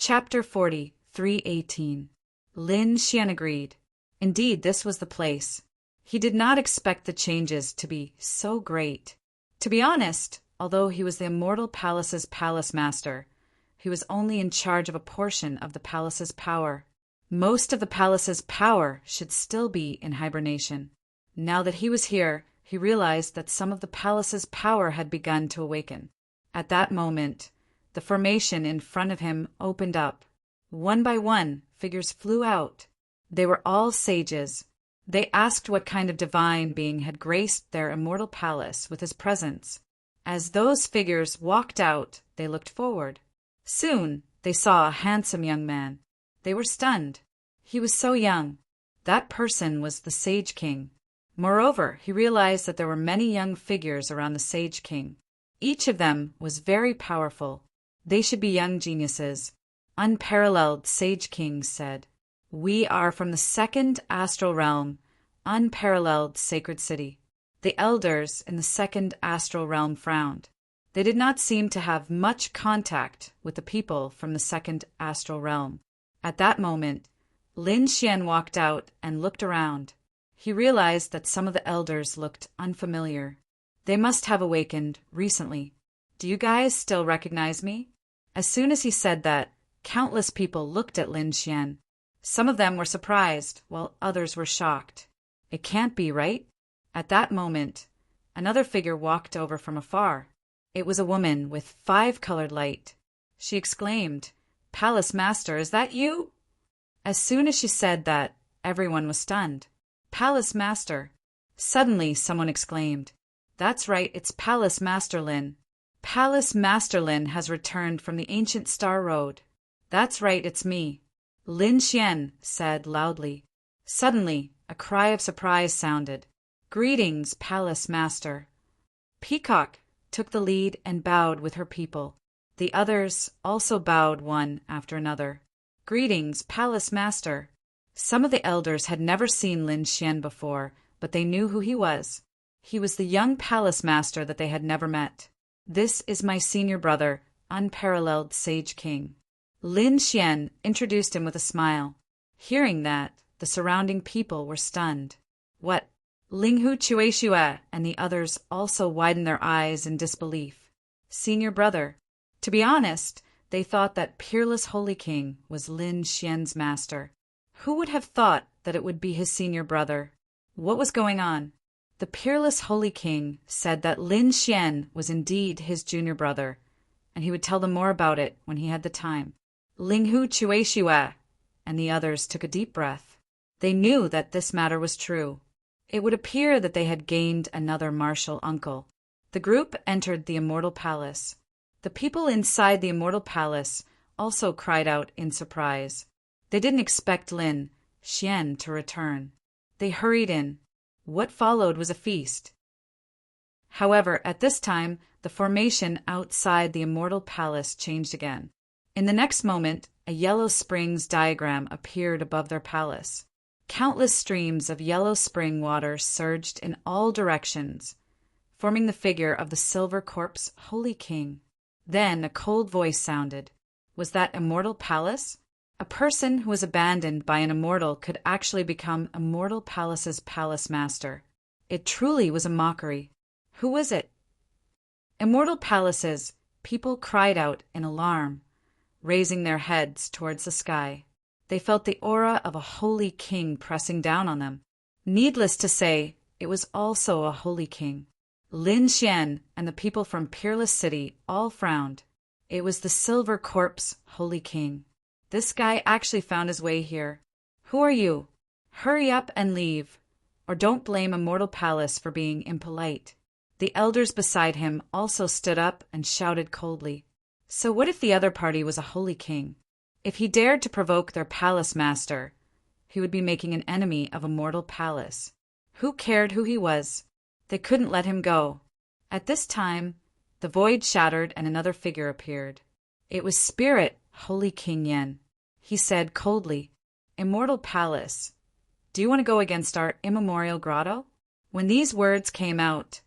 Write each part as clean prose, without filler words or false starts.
Chapter 40, 318. Lin Xian agreed. Indeed, this was the place. He did not expect the changes to be so great. To be honest, although he was the Immortal Palace's palace master, he was only in charge of a portion of the palace's power. Most of the palace's power should still be in hibernation. Now that he was here, he realized that some of the palace's power had begun to awaken. At that moment, the formation in front of him opened up. One by one, figures flew out. They were all sages. They asked what kind of divine being had graced their immortal palace with his presence. As those figures walked out, they looked forward. Soon, they saw a handsome young man. They were stunned. He was so young. That person was the Sage King. Moreover, he realized that there were many young figures around the Sage King. Each of them was very powerful. They should be young geniuses. Unparalleled Sage King said, "We are from the second astral realm, unparalleled sacred city." The elders in the second astral realm frowned. They did not seem to have much contact with the people from the second astral realm. At that moment, Lin Xian walked out and looked around. He realized that some of the elders looked unfamiliar. They must have awakened recently. "Do you guys still recognize me?" As soon as he said that, countless people looked at Lin Xian. Some of them were surprised, while others were shocked. It can't be, right? At that moment, another figure walked over from afar. It was a woman with 5-colored light. She exclaimed, "Palace Master, is that you?" As soon as she said that, everyone was stunned. "Palace Master." Suddenly, someone exclaimed, "That's right, it's Palace Master Lin. Palace Master Lin has returned from the ancient Star Road." "That's right, it's me," Lin Xian said loudly. Suddenly, a cry of surprise sounded. "Greetings, Palace Master." Peacock took the lead and bowed with her people. The others also bowed one after another. "Greetings, Palace Master." Some of the elders had never seen Lin Xian before, but they knew who he was. He was the young palace master that they had never met. "This is my senior brother, unparalleled Sage King." Lin Xian introduced him with a smile. Hearing that, the surrounding people were stunned. "What? Linghu Chueshua," and the others also widened their eyes in disbelief. Senior brother. To be honest, they thought that Peerless Holy King was Lin Xian's master. Who would have thought that it would be his senior brother? What was going on? The Peerless Holy King said that Lin Xian was indeed his junior brother, and he would tell them more about it when he had the time. Linghu Chueshua, and the others took a deep breath. They knew that this matter was true. It would appear that they had gained another martial uncle. The group entered the Immortal Palace. The people inside the Immortal Palace also cried out in surprise. They didn't expect Lin Xian to return. They hurried in. What followed was a feast. However, at this time, the formation outside the Immortal Palace changed again. In the next moment, a yellow springs diagram appeared above their palace. Countless streams of yellow spring water surged in all directions, forming the figure of the Silver Corpse Holy King. Then a cold voice sounded. Was that Immortal Palace? A person who was abandoned by an immortal could actually become Immortal Palace's palace master. It truly was a mockery. Who was it? Immortal Palaces, people cried out in alarm, raising their heads towards the sky. They felt the aura of a holy king pressing down on them. Needless to say, it was also a holy king. Lin Xian and the people from Peerless City all frowned. It was the Silver Corpse Holy King. This guy actually found his way here. Who are you? Hurry up and leave, or don't blame Immortal Palace for being impolite. The elders beside him also stood up and shouted coldly. So what if the other party was a holy king? If he dared to provoke their palace master, he would be making an enemy of Immortal Palace. Who cared who he was? They couldn't let him go. At this time, the void shattered and another figure appeared. It was Spirit Holy King Yen. He said coldly, "Immortal Palace, do you want to go against our immemorial grotto?" When these words came out,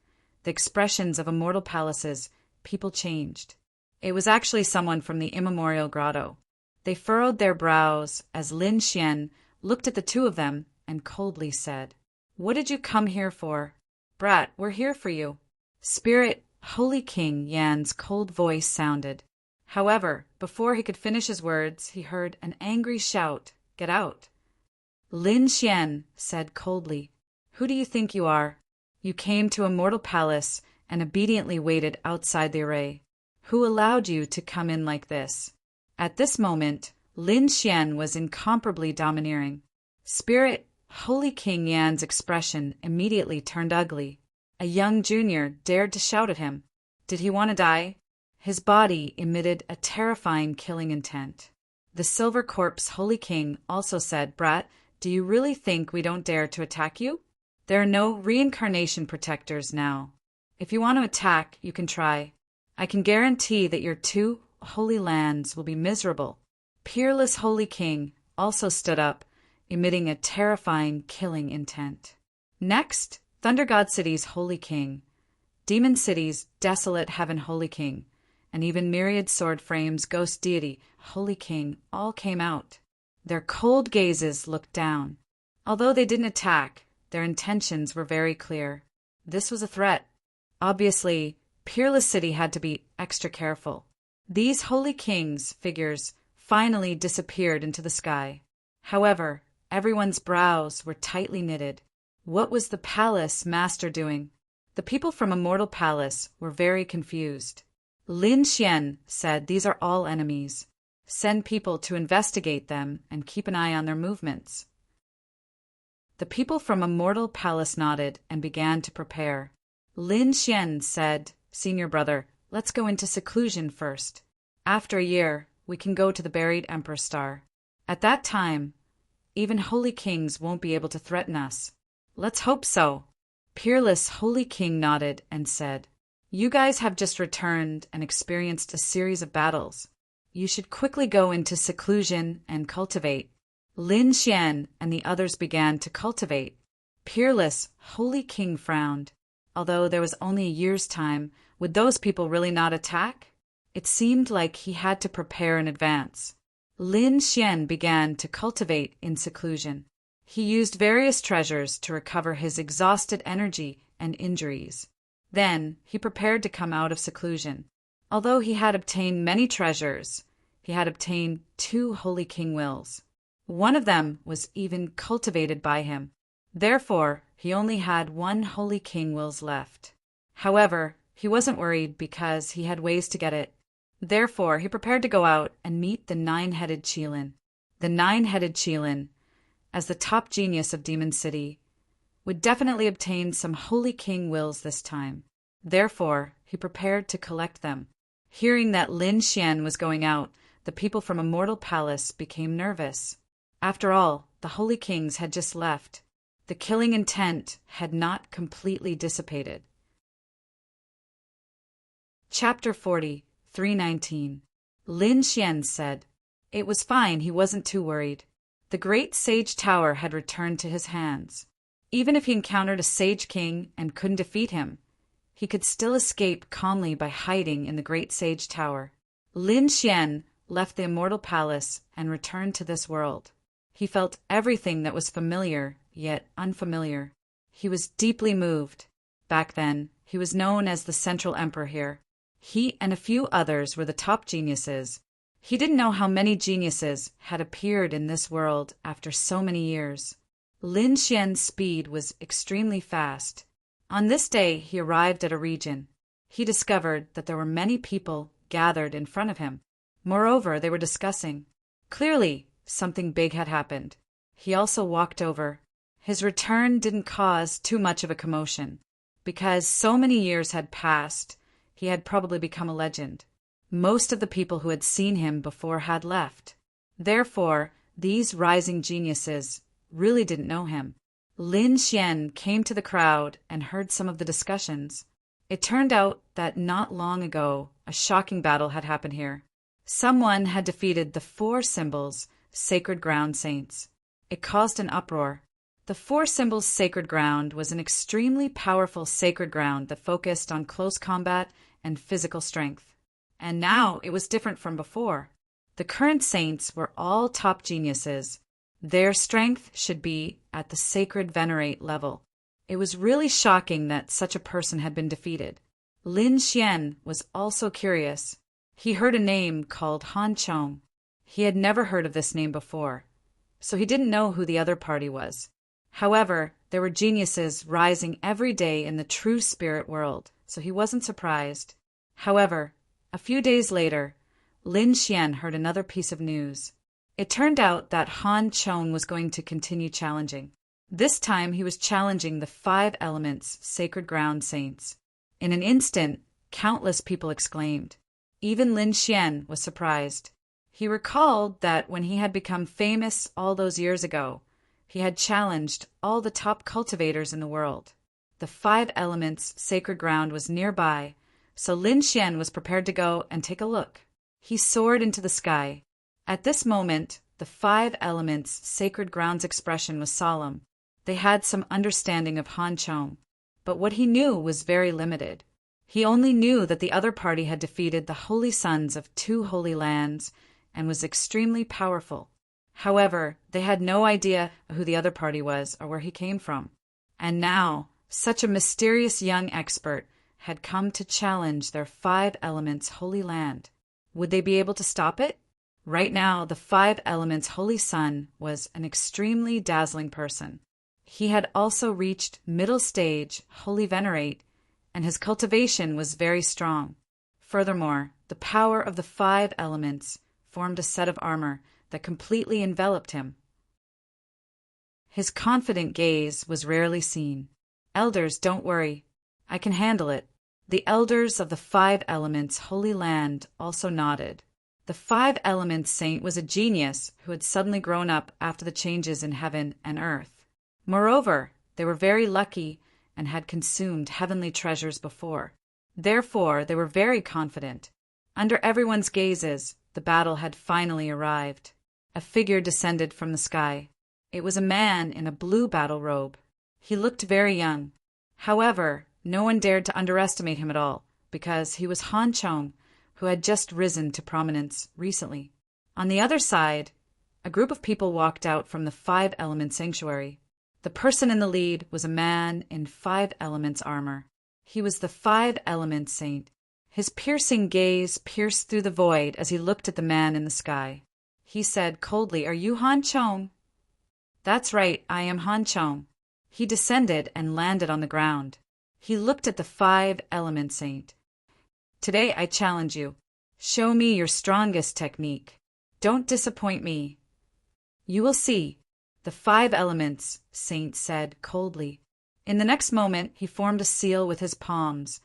the expressions of Immortal Palaces, people changed. It was actually someone from the immemorial grotto. They furrowed their brows as Lin Xian looked at the two of them and coldly said, "What did you come here for?" "Brat, we're here for you." Spirit, Holy King Yan's cold voice sounded. However, before he could finish his words, he heard an angry shout, "Get out!" Lin Xian said coldly, "Who do you think you are? You came to a mortal palace and obediently waited outside the array. Who allowed you to come in like this?" At this moment, Lin Xian was incomparably domineering. Spirit, Holy King Yan's expression immediately turned ugly. A young junior dared to shout at him. Did he want to die? His body emitted a terrifying killing intent. The Silver Corpse Holy King also said, "Brat, do you really think we don't dare to attack you? There are no reincarnation protectors now. If you want to attack, you can try. I can guarantee that your two holy lands will be miserable." Peerless Holy King also stood up, emitting a terrifying killing intent. Next, Thunder God City's Holy King, Demon City's Desolate Heaven Holy King, and even Myriad Sword Frame's Ghost Deity Holy King all came out. Their cold gazes looked down. Although they didn't attack, their intentions were very clear. This was a threat. Obviously, Peerless City had to be extra careful. These Holy Kings figures finally disappeared into the sky. However, everyone's brows were tightly knitted. What was the palace master doing? The people from Immortal Palace were very confused. Lin Xian said, "These are all enemies. Send people to investigate them and keep an eye on their movements." The people from Immortal Palace nodded and began to prepare. Lin Xian said, "Senior brother, let's go into seclusion first. After a year, we can go to the buried Emperor Star. At that time, even Holy Kings won't be able to threaten us." "Let's hope so." Peerless Holy King nodded and said, "You guys have just returned and experienced a series of battles. You should quickly go into seclusion and cultivate." Lin Xian and the others began to cultivate. Peerless Holy King frowned. Although there was only a year's time, would those people really not attack? It seemed like he had to prepare in advance. Lin Xian began to cultivate in seclusion. He used various treasures to recover his exhausted energy and injuries. Then he prepared to come out of seclusion. Although he had obtained many treasures, he had obtained 2 Holy King wills. One of them was even cultivated by him. Therefore, he only had 1 Holy King wills left. However, he wasn't worried because he had ways to get it. Therefore, he prepared to go out and meet the 9-headed Qilin. The 9-headed Qilin, as the top genius of Demon City, would definitely obtain some Holy King wills this time. Therefore, he prepared to collect them. Hearing that Lin Xian was going out, the people from Immortal Palace became nervous. After all, the Holy Kings had just left. The killing intent had not completely dissipated. Chapter 40, 319. Lin Xian said. It was fine, he wasn't too worried. The great Sage Tower had returned to his hands. Even if he encountered a Sage King and couldn't defeat him, he could still escape calmly by hiding in the great Sage Tower. Lin Xian left the Immortal Palace and returned to this world. He felt everything that was familiar, yet unfamiliar. He was deeply moved. Back then, he was known as the Central Emperor here. He and a few others were the top geniuses. He didn't know how many geniuses had appeared in this world after so many years. Lin Xian's speed was extremely fast. On this day, he arrived at a region. He discovered that there were many people gathered in front of him. Moreover, they were discussing. Clearly, something big had happened. He also walked over. His return didn't cause too much of a commotion. Because so many years had passed, he had probably become a legend. Most of the people who had seen him before had left. Therefore, these rising geniuses really didn't know him. Lin Xian came to the crowd and heard some of the discussions. It turned out that not long ago, a shocking battle had happened here. Someone had defeated the 4 symbols, Sacred Ground Saints. It caused an uproar. The 4 symbols Sacred Ground was an extremely powerful sacred ground that focused on close combat and physical strength. And now it was different from before. The current saints were all top geniuses. Their strength should be at the sacred venerate level. It was really shocking that such a person had been defeated. Lin Xian was also curious. He heard a name called Han Chong. He had never heard of this name before, so he didn't know who the other party was. However, there were geniuses rising every day in the true spirit world, so he wasn't surprised. However, a few days later, Lin Xian heard another piece of news. It turned out that Han Chong was going to continue challenging. This time he was challenging the 5 elements sacred ground saints. In an instant, countless people exclaimed. Even Lin Xian was surprised. He recalled that when he had become famous all those years ago, he had challenged all the top cultivators in the world. The 5 elements sacred ground was nearby, so Lin Xian was prepared to go and take a look. He soared into the sky. At this moment, the 5 elements sacred ground's expression was solemn. They had some understanding of Han Chong, but what he knew was very limited. He only knew that the other party had defeated the holy sons of 2 holy lands and was extremely powerful. However, they had no idea who the other party was or where he came from. And now, such a mysterious young expert had come to challenge their 5 elements holy land. Would they be able to stop it? Right now, the 5 elements holy son was an extremely dazzling person. He had also reached middle stage holy venerate, and his cultivation was very strong. Furthermore, the power of the 5 elements formed a set of armor that completely enveloped him. His confident gaze was rarely seen. Elders, don't worry. I can handle it. The elders of the 5 elements holy land also nodded. The 5 elements saint was a genius who had suddenly grown up after the changes in heaven and earth. Moreover, they were very lucky and had consumed heavenly treasures before. Therefore, they were very confident. Under everyone's gazes, the battle had finally arrived. A figure descended from the sky. It was a man in a blue battle robe. He looked very young. However, no one dared to underestimate him at all, because he was Han Chong, who had just risen to prominence recently. On the other side, a group of people walked out from the 5 element sanctuary. The person in the lead was a man in 5 elements armor. He was the 5 element saint. His piercing gaze pierced through the void as he looked at the man in the sky. He said coldly, "Are you Han Chong?" "That's right, I am Han Chong." He descended and landed on the ground. He looked at the 5 element saint. "Today I challenge you. Show me your strongest technique. Don't disappoint me." "You will see," the 5 elements saint said coldly. In the next moment, he formed a seal with his palms,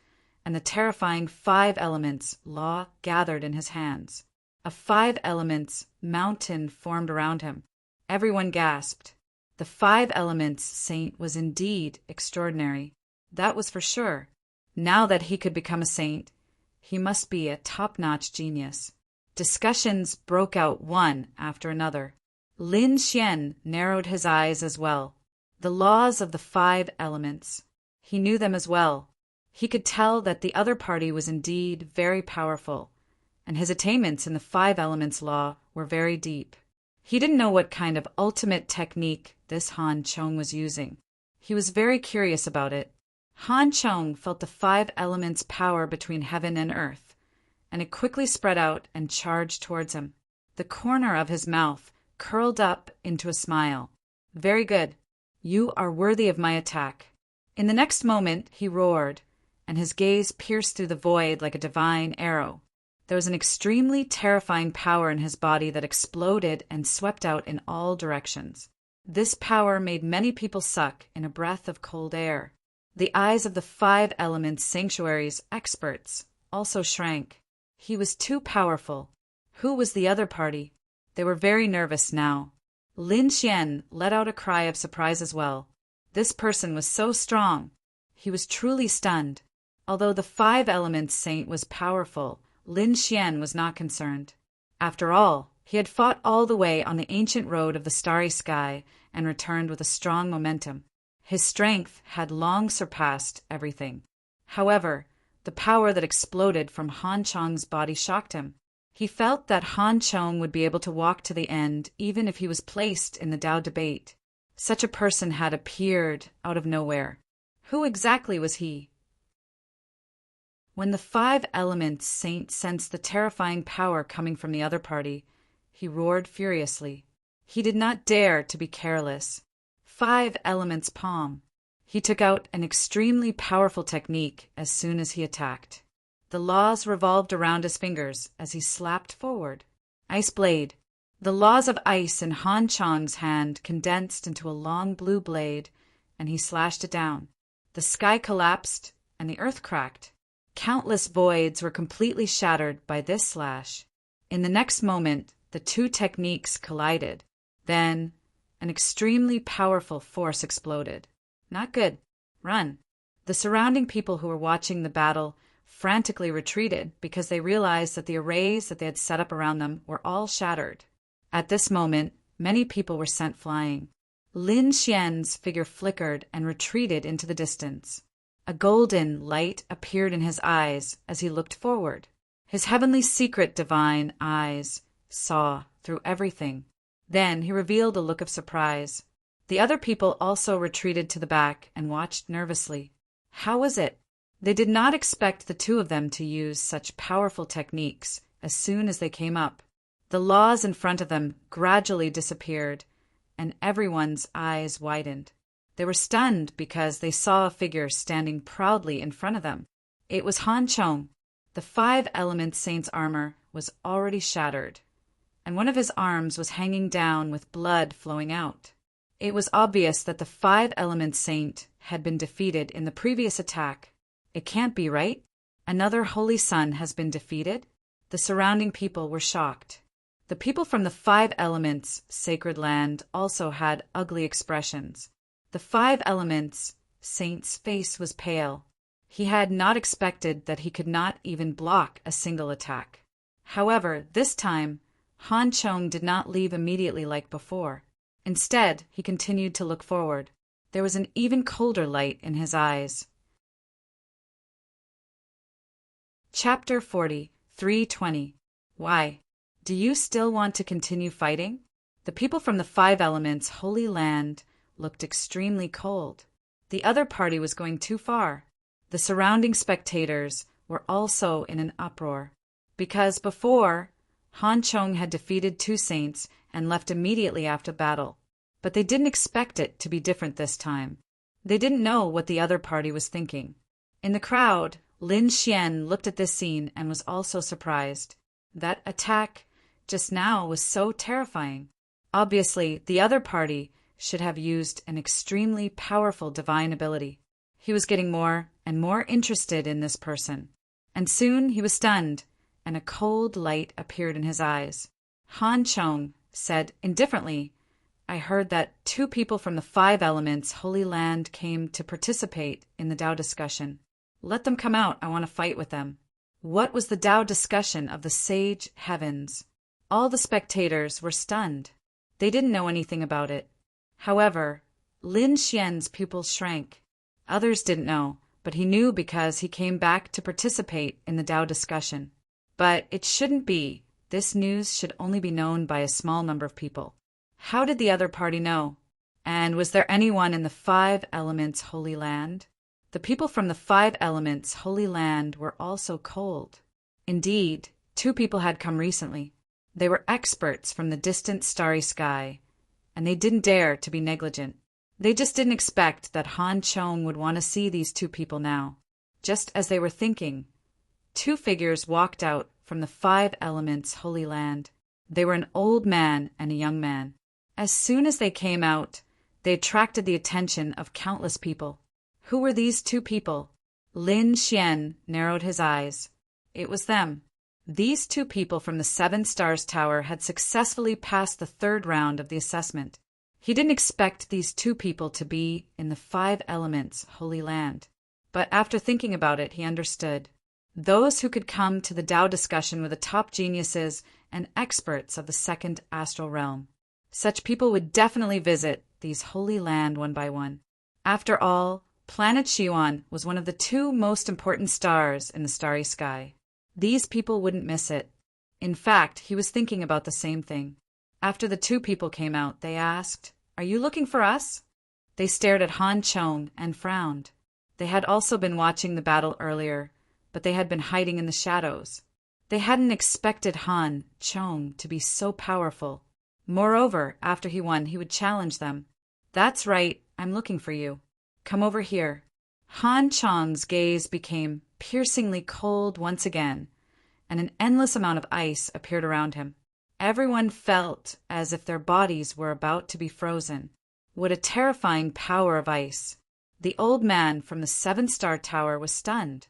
and the terrifying 5 elements law gathered in his hands. A 5 elements mountain formed around him. Everyone gasped. The 5 elements saint was indeed extraordinary. That was for sure. Now that he could become a saint, he must be a top-notch genius. Discussions broke out one after another. Lin Xian narrowed his eyes as well. The laws of the 5 elements. He knew them as well. He could tell that the other party was indeed very powerful, and his attainments in the 5 elements law were very deep. He didn't know what kind of ultimate technique this Han Chong was using. He was very curious about it. Han Chong felt the 5 elements' power between heaven and earth, and it quickly spread out and charged towards him. The corner of his mouth curled up into a smile. "Very good. You are worthy of my attack." In the next moment, he roared, and his gaze pierced through the void like a divine arrow. There was an extremely terrifying power in his body that exploded and swept out in all directions. This power made many people suck in a breath of cold air. The eyes of the 5 elements sanctuary's experts also shrank. He was too powerful. Who was the other party? They were very nervous now. Lin Xian let out a cry of surprise as well. This person was so strong. He was truly stunned. Although the 5 elements saint was powerful, Lin Xian was not concerned. After all, he had fought all the way on the ancient road of the starry sky and returned with a strong momentum. His strength had long surpassed everything. However, the power that exploded from Han Chong's body shocked him. He felt that Han Chong would be able to walk to the end even if he was placed in the Tao debate. Such a person had appeared out of nowhere. Who exactly was he? When the 5 Elements Saint sensed the terrifying power coming from the other party, he roared furiously. He did not dare to be careless. 5 Elements Palm. He took out an extremely powerful technique as soon as he attacked. The laws revolved around his fingers as he slapped forward. Ice Blade. The laws of ice in Han Chong's hand condensed into a long blue blade, and he slashed it down. The sky collapsed, and the earth cracked. Countless voids were completely shattered by this slash. In the next moment, the 2 techniques collided. Then, an extremely powerful force exploded. Not good. Run. The surrounding people who were watching the battle frantically retreated because they realized that the arrays that they had set up around them were all shattered. At this moment, many people were sent flying. Lin Xian's figure flickered and retreated into the distance. A golden light appeared in his eyes as he looked forward. His heavenly secret divine eyes saw through everything. Then he revealed a look of surprise. The other people also retreated to the back and watched nervously. How was it? They did not expect the 2 of them to use such powerful techniques as soon as they came up. The laws in front of them gradually disappeared, and everyone's eyes widened. They were stunned because they saw a figure standing proudly in front of them. It was Han Chong. The 5 Elements Saint's armor was already shattered, and one of his arms was hanging down with blood flowing out. It was obvious that the 5 Elements Saint had been defeated in the previous attack. It can't be right. Another holy son has been defeated? The surrounding people were shocked. The people from the 5 Elements sacred land also had ugly expressions. The 5 Elements Saint's face was pale. He had not expected that he could not even block a single attack. However, this time, Han Chong did not leave immediately like before. Instead, he continued to look forward. There was an even colder light in his eyes. Chapter 40, 320. Why? Do you still want to continue fighting? The people from the 5 Elements Holy Land looked extremely cold. The other party was going too far. The surrounding spectators were also in an uproar, because before, Han Chong had defeated 2 saints and left immediately after battle. But they didn't expect it to be different this time. They didn't know what the other party was thinking. In the crowd, Lin Xian looked at this scene and was also surprised. That attack just now was so terrifying. Obviously, the other party should have used an extremely powerful divine ability. He was getting more and more interested in this person. And soon he was stunned, and a cold light appeared in his eyes. Han Chong said indifferently, I heard that 2 people from the 5 Elements Holy Land came to participate in the Tao discussion. Let them come out, I want to fight with them. What was the Tao discussion of the sage heavens? All the spectators were stunned. They didn't know anything about it. However, Lin Xian's pupils shrank. Others didn't know, but he knew because he came back to participate in the Tao discussion. But it shouldn't be. This news should only be known by a small number of people. How did the other party know? And was there anyone in the 5 Elements Holy Land? The people from the 5 Elements Holy Land were also cold. Indeed, 2 people had come recently. They were experts from the distant starry sky, and they didn't dare to be negligent. They just didn't expect that Han Chong would want to see these 2 people now. Just as they were thinking, 2 figures walked out from the 5 Elements Holy Land. They were an old man and a young man. As soon as they came out, they attracted the attention of countless people. Who were these 2 people? Lin Xian narrowed his eyes. It was them. These 2 people from the 7 Stars Tower had successfully passed the 3rd round of the assessment. He didn't expect these 2 people to be in the 5 Elements Holy Land. But after thinking about it, he understood. Those who could come to the Tao discussion were the top geniuses and experts of the 2nd astral realm. Such people would definitely visit these holy land one by one. After all, planet Xiwan was one of the 2 most important stars in the starry sky. These people wouldn't miss it. In fact, he was thinking about the same thing. After the two people came out, they asked, "Are you looking for us?" They stared at Han Chong and frowned. They had also been watching the battle earlier, but they had been hiding in the shadows. They hadn't expected Han Chong to be so powerful. Moreover, after he won, he would challenge them. "That's right, I'm looking for you. Come over here." Han Chong's gaze became piercingly cold once again, and an endless amount of ice appeared around him. Everyone felt as if their bodies were about to be frozen. What a terrifying power of ice! The old man from the 7-star tower was stunned.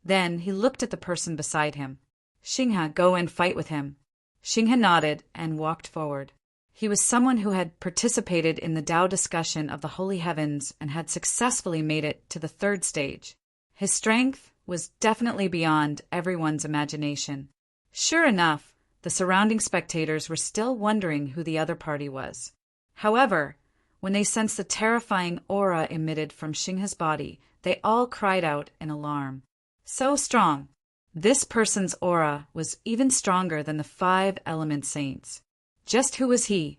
Then he looked at the person beside him. "Xinghe, go and fight with him." Xinghe nodded and walked forward. He was someone who had participated in the Tao discussion of the Holy Heavens and had successfully made it to the 3rd stage. His strength was definitely beyond everyone's imagination. Sure enough, the surrounding spectators were still wondering who the other party was. However, when they sensed the terrifying aura emitted from Xinghe's body, they all cried out in alarm. So strong! This person's aura was even stronger than the 5 element saints. Just who was he?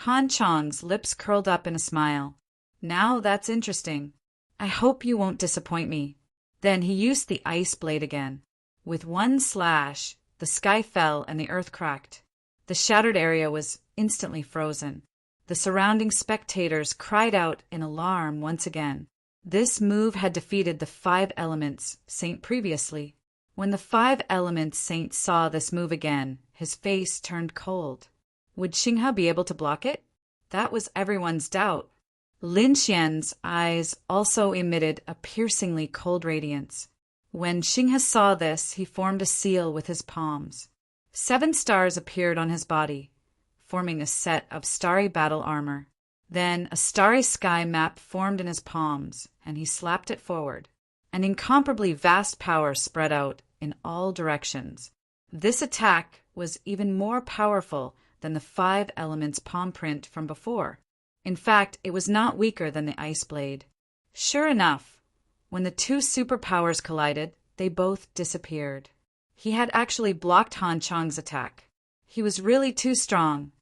Han Chong's lips curled up in a smile. "Now that's interesting. I hope you won't disappoint me." Then he used the ice blade again. With one slash, the sky fell and the earth cracked. The shattered area was instantly frozen. The surrounding spectators cried out in alarm once again. This move had defeated the 5 elements saint previously. When the 5 elements saint saw this move again, his face turned cold. Would Xinghe be able to block it? That was everyone's doubt. Lin Xian's eyes also emitted a piercingly cold radiance. When Xinghe saw this, he formed a seal with his palms. 7 stars appeared on his body, forming a set of starry battle armor. Then a starry sky map formed in his palms, and he slapped it forward. An incomparably vast power spread out in all directions. This attack was even more powerful than the 5 elements palm print from before. In fact, it was not weaker than the ice blade. Sure enough, when the 2 superpowers collided, they both disappeared. He had actually blocked Han Chong's attack. He was really too strong.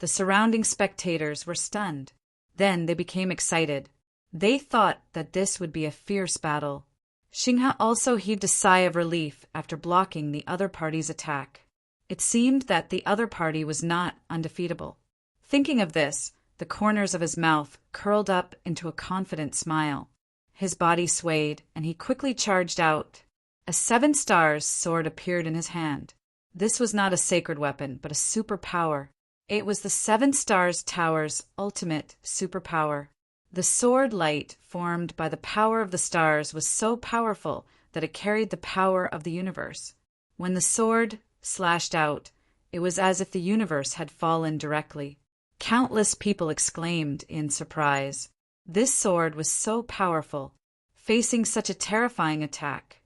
The surrounding spectators were stunned. Then they became excited. They thought that this would be a fierce battle. Xinghe also heaved a sigh of relief after blocking the other party's attack. It seemed that the other party was not undefeatable. Thinking of this, the corners of his mouth curled up into a confident smile. His body swayed, and he quickly charged out. A 7 stars sword appeared in his hand. This was not a sacred weapon, but a superpower. It was the 7 stars tower's ultimate superpower. The sword light formed by the power of the stars was so powerful that it carried the power of the universe. When the sword slashed out, it was as if the universe had fallen directly. Countless people exclaimed in surprise. This sword was so powerful. Facing such a terrifying attack,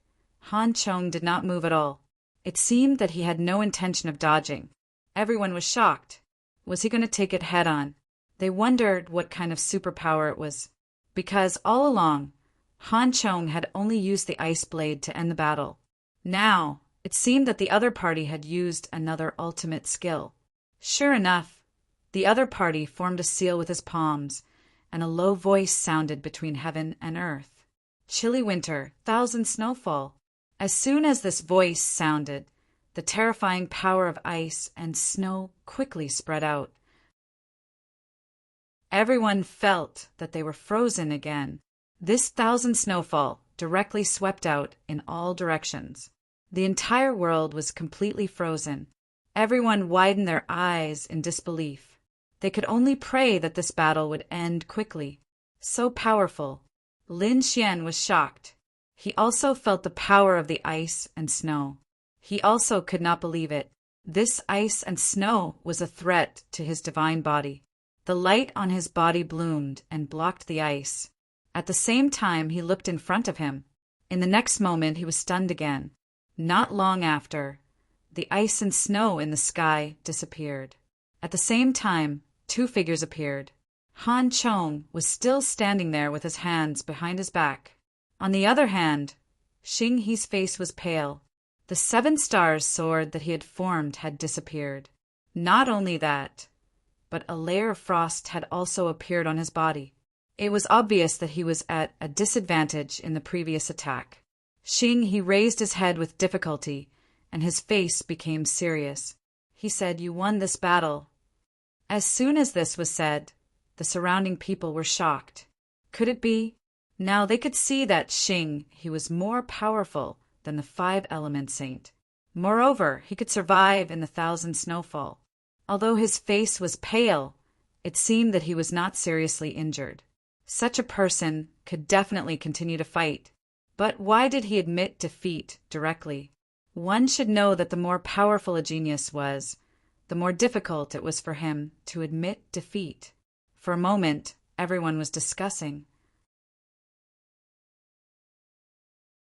Han Chong did not move at all. It seemed that he had no intention of dodging. Everyone was shocked. Was he going to take it head on? They wondered what kind of superpower it was, because all along, Han Chong had only used the ice blade to end the battle. Now, it seemed that the other party had used another ultimate skill. Sure enough, the other party formed a seal with his palms, and a low voice sounded between heaven and earth. "Chilly winter, thousand snowfall." As soon as this voice sounded, the terrifying power of ice and snow quickly spread out. Everyone felt that they were frozen again. This thousand snowfall directly swept out in all directions. The entire world was completely frozen. Everyone widened their eyes in disbelief. They could only pray that this battle would end quickly. So powerful. Lin Xian was shocked. He also felt the power of the ice and snow. He also could not believe it. This ice and snow was a threat to his divine body. The light on his body bloomed and blocked the ice. At the same time, he looked in front of him. In the next moment, he was stunned again. Not long after, the ice and snow in the sky disappeared. At the same time, 2 figures appeared. Han Chong was still standing there with his hands behind his back. On the other hand, Xing He's face was pale. The 7 stars sword that he had formed had disappeared. Not only that, but a layer of frost had also appeared on his body. It was obvious that he was at a disadvantage in the previous attack. He raised his head with difficulty, and his face became serious. He said, "You won this battle." As soon as this was said, the surrounding people were shocked. Could it be? Now they could see that he was more powerful than the 5-element saint. Moreover, he could survive in the 1,000 snowfall. Although his face was pale, it seemed that he was not seriously injured. Such a person could definitely continue to fight. But why did he admit defeat directly? One should know that the more powerful a genius was, the more difficult it was for him to admit defeat. For a moment, everyone was discussing.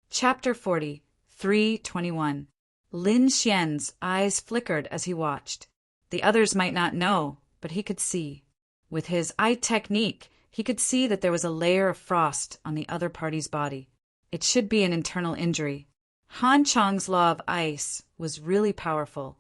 Chapter 40, 3:21. Lin Xian's eyes flickered as he watched. The others might not know, but he could see. With his eye technique, he could see that there was a layer of frost on the other party's body. It should be an internal injury. Han Chong's law of ice was really powerful.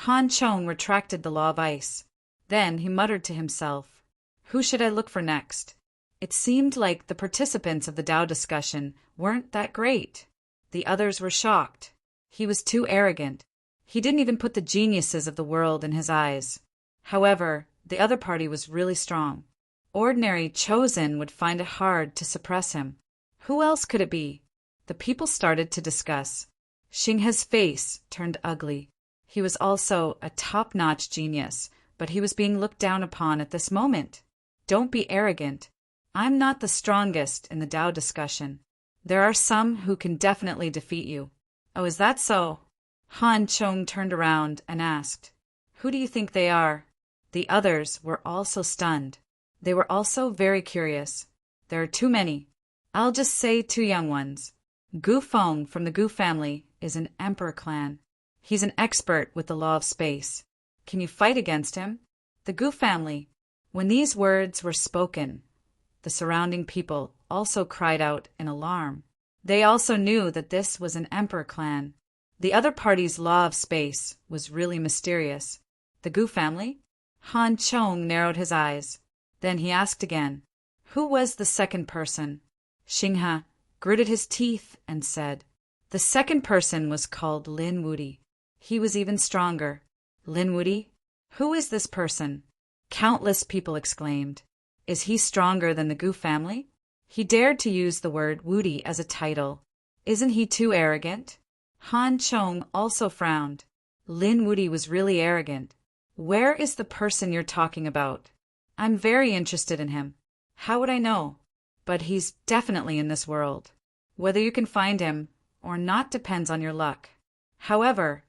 Han Chong retracted the law of ice. Then he muttered to himself, "Who should I look for next?" It seemed like the participants of the Tao discussion weren't that great. The others were shocked. He was too arrogant. He didn't even put the geniuses of the world in his eyes. However, the other party was really strong. Ordinary chosen would find it hard to suppress him. Who else could it be? The people started to discuss. Xinghe's face turned ugly. He was also a top-notch genius, but he was being looked down upon at this moment. Don't be arrogant. I'm not the strongest in the Tao discussion. There are some who can definitely defeat you. Oh, is that so? Han Chong turned around and asked, "Who do you think they are?" The others were also stunned. They were also very curious. There are too many. I'll just say 2 young ones. Gu Feng from the Gu family is an emperor clan. He's an expert with the law of space. Can you fight against him? The Gu family. When these words were spoken, the surrounding people also cried out in alarm. They also knew that this was an emperor clan. The other party's law of space was really mysterious. The Gu family? Han Chong narrowed his eyes. Then he asked again, "Who was the second person?" Xinghe gritted his teeth and said, "The second person was called Lin Wudi. He was even stronger." Lin Wudi? Who is this person? Countless people exclaimed. Is he stronger than the Gu family? He dared to use the word Wudi as a title. Isn't he too arrogant? Han Chong also frowned. Lin Wudi was really arrogant. Where is the person you're talking about? I'm very interested in him. How would I know? But he's definitely in this world. Whether you can find him or not depends on your luck. However,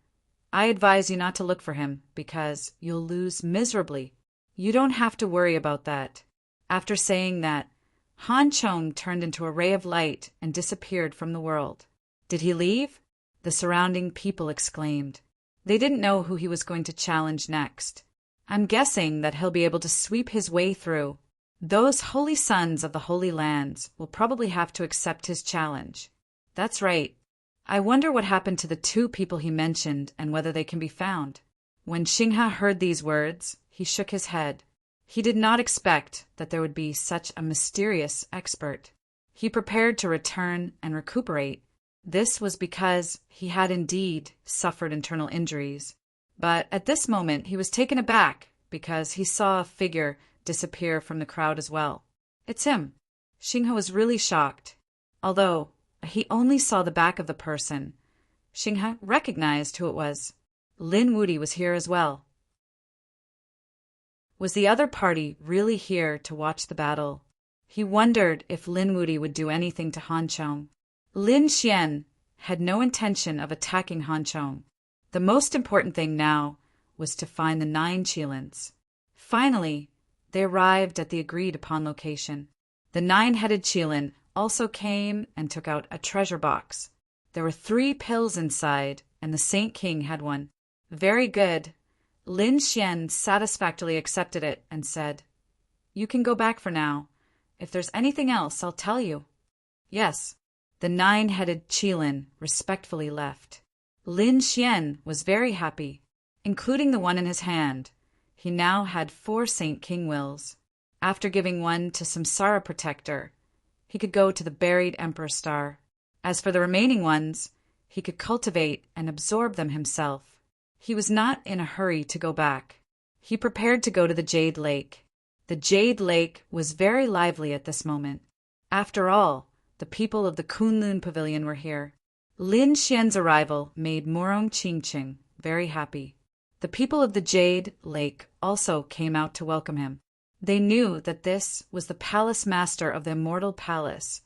I advise you not to look for him because you'll lose miserably. You don't have to worry about that. After saying that, Han Chong turned into a ray of light and disappeared from the world. Did he leave? The surrounding people exclaimed. They didn't know who he was going to challenge next. I'm guessing that he'll be able to sweep his way through. Those holy sons of the Holy Lands will probably have to accept his challenge. That's right. I wonder what happened to the 2 people he mentioned and whether they can be found. When Xinghe heard these words, he shook his head. He did not expect that there would be such a mysterious expert. He prepared to return and recuperate. This was because he had indeed suffered internal injuries. But at this moment he was taken aback because he saw a figure disappear from the crowd as well. It's him. Xinghe was really shocked. Although he only saw the back of the person, Xinghe recognized who it was. Lin Wudi was here as well. Was the other party really here to watch the battle? He wondered if Lin Wudi would do anything to Han Chong. Lin Xian had no intention of attacking Han Chong. The most important thing now was to find the 9 Qilins. Finally, they arrived at the agreed-upon location. The 9-headed Qilin also came and took out a treasure box. There were 3 pills inside, and the Saint King had one. Very good. Lin Xian satisfactorily accepted it and said, "You can go back for now. If there's anything else, I'll tell you." Yes. The 9-headed Qilin respectfully left. Lin Xian was very happy, including the one in his hand. He now had 4 Saint King Wills. After giving one to Samsara Protector, he could go to the buried Emperor Star. As for the remaining ones, he could cultivate and absorb them himself. He was not in a hurry to go back. He prepared to go to the Jade Lake. The Jade Lake was very lively at this moment. After all, the people of the Kunlun Pavilion were here. Lin Xian's arrival made Morong Qingqing very happy. The people of the Jade Lake also came out to welcome him. They knew that this was the palace master of the Immortal Palace,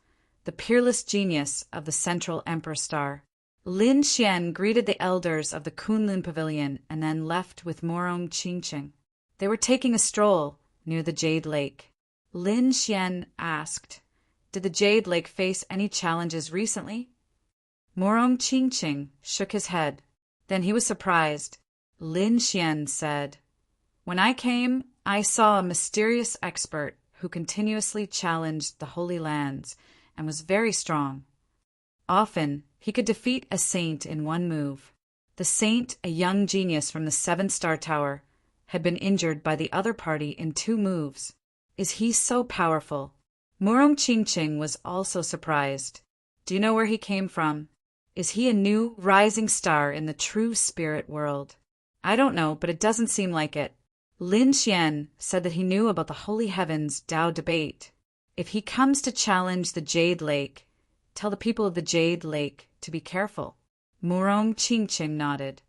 the peerless genius of the Central Emperor Star. Lin Xian greeted the elders of the Kunlun Pavilion and then left with Morong Qingqing. They were taking a stroll near the Jade Lake. Lin Xian asked, "Did the Jade Lake face any challenges recently?" Morong Qingqing shook his head. Then he was surprised. Lin Xian said, "When I came, I saw a mysterious expert who continuously challenged the Holy Lands and was very strong. Often, he could defeat a saint in one move. The saint, a young genius from the 7-star tower, had been injured by the other party in 2 moves. Is he so powerful?" Morong Qingqing was also surprised. "Do you know where he came from? Is he a new rising star in the true spirit world?" "I don't know, but it doesn't seem like it." Lin Xian said that he knew about the Holy Heavens Tao debate. If he comes to challenge the Jade Lake, tell the people of the Jade Lake to be careful. Morong Qingqing nodded.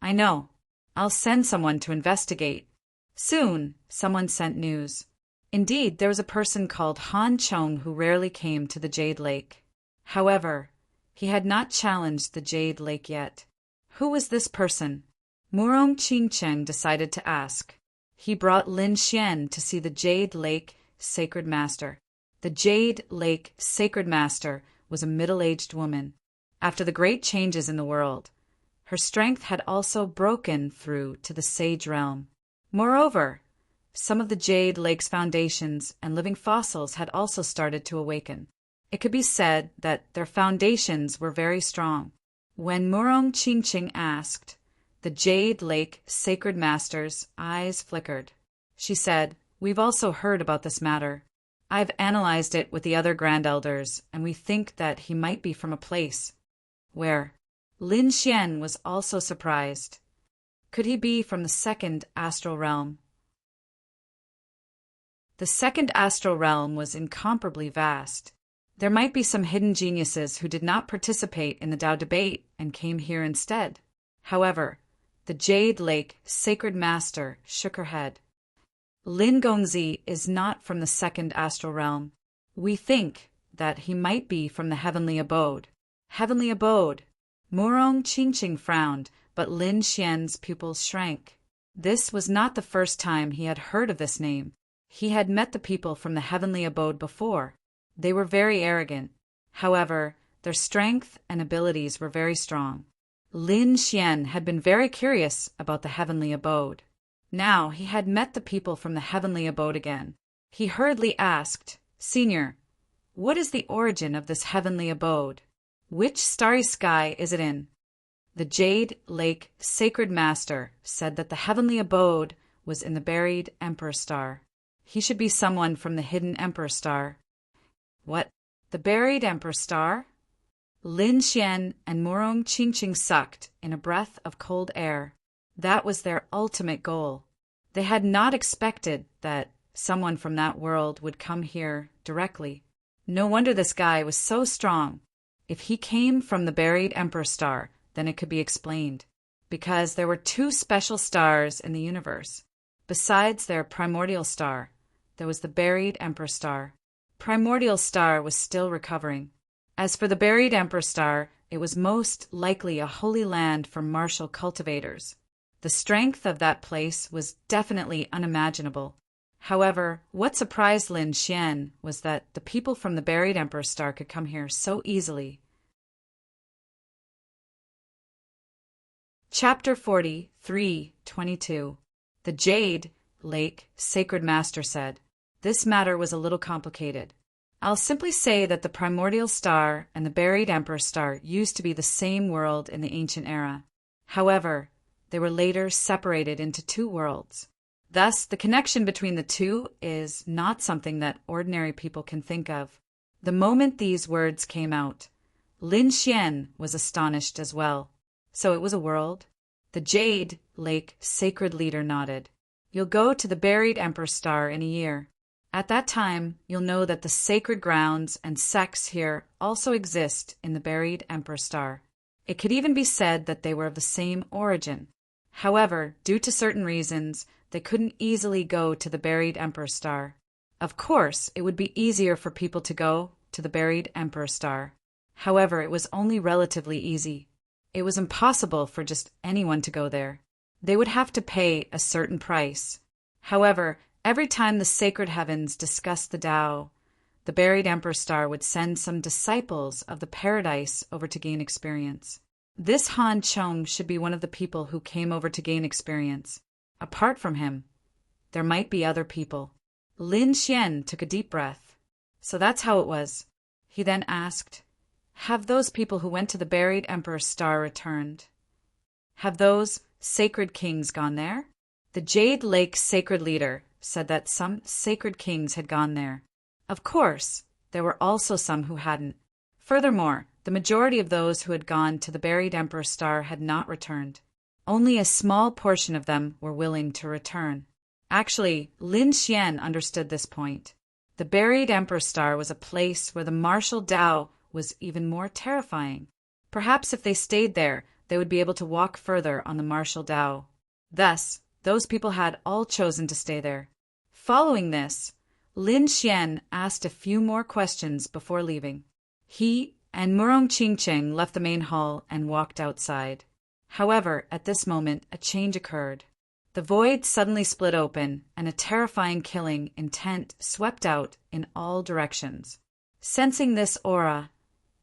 "I know. I'll send someone to investigate." Soon, someone sent news. Indeed, there was a person called Han Chong who rarely came to the Jade Lake. However, he had not challenged the Jade Lake yet. Who was this person? Morong Qingqing decided to ask. He brought Lin Xian to see the Jade Lake Sacred Master. The Jade Lake Sacred Master was a middle-aged woman. After the great changes in the world, her strength had also broken through to the Sage Realm. Moreover, some of the Jade Lake's foundations and living fossils had also started to awaken. It could be said that their foundations were very strong. When Morong Qingqing asked, the Jade Lake Sacred Master's eyes flickered. She said, "We've also heard about this matter. I've analyzed it with the other Grand Elders, and we think that he might be from a place where..." Lin Xian was also surprised. Could he be from the 2nd astral realm? The 2nd astral realm was incomparably vast. There might be some hidden geniuses who did not participate in the Tao debate and came here instead. However, the Jade Lake Sacred Master shook her head. Lin Gongzi is not from the 2nd astral realm. We think that he might be from the Heavenly Abode. Heavenly Abode. Morong Qingqing frowned, but Lin Xian's pupils shrank. This was not the first time he had heard of this name. He had met the people from the Heavenly Abode before. They were very arrogant. However, their strength and abilities were very strong. Lin Xian had been very curious about the Heavenly Abode. Now he had met the people from the Heavenly Abode again. He hurriedly asked, "Senior, what is the origin of this Heavenly Abode? Which starry sky is it in?" The Jade Lake Sacred Master said that the Heavenly Abode was in the buried Emperor Star. He should be someone from the hidden Emperor Star. What? The buried Emperor Star? Lin Xian and Morong Qingqing sucked in a breath of cold air. That was their ultimate goal. They had not expected that someone from that world would come here directly. No wonder this guy was so strong. If he came from the buried Emperor Star, then it could be explained. Because there were 2 special stars in the universe. Besides their primordial star, there was the buried Emperor Star. Primordial star was still recovering. As for the buried Emperor Star, it was most likely a holy land for martial cultivators. The strength of that place was definitely unimaginable. However, what surprised Lin Xian was that the people from the buried Emperor Star could come here so easily. Chapter 43:22. The Jade Lake Sacred Master said, "This matter was a little complicated. I'll simply say that the primordial star and the buried emperor star used to be the same world in the ancient era. However, they were later separated into two worlds. Thus, the connection between the two is not something that ordinary people can think of. The moment these words came out, Lin Xian was astonished as well. So it was a world? The Jade Lake sacred leader nodded. You'll go to the buried emperor star in a year. At that time, you'll know that the sacred grounds and sects here also exist in the buried emperor star. It could even be said that they were of the same origin. However, due to certain reasons, they couldn't easily go to the buried emperor star. Of course, it would be easier for people to go to the buried emperor star. However, it was only relatively easy. It was impossible for just anyone to go there. They would have to pay a certain price. However, every time the sacred heavens discussed the Tao, the buried emperor star would send some disciples of the paradise over to gain experience. This Han Chong should be one of the people who came over to gain experience. Apart from him, there might be other people. Lin Xian took a deep breath. So that's how it was. He then asked, have those people who went to the buried emperor star returned? Have those sacred kings gone there? The Jade Lake sacred leader said that some sacred kings had gone there. Of course, there were also some who hadn't. Furthermore, the majority of those who had gone to the buried emperor star had not returned. Only a small portion of them were willing to return. Actually, Lin Xian understood this point. The buried emperor star was a place where the martial Tao was even more terrifying. Perhaps if they stayed there, they would be able to walk further on the martial Tao. Thus, those people had all chosen to stay there. Following this, Lin Xian asked a few more questions before leaving. He and Murong Qingcheng left the main hall and walked outside. However, at this moment, a change occurred. The void suddenly split open, and a terrifying killing intent swept out in all directions. Sensing this aura,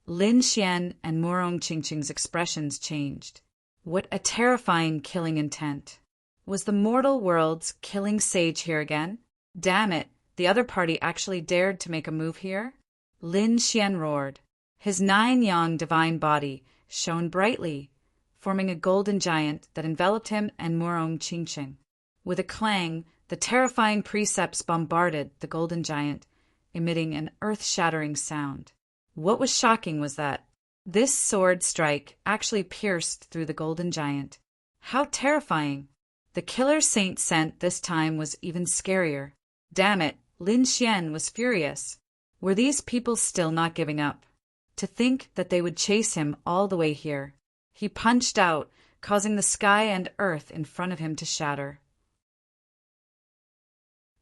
Lin Xian and Murong Qingcheng's expressions changed. What a terrifying killing intent. Was the mortal world's killing sage here again? Damn it, the other party actually dared to make a move here? Lin Xian roared. His 9-yang divine body shone brightly, forming a golden giant that enveloped him and Murong Qingcheng. With a clang, the terrifying precepts bombarded the golden giant, emitting an earth-shattering sound. What was shocking was that this sword strike actually pierced through the golden giant. How terrifying! The killer saint scent this time was even scarier. Damn it, Lin Xian was furious. Were these people still not giving up? To think that they would chase him all the way here. He punched out, causing the sky and earth in front of him to shatter.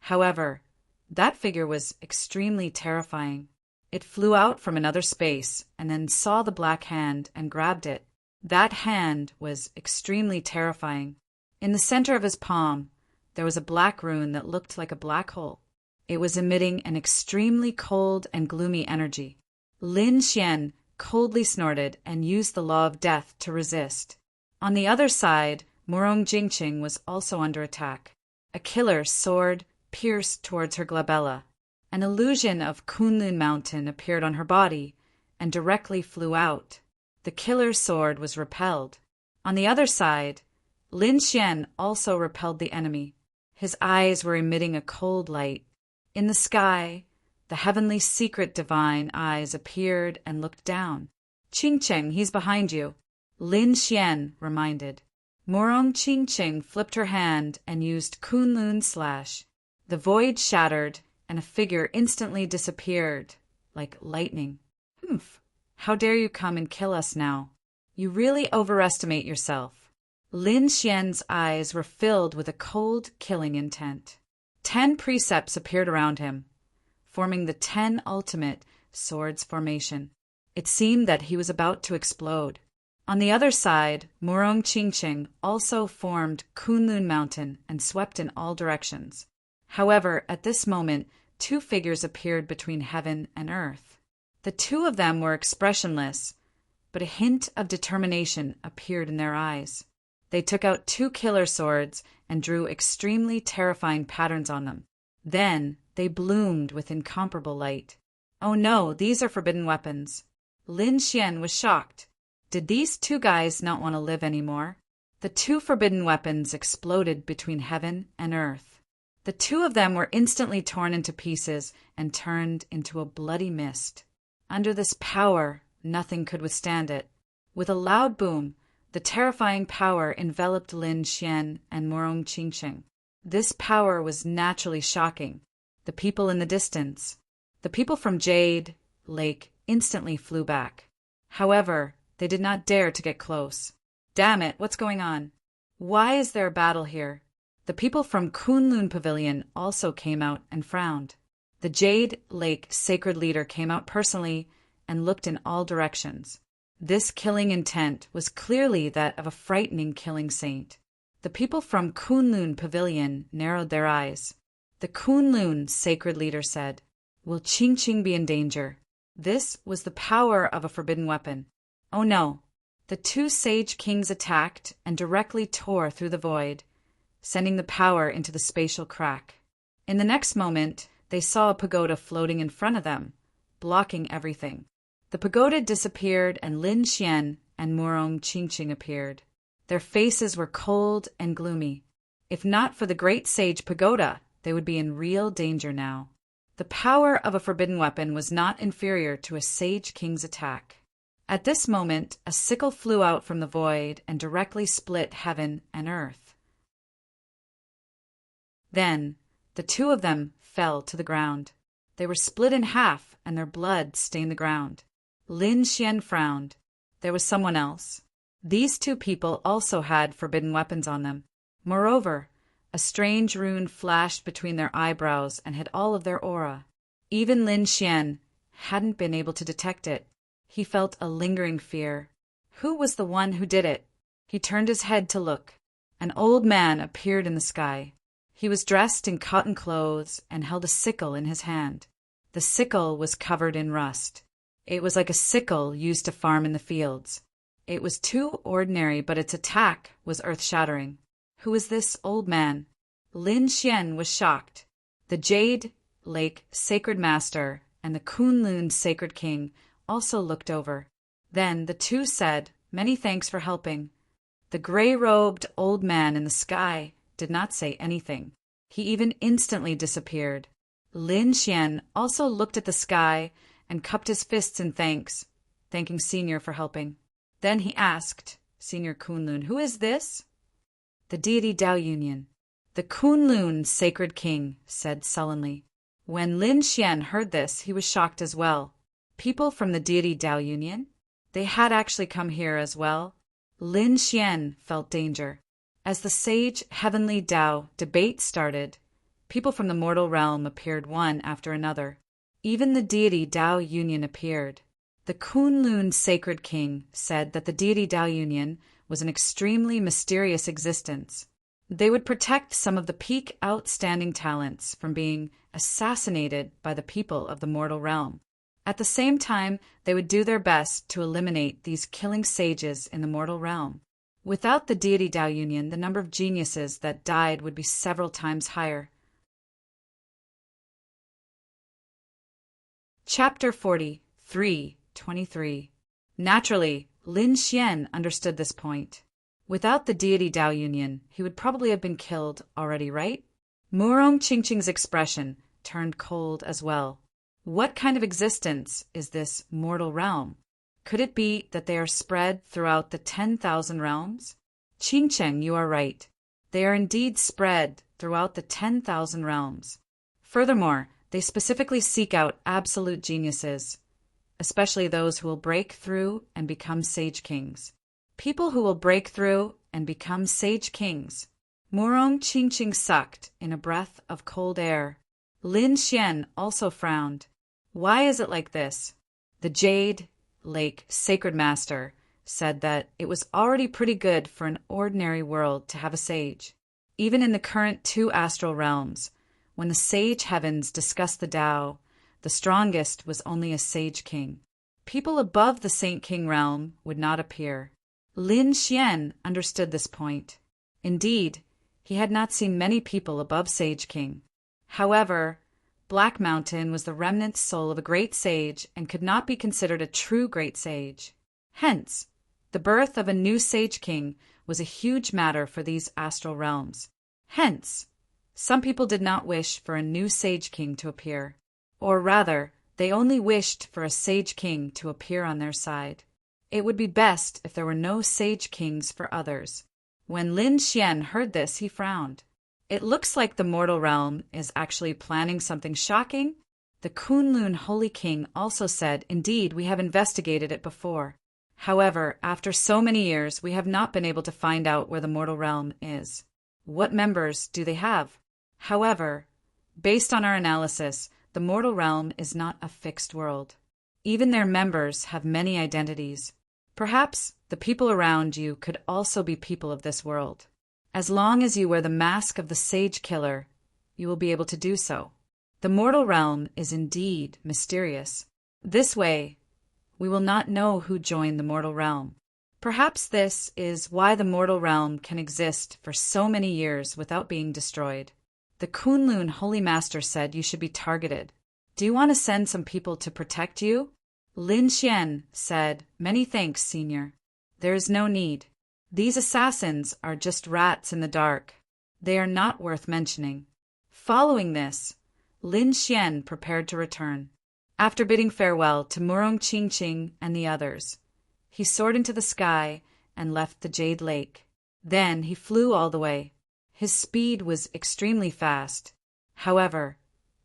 However, that figure was extremely terrifying. It flew out from another space and then saw the black hand and grabbed it. That hand was extremely terrifying. In the center of his palm, there was a black rune that looked like a black hole. It was emitting an extremely cold and gloomy energy. Lin Xian coldly snorted and used the law of death to resist. On the other side, Murong Qingcheng was also under attack. A killer sword pierced towards her glabella. An illusion of Kunlun Mountain appeared on her body and directly flew out. The killer's sword was repelled. On the other side, Lin Xian also repelled the enemy. His eyes were emitting a cold light. In the sky, the heavenly secret divine eyes appeared and looked down. Qingcheng, he's behind you, Lin Xian reminded. Murong Qingcheng flipped her hand and used Kunlun Slash. The void shattered, and a figure instantly disappeared, like lightning. Humph! How dare you come and kill us now? You really overestimate yourself. Lin Xian's eyes were filled with a cold, killing intent. 10 precepts appeared around him, forming the 10 ultimate swords formation. It seemed that he was about to explode. On the other side, Murong Qingcheng also formed Kunlun Mountain and swept in all directions. However, at this moment, 2 figures appeared between heaven and earth. The 2 of them were expressionless, but a hint of determination appeared in their eyes. They took out 2 killer swords and drew extremely terrifying patterns on them. Then they bloomed with incomparable light. Oh no, these are forbidden weapons. Lin Xian was shocked. Did these two guys not want to live anymore? The two forbidden weapons exploded between heaven and earth. The two of them were instantly torn into pieces and turned into a bloody mist. Under this power, nothing could withstand it. With a loud boom, the terrifying power enveloped Lin Xian and Murong Qingqing. This power was naturally shocking. The people in the distance, the people from Jade Lake, instantly flew back. However, they did not dare to get close. Damn it, what's going on? Why is there a battle here? The people from Kunlun Pavilion also came out and frowned. The Jade Lake sacred leader came out personally and looked in all directions. This killing intent was clearly that of a frightening killing saint. The people from Kunlun Pavilion narrowed their eyes. The Kunlun sacred leader said, "Will Qingqing be in danger?" This was the power of a forbidden weapon. Oh no! The two sage kings attacked and directly tore through the void, sending the power into the spatial crack. In the next moment, they saw a pagoda floating in front of them, blocking everything. The pagoda disappeared and Lin Xian and Murong Qingqing appeared. Their faces were cold and gloomy. If not for the great sage pagoda, they would be in real danger now. The power of a forbidden weapon was not inferior to a sage king's attack. At this moment, a sickle flew out from the void and directly split heaven and earth. Then, the two of them fell to the ground. They were split in half and their blood stained the ground. Lin Xian frowned. There was someone else. These two people also had forbidden weapons on them. Moreover, a strange rune flashed between their eyebrows and hid all of their aura. Even Lin Xian hadn't been able to detect it. He felt a lingering fear. Who was the one who did it? He turned his head to look. An old man appeared in the sky. He was dressed in cotton clothes and held a sickle in his hand. The sickle was covered in rust. It was like a sickle used to farm in the fields. It was too ordinary, but its attack was earth-shattering. Who is this old man? Lin Xian was shocked. The Jade Lake Sacred Master and the Kunlun Sacred King also looked over. Then the two said, "Many thanks for helping." The gray-robed old man in the sky did not say anything. He even instantly disappeared. Lin Xian also looked at the sky and cupped his fists in thanks, thanking Senior for helping. Then he asked, "Senior Kunlun, who is this?" "The deity Dao Union." The Kunlun Sacred King said sullenly. When Lin Xian heard this, he was shocked as well. People from the deity Dao Union? They had actually come here as well. Lin Xian felt danger. As the sage heavenly Dao debate started, people from the mortal realm appeared one after another. Even the deity Dao Union appeared. The Kunlun Sacred King said that the deity Dao Union was an extremely mysterious existence. They would protect some of the peak outstanding talents from being assassinated by the people of the mortal realm. At the same time, they would do their best to eliminate these killing sages in the mortal realm. Without the deity Dao Union, the number of geniuses that died would be several times higher. Chapter 43:23. Naturally, Lin Xian understood this point. Without the deity Dao Union, he would probably have been killed already, right? Murong Qingqing's expression turned cold as well. What kind of existence is this mortal realm? Could it be that they are spread throughout the 10,000 realms? Qingqing, you are right. They are indeed spread throughout the 10,000 realms. Furthermore, they specifically seek out absolute geniuses, especially those who will break through and become sage kings. People who will break through and become sage kings. Murong Qingqing sucked in a breath of cold air. Lin Xian also frowned. Why is it like this? The Jade Lake Sacred Master said that it was already pretty good for an ordinary world to have a sage. Even in the current two astral realms, when the sage heavens discussed the Tao, the strongest was only a sage king. People above the Saint King realm would not appear. Lin Xian understood this point. Indeed, he had not seen many people above Sage King. However, Black Mountain was the remnant soul of a great sage and could not be considered a true great sage. Hence, the birth of a new sage king was a huge matter for these astral realms. Hence, some people did not wish for a new sage king to appear. Or rather, they only wished for a sage king to appear on their side. It would be best if there were no sage kings for others. When Lin Xian heard this, he frowned. It looks like the mortal realm is actually planning something shocking. The Kunlun Holy King also said, "Indeed, we have investigated it before. However, after so many years, we have not been able to find out where the mortal realm is. What members do they have? However, based on our analysis, the mortal realm is not a fixed world. Even their members have many identities. Perhaps the people around you could also be people of this world. As long as you wear the mask of the Sage Killer, you will be able to do so. The mortal realm is indeed mysterious. This way, we will not know who joined the mortal realm. Perhaps this is why the mortal realm can exist for so many years without being destroyed. The Kunlun Holy Master said you should be targeted. Do you want to send some people to protect you?" Lin Xian said, "Many thanks, Senior. There is no need. These assassins are just rats in the dark. They are not worth mentioning." Following this, Lin Xian prepared to return. After bidding farewell to Murong Qingqing and the others, he soared into the sky and left the Jade Lake. Then he flew all the way. His speed was extremely fast. However,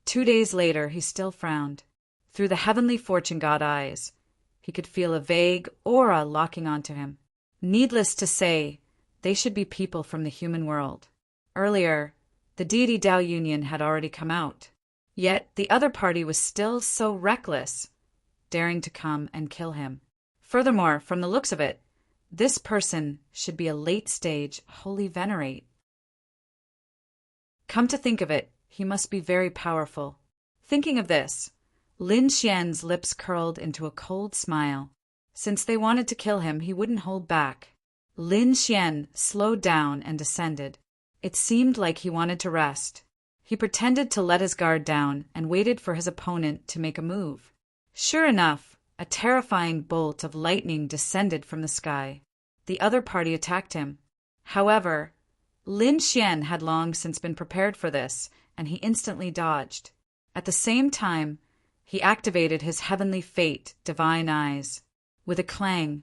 2 days later he still frowned. Through the heavenly fortune god eyes, he could feel a vague aura locking onto him. Needless to say, they should be people from the human world. Earlier, the deity Dao Union had already come out. Yet the other party was still so reckless, daring to come and kill him. Furthermore, from the looks of it, this person should be a late-stage holy venerate. Come to think of it, he must be very powerful. Thinking of this, Lin Xian's lips curled into a cold smile. Since they wanted to kill him, he wouldn't hold back. Lin Xian slowed down and descended. It seemed like he wanted to rest. He pretended to let his guard down and waited for his opponent to make a move. Sure enough, a terrifying bolt of lightning descended from the sky. The other party attacked him. However, Lin Xian had long since been prepared for this, and he instantly dodged. At the same time, he activated his heavenly fate, Divine Eyes. With a clang,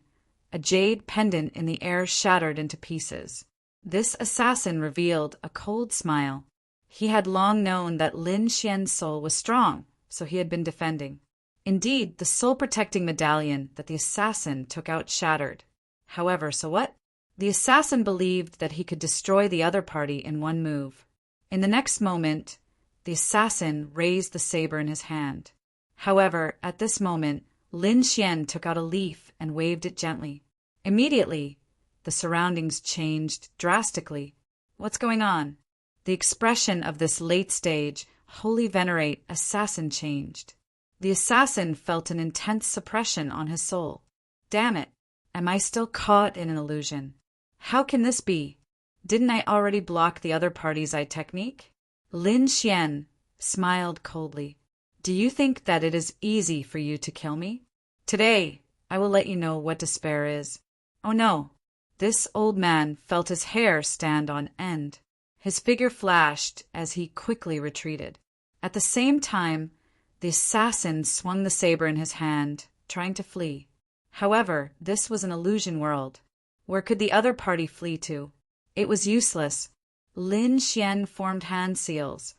a jade pendant in the air shattered into pieces. This assassin revealed a cold smile. He had long known that Lin Xian's soul was strong, so he had been defending. Indeed, the soul-protecting medallion that the assassin took out shattered. However, so what? The assassin believed that he could destroy the other party in one move. In the next moment, the assassin raised the saber in his hand. However, at this moment, Lin Xian took out a leaf and waved it gently. Immediately, the surroundings changed drastically. What's going on? The expression of this late-stage, holy venerate assassin changed. The assassin felt an intense suppression on his soul. Damn it! Am I still caught in an illusion? How can this be? Didn't I already block the other party's eye technique? Lin Xian smiled coldly. Do you think that it is easy for you to kill me? Today, I will let you know what despair is. Oh no! This old man felt his hair stand on end. His figure flashed as he quickly retreated. At the same time, the assassin swung the saber in his hand, trying to flee. However, this was an illusion world. Where could the other party flee to? It was useless. Lin Xian formed hand seals,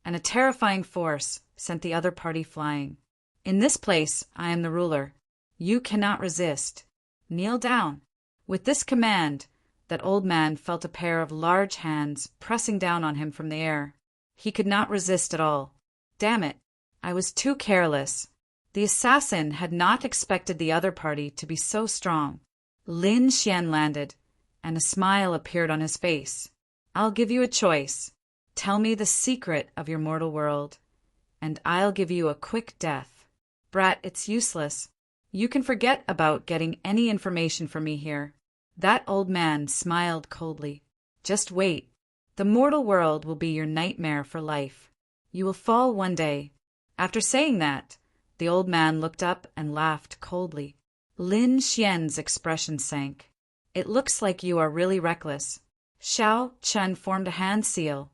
and a terrifying force sent the other party flying. In this place, I am the ruler. You cannot resist. Kneel down. With this command, that old man felt a pair of large hands pressing down on him from the air. He could not resist at all. Damn it! I was too careless. The assassin had not expected the other party to be so strong. Lin Xian landed, and a smile appeared on his face. I'll give you a choice. Tell me the secret of your mortal world, and I'll give you a quick death. Brat, it's useless. You can forget about getting any information from me here. That old man smiled coldly. Just wait. The mortal world will be your nightmare for life. You will fall one day. After saying that, the old man looked up and laughed coldly. Lin Xian's expression sank. It looks like you are really reckless. Xiao Chen formed a hand seal,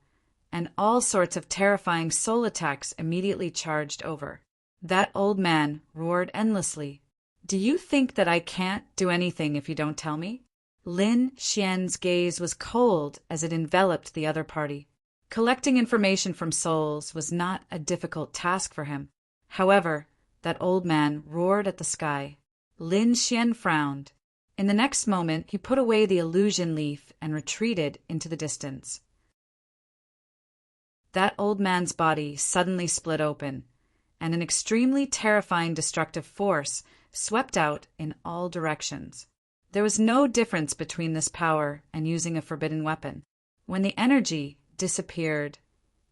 and all sorts of terrifying soul attacks immediately charged over. That old man roared endlessly. Do you think that I can't do anything if you don't tell me? Lin Xian's gaze was cold as it enveloped the other party. Collecting information from souls was not a difficult task for him. However, that old man roared at the sky. Lin Xian frowned. In the next moment, he put away the illusion leaf and retreated into the distance. That old man's body suddenly split open, and an extremely terrifying destructive force swept out in all directions. There was no difference between this power and using a forbidden weapon. When the energy disappeared,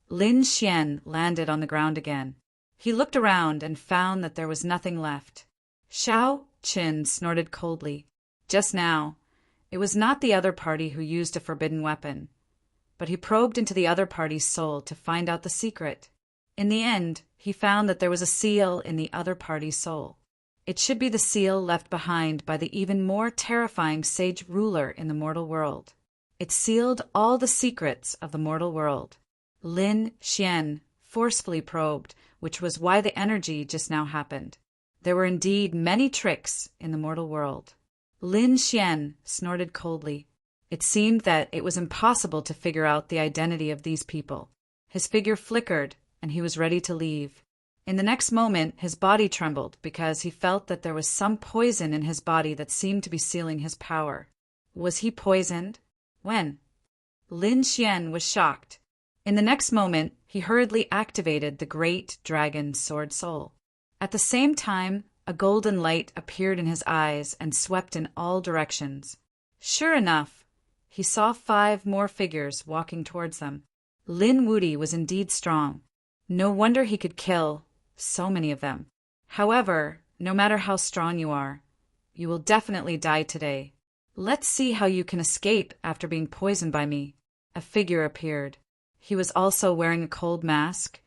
Lin Xian landed on the ground again. He looked around and found that there was nothing left. Xiao Qin snorted coldly. Just now, it was not the other party who used a forbidden weapon, but he probed into the other party's soul to find out the secret. In the end, he found that there was a seal in the other party's soul. It should be the seal left behind by the even more terrifying sage ruler in the mortal world. It sealed all the secrets of the mortal world. Lin Xian forcefully probed, which was why the energy just now happened. There were indeed many tricks in the mortal world. Lin Xian snorted coldly. It seemed that it was impossible to figure out the identity of these people. His figure flickered, and he was ready to leave. In the next moment, his body trembled because he felt that there was some poison in his body that seemed to be sealing his power. Was he poisoned? When? Lin Xian was shocked. In the next moment, he hurriedly activated the great dragon sword soul. At the same time, a golden light appeared in his eyes and swept in all directions. Sure enough, he saw 5 more figures walking towards them. Lin Wudi was indeed strong. No wonder he could kill so many of them. However, no matter how strong you are, you will definitely die today. Let's see how you can escape after being poisoned by me. A figure appeared. He was also wearing a cold mask,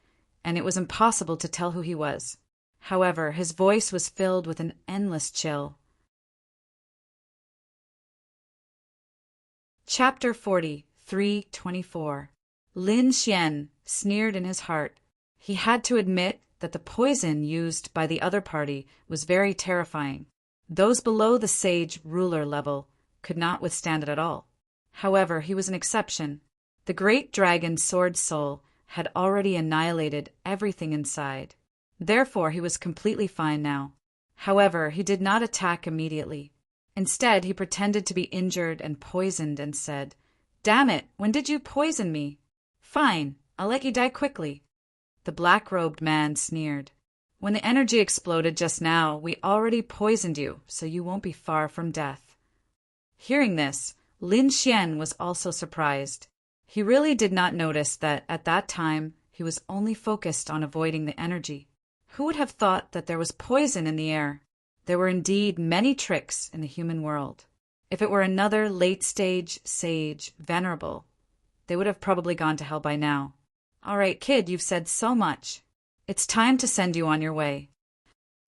and it was impossible to tell who he was. However, his voice was filled with an endless chill. Chapter 40, 324. Lin Xian sneered in his heart. He had to admit that the poison used by the other party was very terrifying. Those below the sage ruler level could not withstand it at all. However, he was an exception. The great dragon sword soul had already annihilated everything inside. Therefore, he was completely fine now. However, he did not attack immediately. Instead, he pretended to be injured and poisoned and said, "Damn it, when did you poison me?" "Fine, I'll let you die quickly." The black-robed man sneered. "When the energy exploded just now, we already poisoned you, so you won't be far from death." Hearing this, Lin Xian was also surprised. He really did not notice that at that time he was only focused on avoiding the energy. Who would have thought that there was poison in the air? There were indeed many tricks in the human world. If it were another late-stage sage, venerable, they would have probably gone to hell by now. "All right, kid, you've said so much. It's time to send you on your way."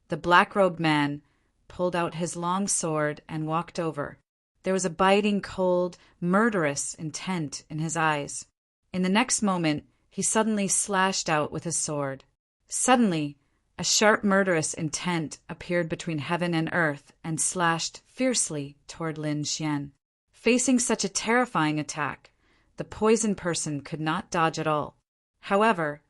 The black-robed man pulled out his long sword and walked over. There was a biting, cold, murderous intent in his eyes. In the next moment, he suddenly slashed out with his sword. Suddenly, a sharp murderous intent appeared between heaven and earth and slashed fiercely toward Lin Xian. Facing such a terrifying attack, the poison person could not dodge at all. However,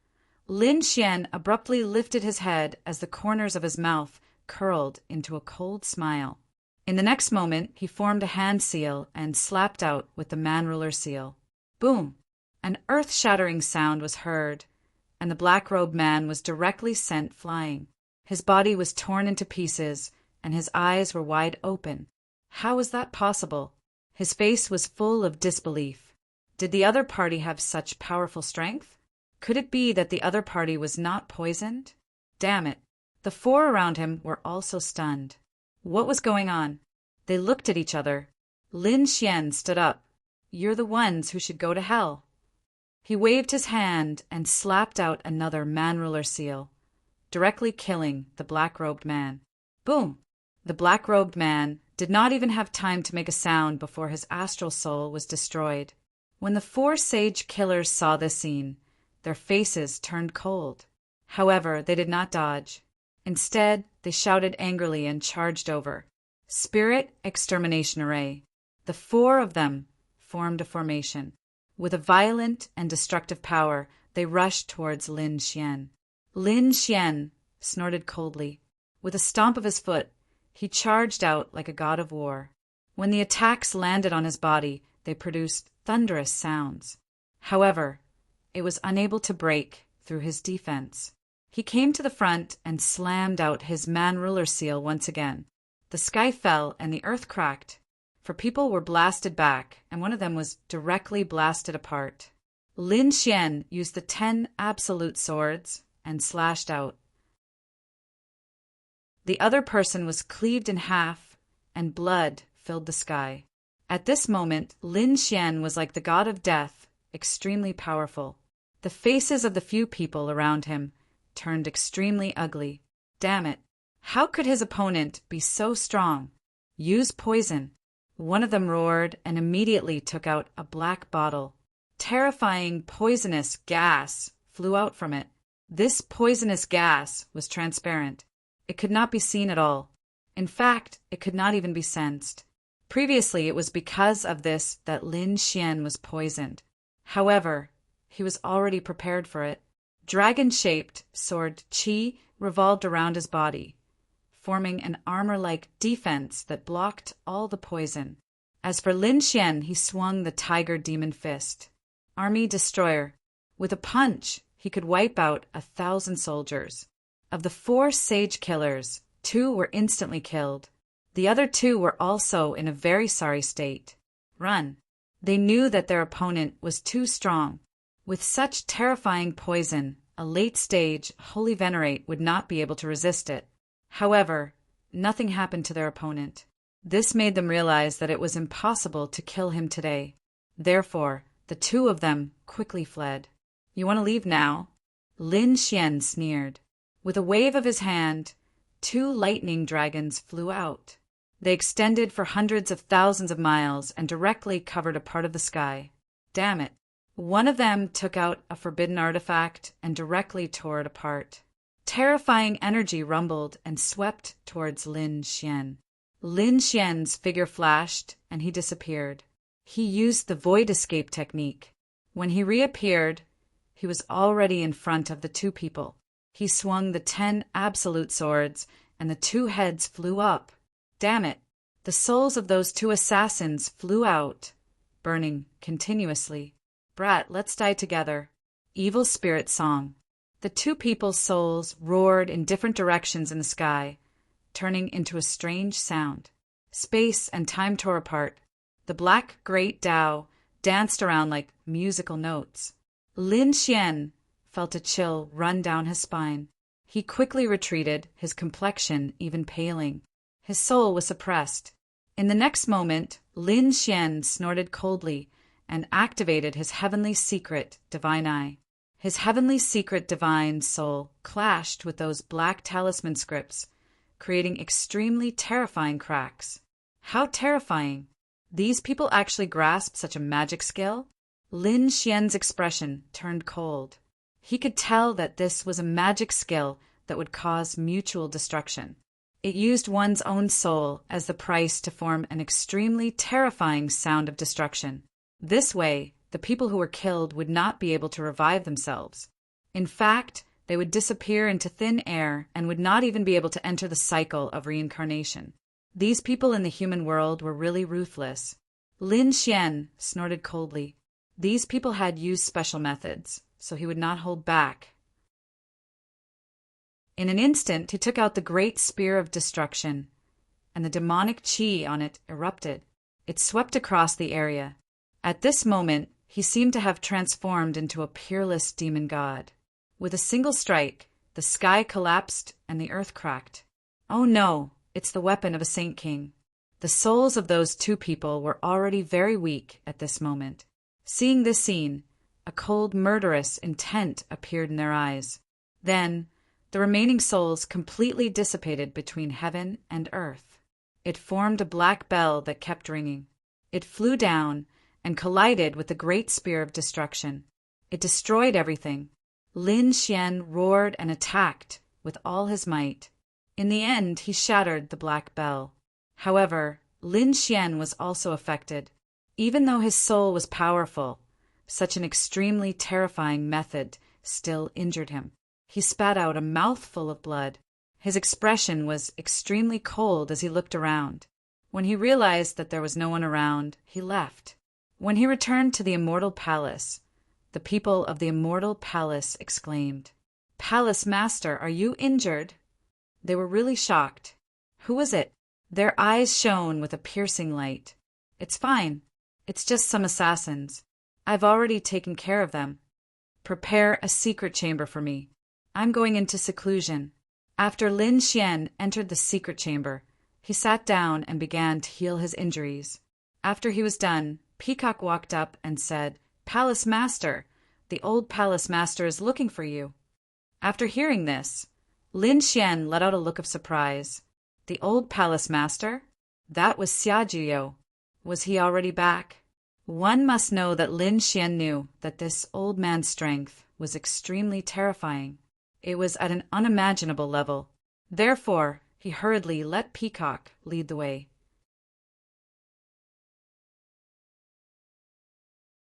Lin Xian abruptly lifted his head as the corners of his mouth curled into a cold smile. In the next moment, he formed a hand seal and slapped out with the man-ruler seal. Boom! An earth-shattering sound was heard, and the black-robed man was directly sent flying. His body was torn into pieces, and his eyes were wide open. How was that possible? His face was full of disbelief. Did the other party have such powerful strength? Could it be that the other party was not poisoned? Damn it! The 4 around him were also stunned. What was going on? They looked at each other. Lin Xian stood up. "You're the ones who should go to hell." He waved his hand and slapped out another man-ruler seal, directly killing the black-robed man. Boom! The black-robed man did not even have time to make a sound before his astral soul was destroyed. When the 4 sage killers saw this scene, their faces turned cold. However, they did not dodge. Instead, they shouted angrily and charged over. Spirit Extermination Array. The 4 of them formed a formation. With a violent and destructive power, they rushed towards Lin Xian. Lin Xian snorted coldly. With a stomp of his foot, he charged out like a god of war. When the attacks landed on his body, they produced thunderous sounds. However, it was unable to break through his defense. He came to the front and slammed out his man-ruler seal once again. The sky fell and the earth cracked, for people were blasted back, and one of them was directly blasted apart. Lin Xian used the 10 absolute swords and slashed out. The other person was cleaved in half, and blood filled the sky. At this moment, Lin Xian was like the god of death, extremely powerful. The faces of the few people around him turned extremely ugly. Damn it! How could his opponent be so strong? Use poison. One of them roared and immediately took out a black bottle. Terrifying poisonous gas flew out from it. This poisonous gas was transparent. It could not be seen at all. In fact, it could not even be sensed. Previously, it was because of this that Lin Xian was poisoned. However, he was already prepared for it. Dragon-shaped sword qi revolved around his body, forming an armor-like defense that blocked all the poison. As for Lin Xian, he swung the tiger demon fist. Army destroyer. With a punch, he could wipe out 1,000 soldiers. Of the 4 sage killers, 2 were instantly killed. The other 2 were also in a very sorry state. Run. They knew that their opponent was too strong. With such terrifying poison, a late-stage Holy Venerate would not be able to resist it. However, nothing happened to their opponent. This made them realize that it was impossible to kill him today. Therefore, the 2 of them quickly fled. You want to leave now? Lin Xian sneered. With a wave of his hand, 2 lightning dragons flew out. They extended for hundreds of thousands of miles and directly covered a part of the sky. Damn it. One of them took out a forbidden artifact and directly tore it apart. Terrifying energy rumbled and swept towards Lin Xian. Lin Xian's figure flashed and he disappeared. He used the void escape technique. When he reappeared, he was already in front of the 2 people. He swung the 10 absolute swords and the 2 heads flew up. Damn it! The souls of those 2 assassins flew out, burning continuously. Brat, let's die together. Evil Spirit Song. The 2 people's souls roared in different directions in the sky, turning into a strange sound. Space and time tore apart. The black great Tao danced around like musical notes. Lin Xian felt a chill run down his spine. He quickly retreated, his complexion even paling. His soul was suppressed. In the next moment, Lin Xian snorted coldly and activated his heavenly secret divine eye. His heavenly secret divine soul clashed with those black talisman scripts, creating extremely terrifying cracks. How terrifying! These people actually grasped such a magic skill? Lin Xian's expression turned cold. He could tell that this was a magic skill that would cause mutual destruction. It used one's own soul as the price to form an extremely terrifying sound of destruction. This way, the people who were killed would not be able to revive themselves. In fact, they would disappear into thin air and would not even be able to enter the cycle of reincarnation. These people in the human world were really ruthless. Lin Xian snorted coldly. These people had used special methods, so he would not hold back. In an instant, he took out the great spear of destruction, and the demonic qi on it erupted. It swept across the area. At this moment, he seemed to have transformed into a peerless demon god. With a single strike, the sky collapsed and the earth cracked. Oh no, it's the weapon of a saint king. The souls of those 2 people were already very weak at this moment. Seeing this scene, A cold, murderous intent appeared in their eyes. Then, the remaining souls completely dissipated between heaven and earth. It formed a black bell that kept ringing. It flew down and collided with the great spear of destruction. It destroyed everything. Lin Xian roared and attacked with all his might. In the end, he shattered the black bell. However, Lin Xian was also affected. Even though his soul was powerful, such an extremely terrifying method still injured him. He spat out a mouthful of blood. His expression was extremely cold as he looked around. When he realized that there was no one around, he left. When he returned to the Immortal Palace, the people of the Immortal Palace exclaimed, "Palace Master, are you injured?" They were really shocked. Who was it? Their eyes shone with a piercing light. "It's fine. It's just some assassins. I've already taken care of them. Prepare a secret chamber for me. I'm going into seclusion." After Lin Xian entered the secret chamber, he sat down and began to heal his injuries. After he was done, Peacock walked up and said, "Palace Master, the old Palace Master is looking for you." After hearing this, Lin Xian let out a look of surprise. The old Palace Master? That was Xiajuyo. Was he already back? One must know that Lin Xian knew that this old man's strength was extremely terrifying. It was at an unimaginable level. Therefore, he hurriedly let Peacock lead the way.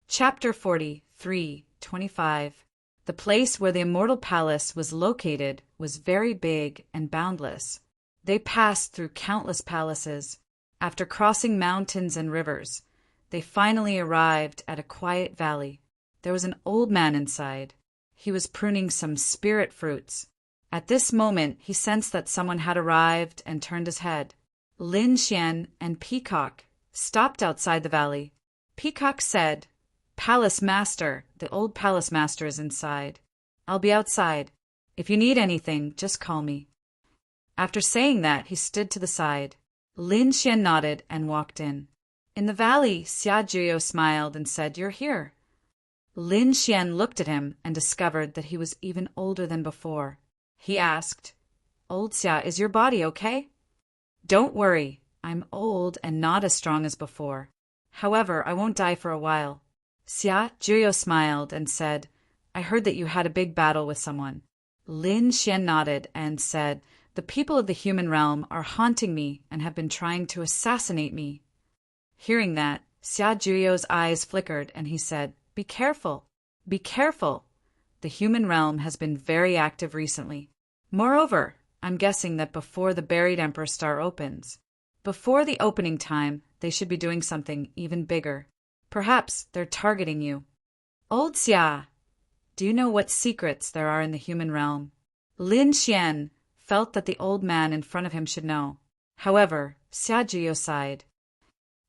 Chapter 43:25. The place where the Immortal Palace was located was very big and boundless. They passed through countless palaces. After crossing mountains and rivers, they finally arrived at a quiet valley. There was an old man inside. He was pruning some spirit fruits. At this moment, he sensed that someone had arrived and turned his head. Lin Xian and Peacock stopped outside the valley. Peacock said, "Palace Master, the old Palace Master is inside. I'll be outside. If you need anything, just call me." After saying that, he stood to the side. Lin Xian nodded and walked in. In the valley, Xiajuyo smiled and said, "You're here." Lin Xian looked at him and discovered that he was even older than before. He asked, "Old Xia, is your body okay?" "Don't worry. I'm old and not as strong as before. However, I won't die for a while." Xiajuyo smiled and said, "I heard that you had a big battle with someone." Lin Xian nodded and said, "The people of the human realm are haunting me and have been trying to assassinate me." Hearing that, Xiajuyo's eyes flickered and he said, "Be careful. Be careful. The human realm has been very active recently. Moreover, I'm guessing that before the buried Emperor Star opens, before the opening time, they should be doing something even bigger. Perhaps they're targeting you." "Old Xia, do you know what secrets there are in the human realm?" Lin Xian felt that the old man in front of him should know. However, Xiajuyo sighed.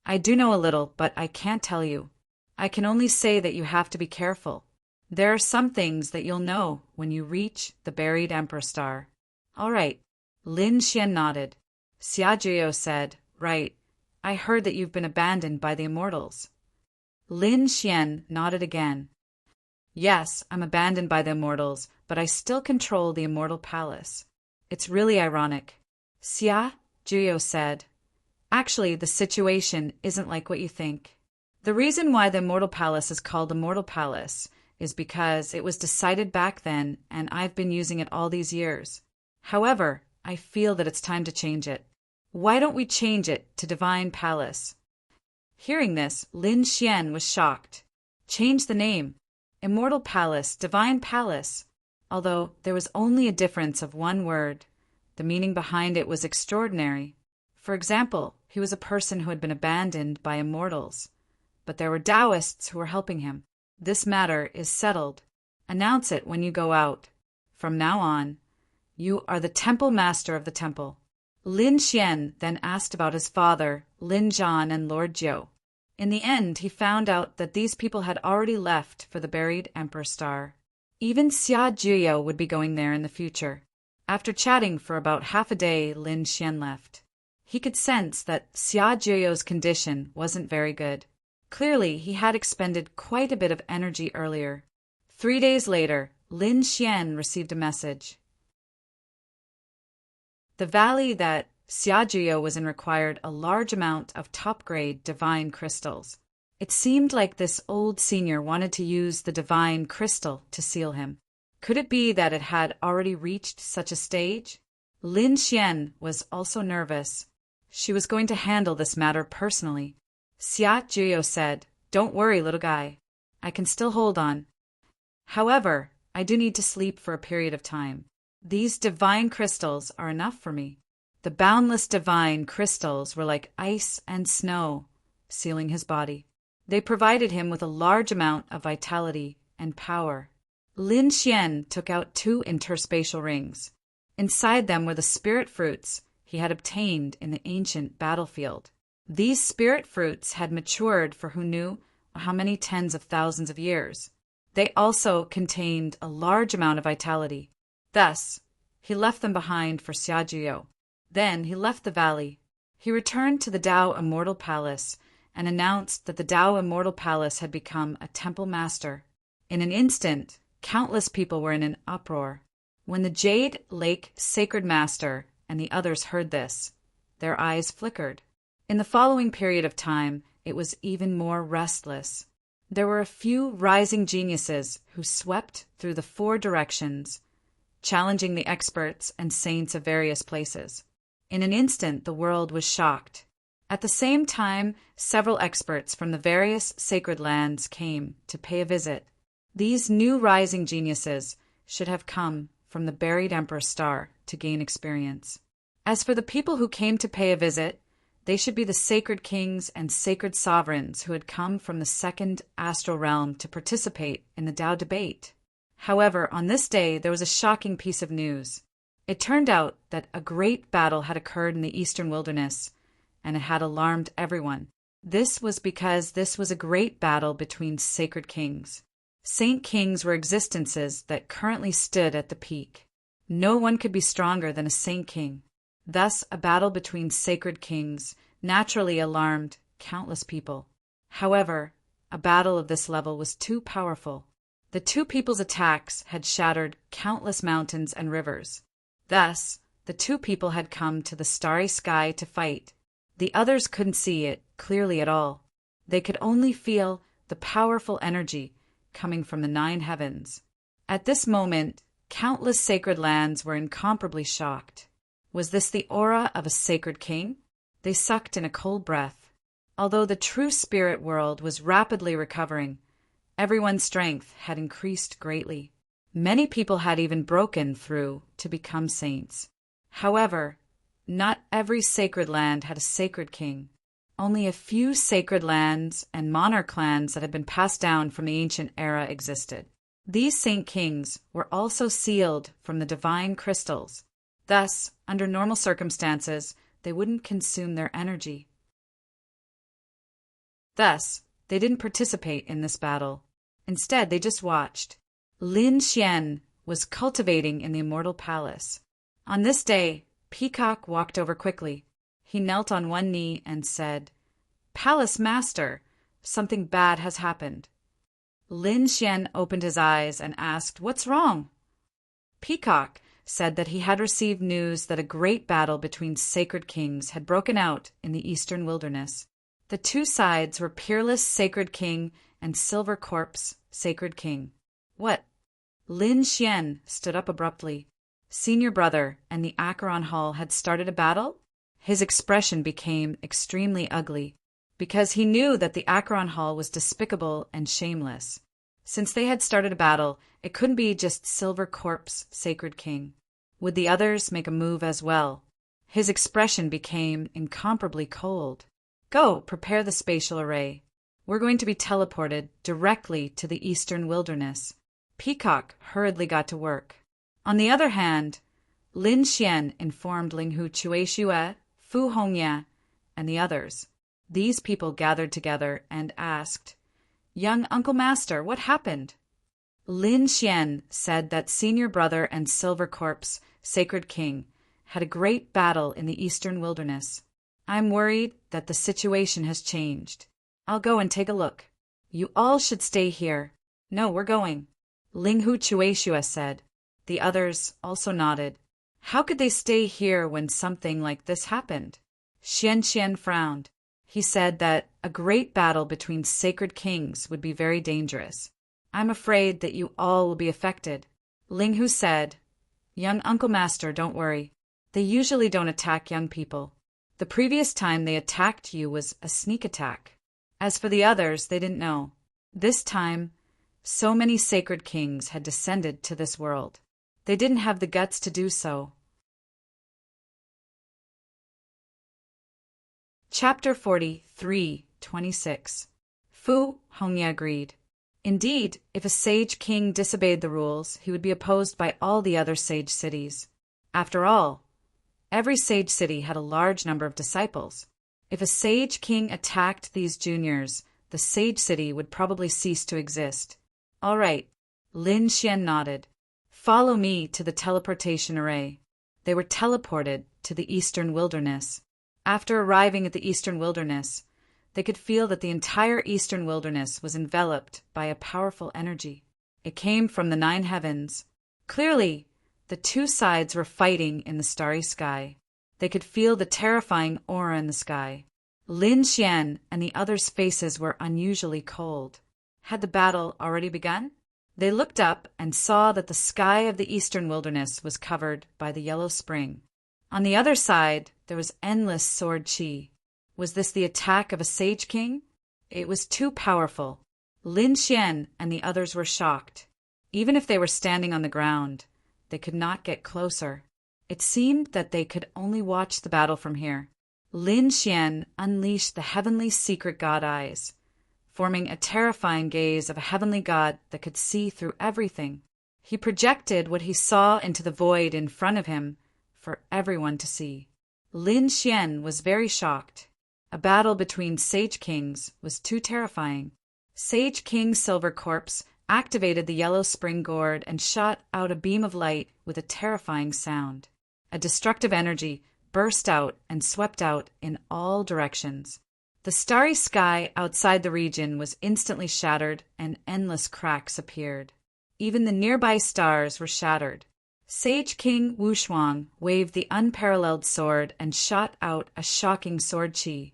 "I do know a little, but I can't tell you. I can only say that you have to be careful. There are some things that you'll know when you reach the buried Emperor Star." "All right." Lin Xian nodded. Xiajuyo said, "Right. I heard that you've been abandoned by the Immortals." Lin Xian nodded again. "Yes, I'm abandoned by the Immortals, but I still control the Immortal Palace. It's really ironic." Xiajuyo said, "Actually, the situation isn't like what you think. The reason why the Immortal Palace is called Immortal Palace is because it was decided back then and I've been using it all these years. However, I feel that it's time to change it. Why don't we change it to Divine Palace?" Hearing this, Lin Xian was shocked. Change the name. Immortal Palace, Divine Palace. Although there was only a difference of one word, the meaning behind it was extraordinary. For example, he was a person who had been abandoned by immortals. But there were Taoists who were helping him. This matter is settled. Announce it when you go out. From now on, you are the temple master of the temple. Lin Xian then asked about his father, Lin Zhan and Lord Jiu. In the end, he found out that these people had already left for the buried Emperor Star. Even Xiajuyo would be going there in the future. After chatting for about half a day, Lin Xian left. He could sense that Xiajuyo's condition wasn't very good. Clearly, he had expended quite a bit of energy earlier. 3 days later, Lin Xian received a message. The valley that Xiajuyo was in required a large amount of top-grade divine crystals. It seemed like this old senior wanted to use the divine crystal to seal him. Could it be that it had already reached such a stage? Lin Xian was also nervous. She was going to handle this matter personally. Xiajuyo said, "Don't worry, little guy. I can still hold on. However, I do need to sleep for a period of time. These divine crystals are enough for me." The boundless divine crystals were like ice and snow, sealing his body. They provided him with a large amount of vitality and power. Lin Xian took out 2 interspatial rings. Inside them were the spirit fruits he had obtained in the ancient battlefield. These spirit fruits had matured for who knew how many tens of thousands of years. They also contained a large amount of vitality. Thus, he left them behind for Xiajuyo. Then he left the valley. He returned to the Dao Immortal Palace and announced that the Dao Immortal Palace had become a temple master. In an instant, countless people were in an uproar. When the Jade Lake Sacred Master and the others heard this, their eyes flickered. In the following period of time, it was even more restless. There were a few rising geniuses who swept through the 4 directions, challenging the experts and saints of various places. In an instant, the world was shocked. At the same time, several experts from the various sacred lands came to pay a visit. These new rising geniuses should have come from the buried Emperor's star to gain experience. As for the people who came to pay a visit, they should be the sacred kings and sacred sovereigns who had come from the second astral realm to participate in the Tao debate. However, on this day, there was a shocking piece of news. It turned out that a great battle had occurred in the eastern wilderness, and it had alarmed everyone. This was because this was a great battle between sacred kings. Saint kings were existences that currently stood at the peak. No one could be stronger than a saint king. Thus, a battle between sacred kings naturally alarmed countless people. However, a battle of this level was too powerful. The 2 people's attacks had shattered countless mountains and rivers. Thus, the 2 people had come to the starry sky to fight. The others couldn't see it clearly at all. They could only feel the powerful energy coming from the 9 heavens. At this moment, countless sacred lands were incomparably shocked. Was this the aura of a sacred king? They sucked in a cold breath. Although the true spirit world was rapidly recovering, everyone's strength had increased greatly. Many people had even broken through to become saints. However, not every sacred land had a sacred king. Only a few sacred lands and monarch clans that had been passed down from the ancient era existed. These saint kings were also sealed from the divine crystals. Thus, under normal circumstances, they wouldn't consume their energy. Thus, they didn't participate in this battle. Instead, they just watched. Lin Xian was cultivating in the Immortal Palace. On this day, Peacock walked over quickly. He knelt on one knee and said, "Palace Master, something bad has happened." Lin Xian opened his eyes and asked, "What's wrong?" Peacock said that he had received news that a great battle between sacred kings had broken out in the eastern wilderness. The 2 sides were Peerless Sacred King and Silver Corpse Sacred King. What? Lin Xian stood up abruptly. Senior brother and the Acheron Hall had started a battle? His expression became extremely ugly, because he knew that the Acheron Hall was despicable and shameless. Since they had started a battle, it couldn't be just Silver Corpse Sacred King. Would the others make a move as well? His expression became incomparably cold. Go, prepare the spatial array. We're going to be teleported directly to the eastern wilderness. Peacock hurriedly got to work. On the other hand, Lin Xian informed Linghu Chueshue, Fu Hongya, and the others. These people gathered together and asked, "Young Uncle Master, what happened?" Lin Xian said that Senior Brother and Silver Corpse Sacred King had a great battle in the eastern wilderness. "I'm worried that the situation has changed. I'll go and take a look. You all should stay here. No, we're going, Linghu Chueshua said. The others also nodded. How could they stay here when something like this happened? Xian frowned. He said that a great battle between sacred kings would be very dangerous. I'm afraid that you all will be affected. Linghu said, Young Uncle Master, don't worry. They usually don't attack young people. The previous time they attacked you was a sneak attack. As for the others, they didn't know. This time, so many sacred kings had descended to this world. They didn't have the guts to do so. Chapter 43:26. Fu Hongye agreed. Indeed, if a sage king disobeyed the rules, he would be opposed by all the other sage cities. After all, every sage city had a large number of disciples. If a sage king attacked these juniors, the sage city would probably cease to exist. All right, Lin Xian nodded. Follow me to the teleportation array. They were teleported to the eastern wilderness. After arriving at the eastern wilderness, they could feel that the entire eastern wilderness was enveloped by a powerful energy. It came from the 9 heavens. Clearly, the two sides were fighting in the starry sky. They could feel the terrifying aura in the sky. Lin Xian and the others' faces were unusually cold. Had the battle already begun? They looked up and saw that the sky of the eastern wilderness was covered by the yellow spring. On the other side, there was endless sword chi. Was this the attack of a sage king? It was too powerful. Lin Xian and the others were shocked. Even if they were standing on the ground, they could not get closer. It seemed that they could only watch the battle from here. Lin Xian unleashed the heavenly secret god eyes, forming a terrifying gaze of a heavenly god that could see through everything. He projected what he saw into the void in front of him for everyone to see. Lin Xian was very shocked. A battle between Sage Kings was too terrifying. Sage King Silver Corpse activated the yellow spring gourd and shot out a beam of light with a terrifying sound. A destructive energy burst out and swept out in all directions. The starry sky outside the region was instantly shattered and endless cracks appeared. Even the nearby stars were shattered. Sage King Wushuang waved the unparalleled sword and shot out a shocking sword chi.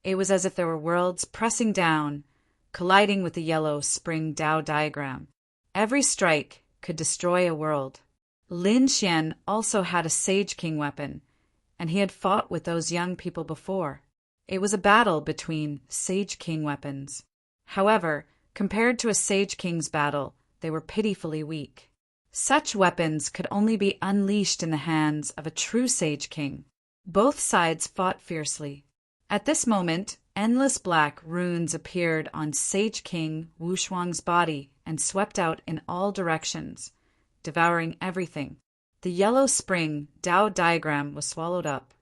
It was as if there were worlds pressing down, colliding with the yellow spring Tao diagram. Every strike could destroy a world. Lin Xian also had a Sage King weapon, and he had fought with those young people before. It was a battle between Sage King weapons. However, compared to a Sage King's battle, they were pitifully weak. Such weapons could only be unleashed in the hands of a true Sage King. Both sides fought fiercely. At this moment, endless black runes appeared on Sage King Wushuang's body and swept out in all directions, devouring everything. The yellow spring Tao diagram was swallowed up.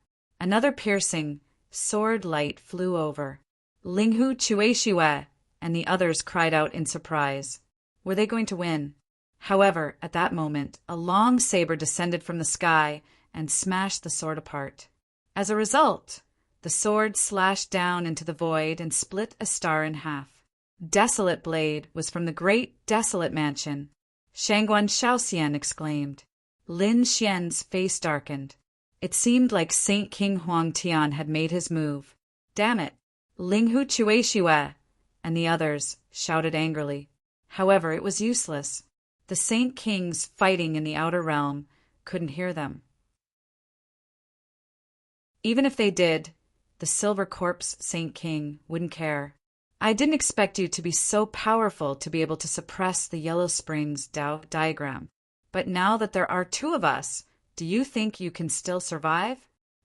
Another piercing sword light flew over. Linghu Chueshue and the others cried out in surprise. Were they going to win? However, at that moment, a long saber descended from the sky and smashed the sword apart. As a result, the sword slashed down into the void and split a star in half. Desolate blade was from the great desolate mansion. Shangguan Shaoxian exclaimed. Lin Xian's face darkened. It seemed like Saint King Huang Tian had made his move. Damn it! Linghu Chueshue and the others shouted angrily. However, it was useless. The Saint Kings fighting in the outer realm couldn't hear them. Even if they did, the Silver Corpse Saint King wouldn't care. I didn't expect you to be so powerful to be able to suppress the Yellow Springs Tao diagram. But now that there are 2 of us, do you think you can still survive?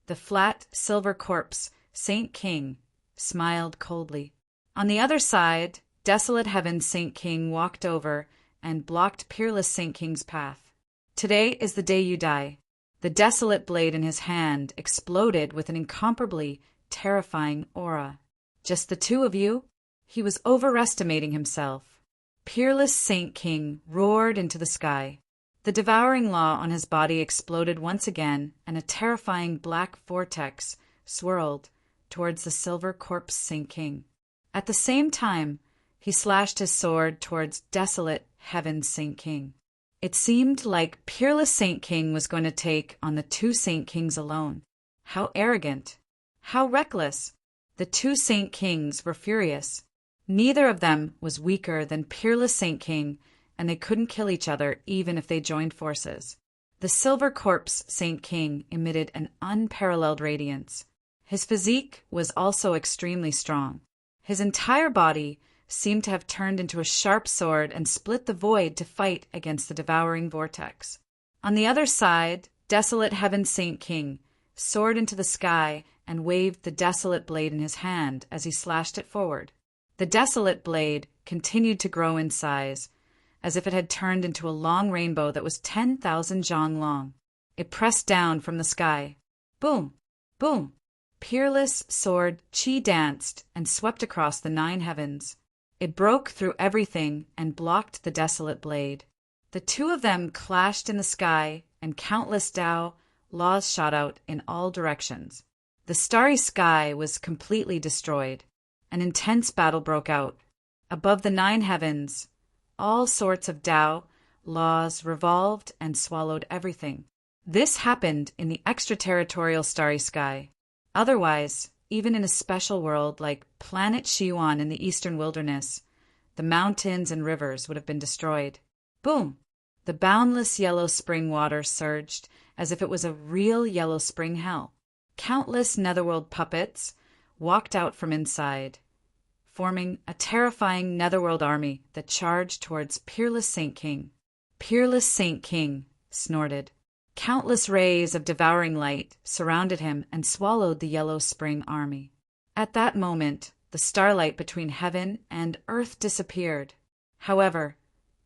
The flat Silver Corpse Saint King smiled coldly. On the other side, Desolate Heaven Saint King walked over and blocked Peerless Saint King's path. Today is the day you die. The desolate blade in his hand exploded with an incomparably terrifying aura. Just the 2 of you? He was overestimating himself. Peerless Saint King roared into the sky. The devouring law on his body exploded once again, and a terrifying black vortex swirled towards the Silver Corpse Saint King. At the same time, he slashed his sword towards desolate Heaven's Saint King. It seemed like peerless Saint King was going to take on the two Saint Kings alone. How arrogant! How reckless! The two Saint Kings were furious. Neither of them was weaker than peerless Saint King, and they couldn't kill each other even if they joined forces. The silver corpse Saint King emitted an unparalleled radiance. His physique was also extremely strong. His entire body seemed to have turned into a sharp sword and split the void to fight against the devouring vortex. On the other side, desolate Heaven's Saint King soared into the sky and waved the desolate blade in his hand as he slashed it forward. The desolate blade continued to grow in size, as if it had turned into a long rainbow that was 10,000 zhang long. It pressed down from the sky. Boom! Boom! Peerless sword Qi danced and swept across the 9 heavens. It broke through everything and blocked the desolate blade. The two of them clashed in the sky, and countless Tao laws shot out in all directions. The starry sky was completely destroyed. An intense battle broke out. Above the 9 heavens, all sorts of Tao laws revolved and swallowed everything. This happened in the extraterritorial starry sky. Otherwise, even in a special world like planet Xiwan in the eastern wilderness, the mountains and rivers would have been destroyed. Boom! The boundless yellow spring water surged as if it was a real yellow spring hell. Countless netherworld puppets walked out from inside, forming a terrifying netherworld army that charged towards peerless Saint King. Peerless Saint King snorted. Countless rays of devouring light surrounded him and swallowed the yellow spring army. At that moment, the starlight between heaven and earth disappeared. However,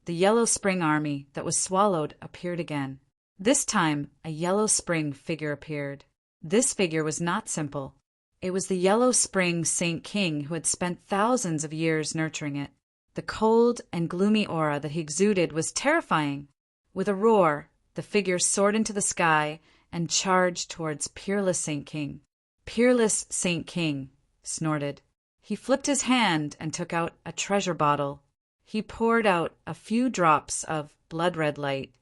the yellow spring army that was swallowed appeared again. This time, a yellow spring figure appeared. This figure was not simple. It was the yellow spring Saint King who had spent thousands of years nurturing it. The cold and gloomy aura that he exuded was terrifying. With a roar, the figure soared into the sky and charged towards peerless Saint King. Peerless Saint King snorted. He flipped his hand and took out a treasure bottle. He poured out a few drops of blood-red light.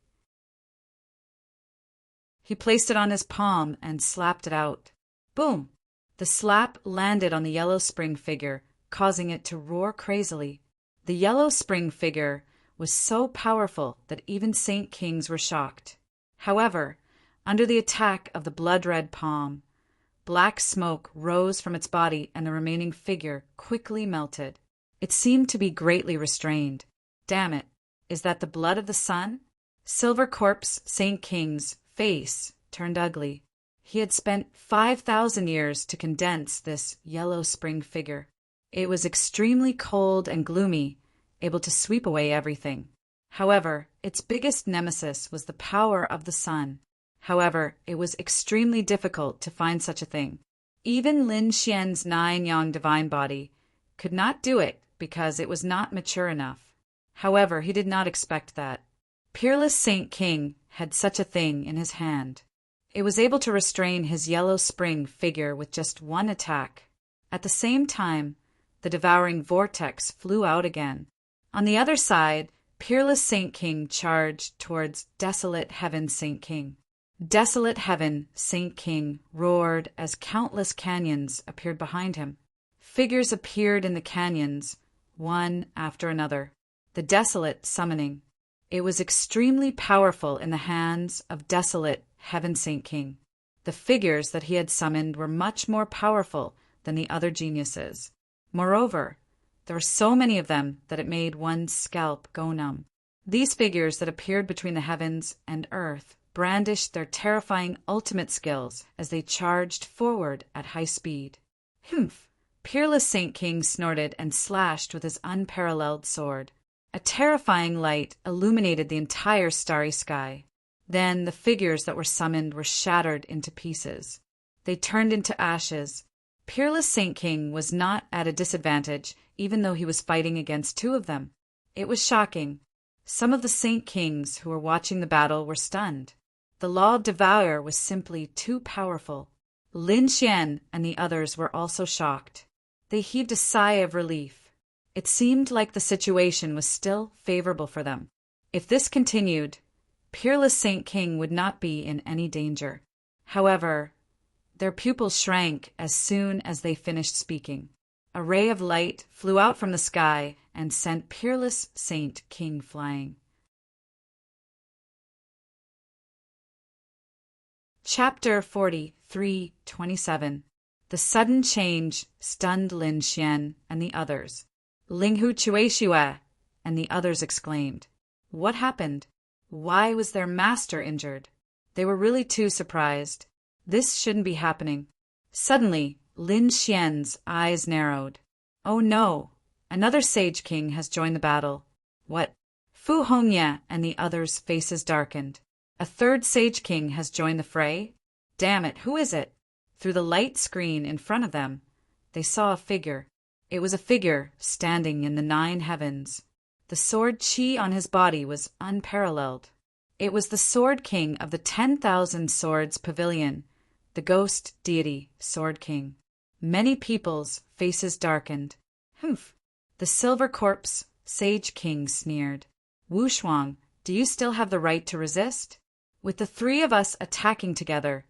He placed it on his palm and slapped it out. Boom! The slap landed on the yellow spring figure, causing it to roar crazily. The yellow spring figure was so powerful that even Saint Kings were shocked. However, under the attack of the blood-red palm, black smoke rose from its body and the remaining figure quickly melted. It seemed to be greatly restrained. Damn it, is that the blood of the sun? Silver Corpse Saint King's face turned ugly. He had spent 5,000 years to condense this yellow spring figure. It was extremely cold and gloomy, able to sweep away everything. However, its biggest nemesis was the power of the sun. However, it was extremely difficult to find such a thing. Even Lin Xian's 9-yang divine body could not do it because it was not mature enough. However, he did not expect that. Peerless Saint King had such a thing in his hand. It was able to restrain his yellow spring figure with just one attack. At the same time, the devouring vortex flew out again. On the other side, peerless Saint King charged towards desolate Heaven Saint King. Desolate Heaven Saint King roared as countless canyons appeared behind him. Figures appeared in the canyons, one after another. The desolate summoning. It was extremely powerful in the hands of desolate Heaven Saint King. The figures that he had summoned were much more powerful than the other geniuses. Moreover, there were so many of them that it made one's scalp go numb. These figures that appeared between the heavens and earth brandished their terrifying ultimate skills as they charged forward at high speed. Humph! Peerless Saint King snorted and slashed with his unparalleled sword. A terrifying light illuminated the entire starry sky. Then the figures that were summoned were shattered into pieces. They turned into ashes. Peerless Saint King was not at a disadvantage, even though he was fighting against two of them. It was shocking. Some of the Saint Kings who were watching the battle were stunned. The law of Devour was simply too powerful. Lin Xian and the others were also shocked. They heaved a sigh of relief. It seemed like the situation was still favorable for them. If this continued, peerless Saint King would not be in any danger. However, their pupils shrank as soon as they finished speaking. A ray of light flew out from the sky and sent peerless Saint King flying. Chapter 43:27. The sudden change stunned Lin Xian and the others. Linghu Chuexiue and the others exclaimed. What happened? Why was their master injured? They were really too surprised. This shouldn't be happening. Suddenly, Lin Xian's eyes narrowed. Oh no! Another Sage King has joined the battle. What? Fu Hongye and the others' faces darkened. A third Sage King has joined the fray? Damn it, who is it? Through the light screen in front of them, they saw a figure. It was a figure standing in the 9 heavens. The sword chi on his body was unparalleled. It was the Sword King of the 10,000 Swords Pavilion, the ghost deity Sword King. Many people's faces darkened. Humph! The Silver Corpse Sage King sneered. Wu Shuang, do you still have the right to resist? With the 3 of us attacking together,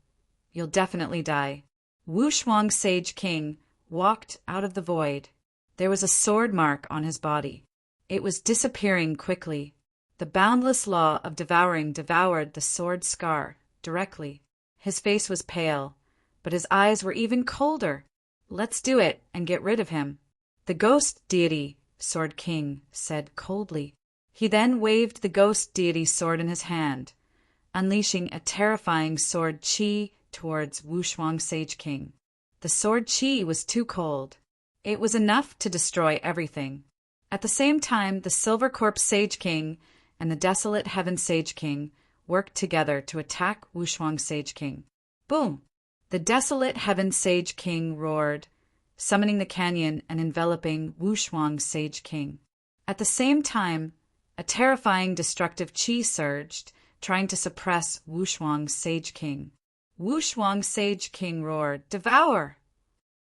you'll definitely die. Wu Shuang Sage King walked out of the void. There was a sword mark on his body. It was disappearing quickly. The boundless law of devouring devoured the sword scar directly. His face was pale, but his eyes were even colder. Let's do it and get rid of him. The ghost deity, Sword King, said coldly. He then waved the ghost deity sword in his hand, unleashing a terrifying sword chi towards Wu Shuang Sage King. The sword chi was too cold. It was enough to destroy everything. At the same time, the Silver Corpse Sage King and the Desolate Heaven Sage King worked together to attack Wu Shuang Sage King. Boom! The Desolate Heaven Sage King roared, summoning the canyon and enveloping Wu Shuang Sage King. At the same time, a terrifying destructive chi surged, trying to suppress Wu Shuang Sage King. Wu Shuang Sage King roared, "Devour!"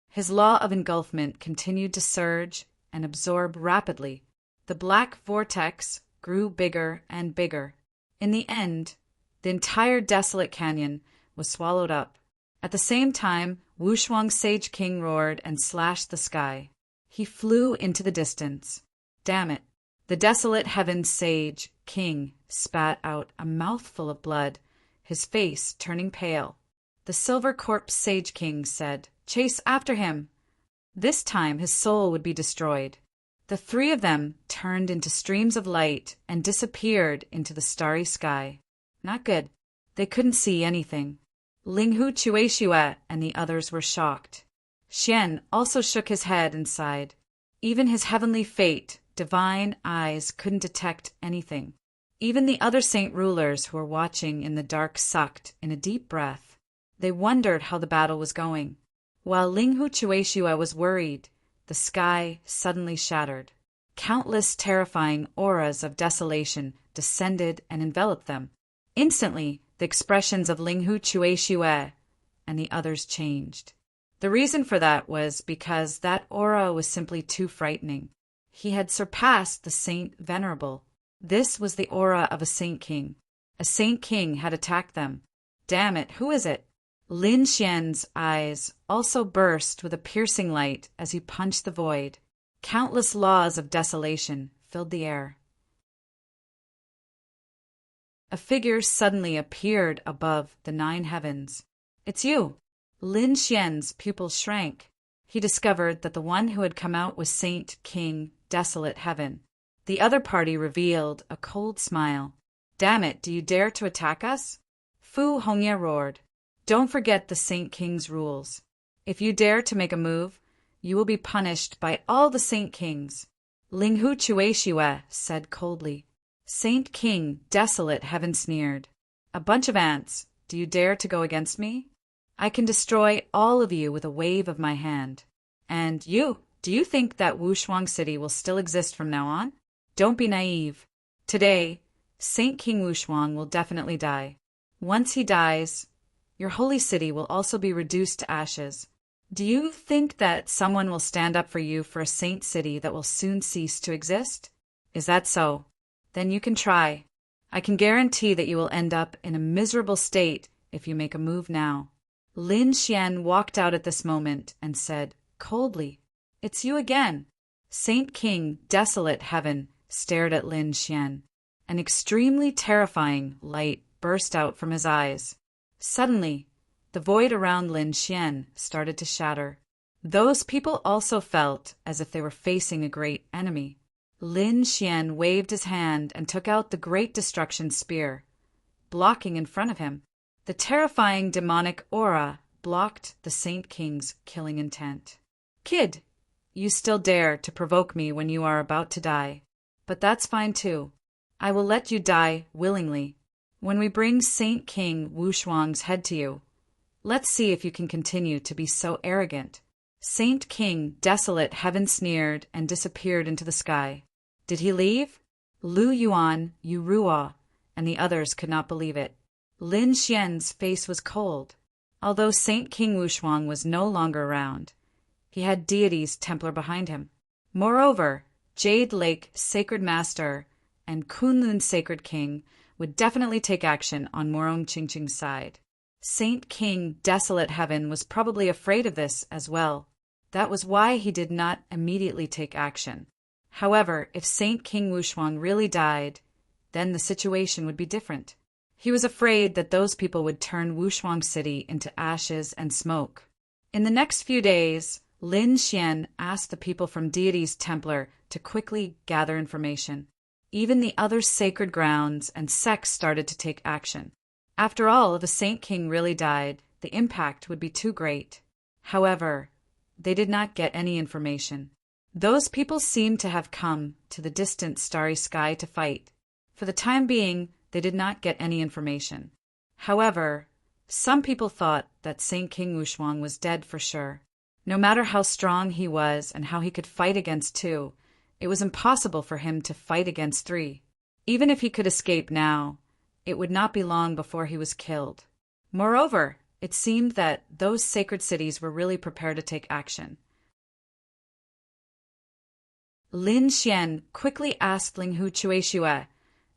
His law of engulfment continued to surge and absorb rapidly. The black vortex grew bigger and bigger. In the end, the entire desolate canyon was swallowed up. At the same time, Wu Shuang Sage King roared and slashed the sky. He flew into the distance. Damn it! The Desolate Heaven Sage King spat out a mouthful of blood, his face turning pale. The Silver Corpse Sage King said, "Chase after him!" This time his soul would be destroyed. The 3 of them turned into streams of light and disappeared into the starry sky. Not good. They couldn't see anything. Linghu Chuexiue and the others were shocked. Xian also shook his head and sighed. Even his heavenly fate, divine eyes couldn't detect anything. Even the other saint rulers who were watching in the dark sucked in a deep breath. They wondered how the battle was going. While Linghu Chuexiue was worried, the sky suddenly shattered. Countless terrifying auras of desolation descended and enveloped them. Instantly, the expressions of Linghu Chuexiue and the others changed. The reason for that was because that aura was simply too frightening. He had surpassed the Saint Venerable. This was the aura of a Saint King. A Saint King had attacked them. Damn it, who is it? Lin Xian's eyes also burst with a piercing light as he punched the void. Countless laws of desolation filled the air. A figure suddenly appeared above the 9 heavens. "It's you!" Lin Xian's pupils shrank. He discovered that the one who had come out was Saint King Desolate Heaven. The other party revealed a cold smile. "Damn it, do you dare to attack us?" Fu Hongye roared. "Don't forget the Saint King's rules. If you dare to make a move, you will be punished by all the Saint Kings." Linghu Chuexiue said coldly. Saint King Desolate Heaven sneered. "A bunch of ants, do you dare to go against me? I can destroy all of you with a wave of my hand. And you, do you think that Wu Shuang City will still exist from now on? Don't be naive. Today, Saint King Wu Shuang will definitely die. Once he dies, your holy city will also be reduced to ashes. Do you think that someone will stand up for you for a saint city that will soon cease to exist? Is that so? Then you can try. I can guarantee that you will end up in a miserable state if you make a move now. Lin Xian walked out at this moment and said, coldly, "It's you again." Saint King, Desolate Heaven, stared at Lin Xian. An extremely terrifying light burst out from his eyes. Suddenly, the void around Lin Xian started to shatter. Those people also felt as if they were facing a great enemy. Lin Xian waved his hand and took out the Great Destruction Spear, blocking in front of him. The terrifying demonic aura blocked the Saint King's killing intent. "Kid, you still dare to provoke me when you are about to die. But that's fine too. I will let you die willingly. When we bring Saint King Wushuang's head to you, let's see if you can continue to be so arrogant." Saint King Desolate Heaven sneered and disappeared into the sky. Did he leave? Lu Yuan, Yu Ruo, and the others could not believe it. Lin Xian's face was cold. Although Saint King Wushuang was no longer around, he had Deity's Templar behind him. Moreover, Jade Lake Sacred Master and Kunlun Sacred King would definitely take action on Morong Qingqing's side. Saint King Desolate Heaven was probably afraid of this as well. That was why he did not immediately take action. However, if Saint King Wushuang really died, then the situation would be different. He was afraid that those people would turn Wushuang City into ashes and smoke. In the next few days, Lin Xian asked the people from Deity's Templar to quickly gather information. Even the other sacred grounds and sects started to take action. After all, if a Saint King really died, the impact would be too great. However, they did not get any information. Those people seemed to have come to the distant starry sky to fight. For the time being, they did not get any information. However, some people thought that Saint King Wushuang was dead for sure. No matter how strong he was and how he could fight against two, it was impossible for him to fight against three. Even if he could escape now, it would not be long before he was killed. Moreover, it seemed that those sacred cities were really prepared to take action. Lin Xian quickly asked Linghu Chueshue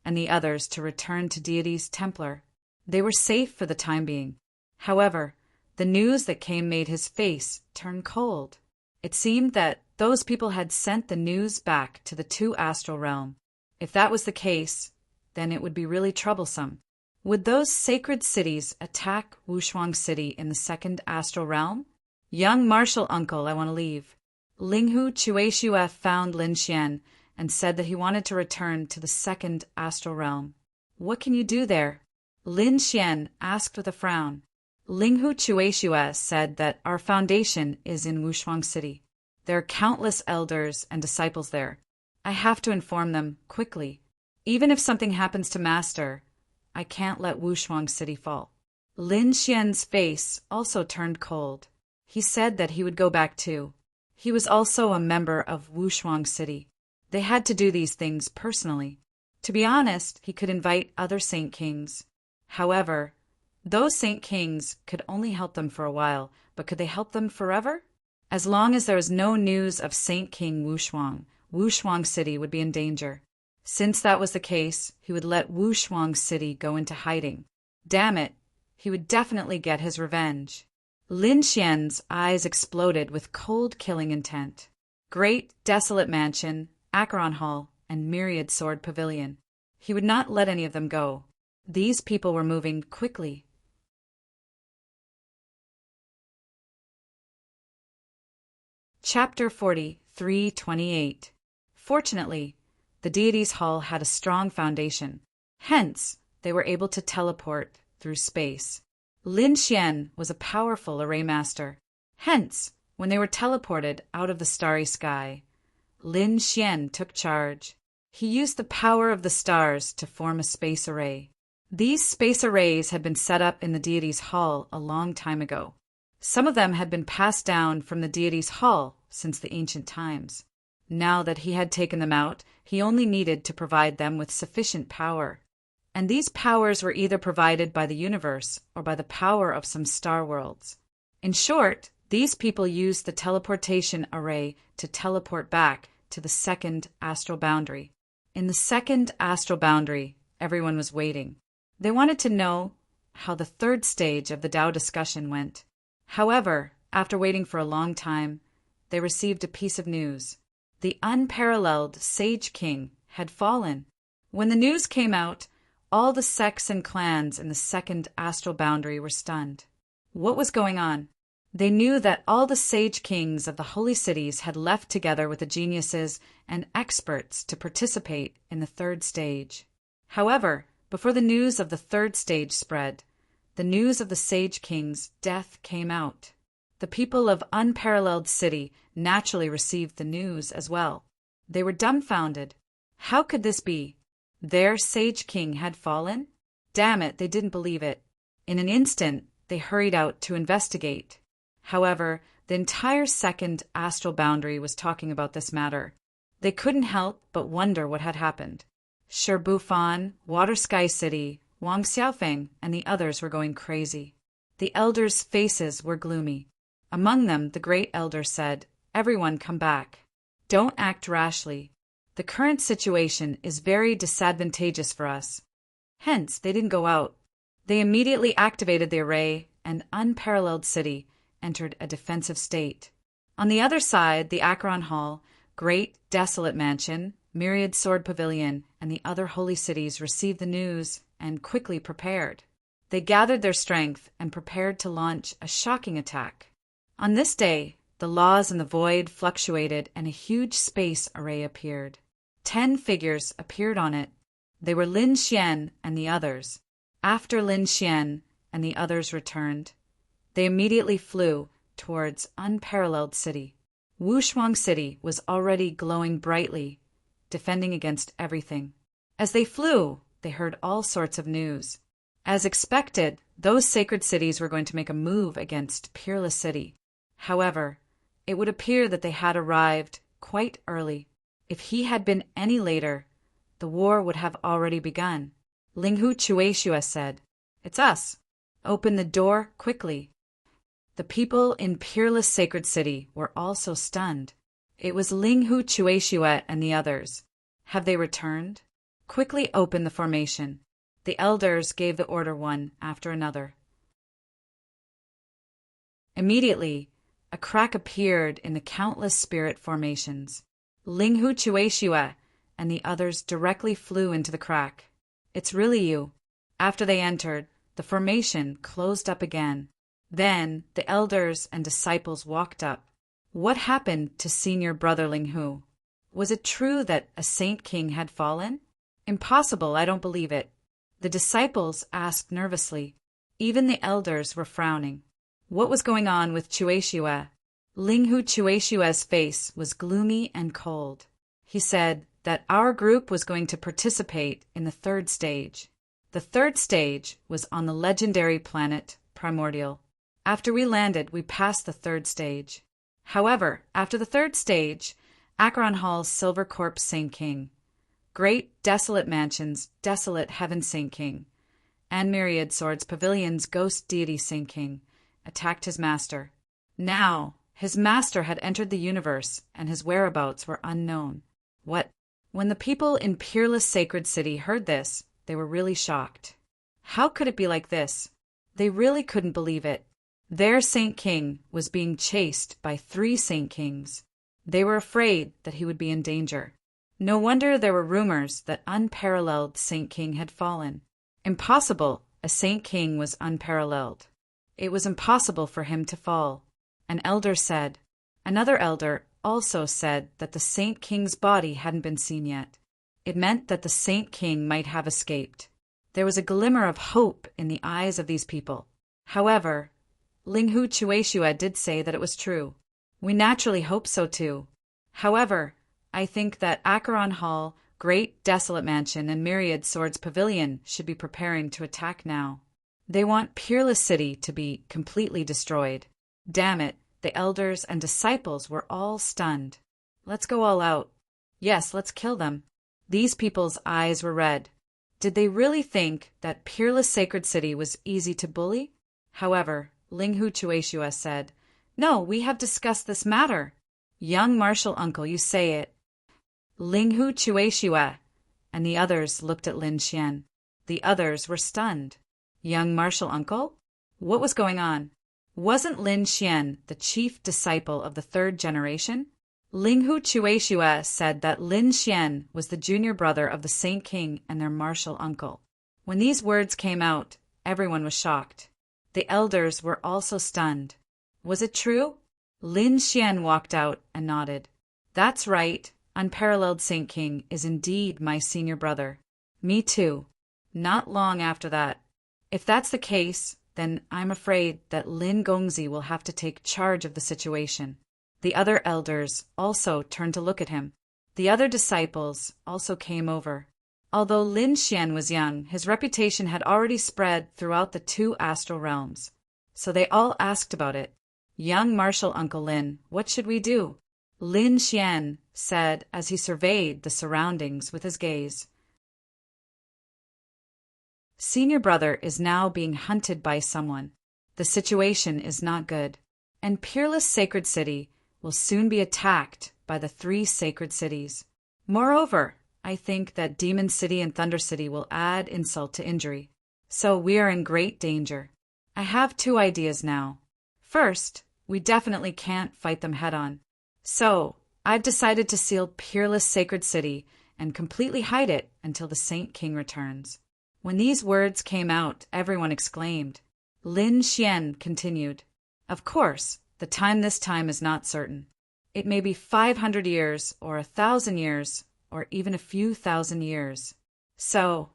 and the others to return to Deity's Templar. They were safe for the time being. However, the news that came made his face turn cold. It seemed that those people had sent the news back to the two astral realm. If that was the case, then it would be really troublesome. Would those sacred cities attack Wushuang City in the second astral realm? "Young martial uncle, I want to leave." Linghu Chueshue found Lin Xian and said that he wanted to return to the second astral realm. "What can you do there?" Lin Xian asked with a frown. Linghu Chueshue said that our foundation is in Wushuang City. There are countless elders and disciples there. I have to inform them quickly. Even if something happens to Master, I can't let Wushuang City fall. Lin Xian's face also turned cold. He said that he would go back too. He was also a member of Wushuang City. They had to do these things personally. To be honest, he could invite other Saint Kings. However, those Saint Kings could only help them for a while, but could they help them forever? As long as there was no news of Saint King Wushuang, Wushuang City would be in danger. Since that was the case, he would let Wushuang City go into hiding. Damn it, he would definitely get his revenge. Lin Xian's eyes exploded with cold killing intent. Great, desolate mansion, Acheron Hall, and myriad sword pavilion. He would not let any of them go. These people were moving quickly. Chapter 43:28. Fortunately, the deity's hall had a strong foundation. Hence, they were able to teleport through space. Lin Xian was a powerful array master. Hence, when they were teleported out of the starry sky, Lin Xian took charge. He used the power of the stars to form a space array. These space arrays had been set up in the deity's hall a long time ago. Some of them had been passed down from the deity's hall since the ancient times. Now that he had taken them out, he only needed to provide them with sufficient power. And these powers were either provided by the universe or by the power of some star worlds. In short, These people used the teleportation array to teleport back to the second astral boundary. In the second astral boundary, everyone was waiting. They wanted to know how the third stage of the Tao discussion went. However, after waiting for a long time, they received a piece of news. The unparalleled Sage King had fallen. When the news came out, all the sects and clans in the second astral boundary were stunned. What was going on? They knew that all the sage kings of the holy cities had left together with the geniuses and experts to participate in the third stage. However, before the news of the third stage spread, the news of the sage king's death came out. The people of Unparalleled City naturally received the news as well. They were dumbfounded. How could this be? Their sage king had fallen? Damn it, they didn't believe it. In an instant, they hurried out to investigate. However, the entire second astral boundary was talking about this matter. They couldn't help but wonder what had happened. Sherbufan, Water Sky City, Wang Xiaofeng, and the others were going crazy. The elders' faces were gloomy. Among them, the great elder said, "Everyone come back. Don't act rashly. The current situation is very disadvantageous for us." Hence, they didn't go out. They immediately activated the array, and Unparalleled City entered a defensive state. On the other side, the Acheron Hall, Great Desolate Mansion, Myriad Sword Pavilion, and the other holy cities received the news and quickly prepared. They gathered their strength and prepared to launch a shocking attack. On this day, the laws in the void fluctuated and a huge space array appeared. 10 figures appeared on it. They were Lin Xian and the others. After Lin Xian and the others returned, they immediately flew towards Unparalleled City. Wushuang City was already glowing brightly, defending against everything. As they flew, they heard all sorts of news. As expected, those sacred cities were going to make a move against Peerless City. However, it would appear that they had arrived quite early. If he had been any later, the war would have already begun. Linghu Chueshua said, "It's us. Open the door quickly." The people in Peerless Sacred City were also stunned. It was Linghu Chueshua and the others. Have they returned? Quickly open the formation. The elders gave the order one after another. Immediately, a crack appeared in the countless spirit formations. Linghu Chueshua and the others directly flew into the crack. "It's really you." After they entered, the formation closed up again. Then the elders and disciples walked up. What happened to senior brother Linghu? Was it true that a saint king had fallen? Impossible, I don't believe it. The disciples asked nervously. Even the elders were frowning. What was going on with Chueshua? Linghu Chueshua's face was gloomy and cold. He said that our group was going to participate in the third stage. The third stage was on the legendary planet Primordial. After we landed, we passed the third stage. However, after the third stage, Acheron Hall's Silver Corpse Saint King, Great Desolate Mansion's Desolate Heaven Saint King, and Myriad Swords Pavilion's Ghost Deity Saint King attacked his master. Now, his master had entered the universe, and his whereabouts were unknown. What? When the people in Peerless Sacred City heard this, they were really shocked. How could it be like this? They really couldn't believe it. Their Saint King was being chased by 3 Saint Kings. They were afraid that he would be in danger. No wonder there were rumors that Unparalleled Saint King had fallen. Impossible, a Saint King was unparalleled. It was impossible for him to fall. An elder said. Another elder also said that the Saint King's body hadn't been seen yet. It meant that the Saint King might have escaped. There was a glimmer of hope in the eyes of these people. However, Linghu Chueshua did say that it was true. We naturally hope so too. However, I think that Acheron Hall, Great Desolate Mansion, and Myriad Swords Pavilion should be preparing to attack now. They want Peerless City to be completely destroyed. Damn it, the elders and disciples were all stunned. Let's go all out. Yes, let's kill them. These people's eyes were red. Did they really think that Peerless Sacred City was easy to bully? However, Linghu Chueshua said, No, we have discussed this matter. Young martial uncle, you say it. Linghu Chueshua. And the others looked at Lin Xian. The others were stunned. Young martial uncle? What was going on? Wasn't Lin Xian the chief disciple of the third generation? Linghu Chueshua said that Lin Xian was the junior brother of the Saint King and their martial uncle. When these words came out, everyone was shocked. The elders were also stunned. Was it true? Lin Xian walked out and nodded. That's right. Unparalleled Saint King is indeed my senior brother. Me too. Not long after that. If that's the case, then I'm afraid that Lin Gongzi will have to take charge of the situation. The other elders also turned to look at him. The other disciples also came over. Although Lin Xian was young, his reputation had already spread throughout the two astral realms. So they all asked about it. Young martial uncle Lin, what should we do? Lin Xian said as he surveyed the surroundings with his gaze. Senior brother is now being hunted by someone. The situation is not good. And Peerless Sacred City will soon be attacked by the three sacred cities. Moreover, I think that Demon City and Thunder City will add insult to injury. So we are in great danger. I have two ideas now. First, we definitely can't fight them head-on. So, I've decided to seal Peerless Sacred City and completely hide it until the Saint King returns. When these words came out, everyone exclaimed. Lin Xian continued. Of course, the time this time is not certain. It may be 500 years, or 1,000 years, or even a few thousand years. So,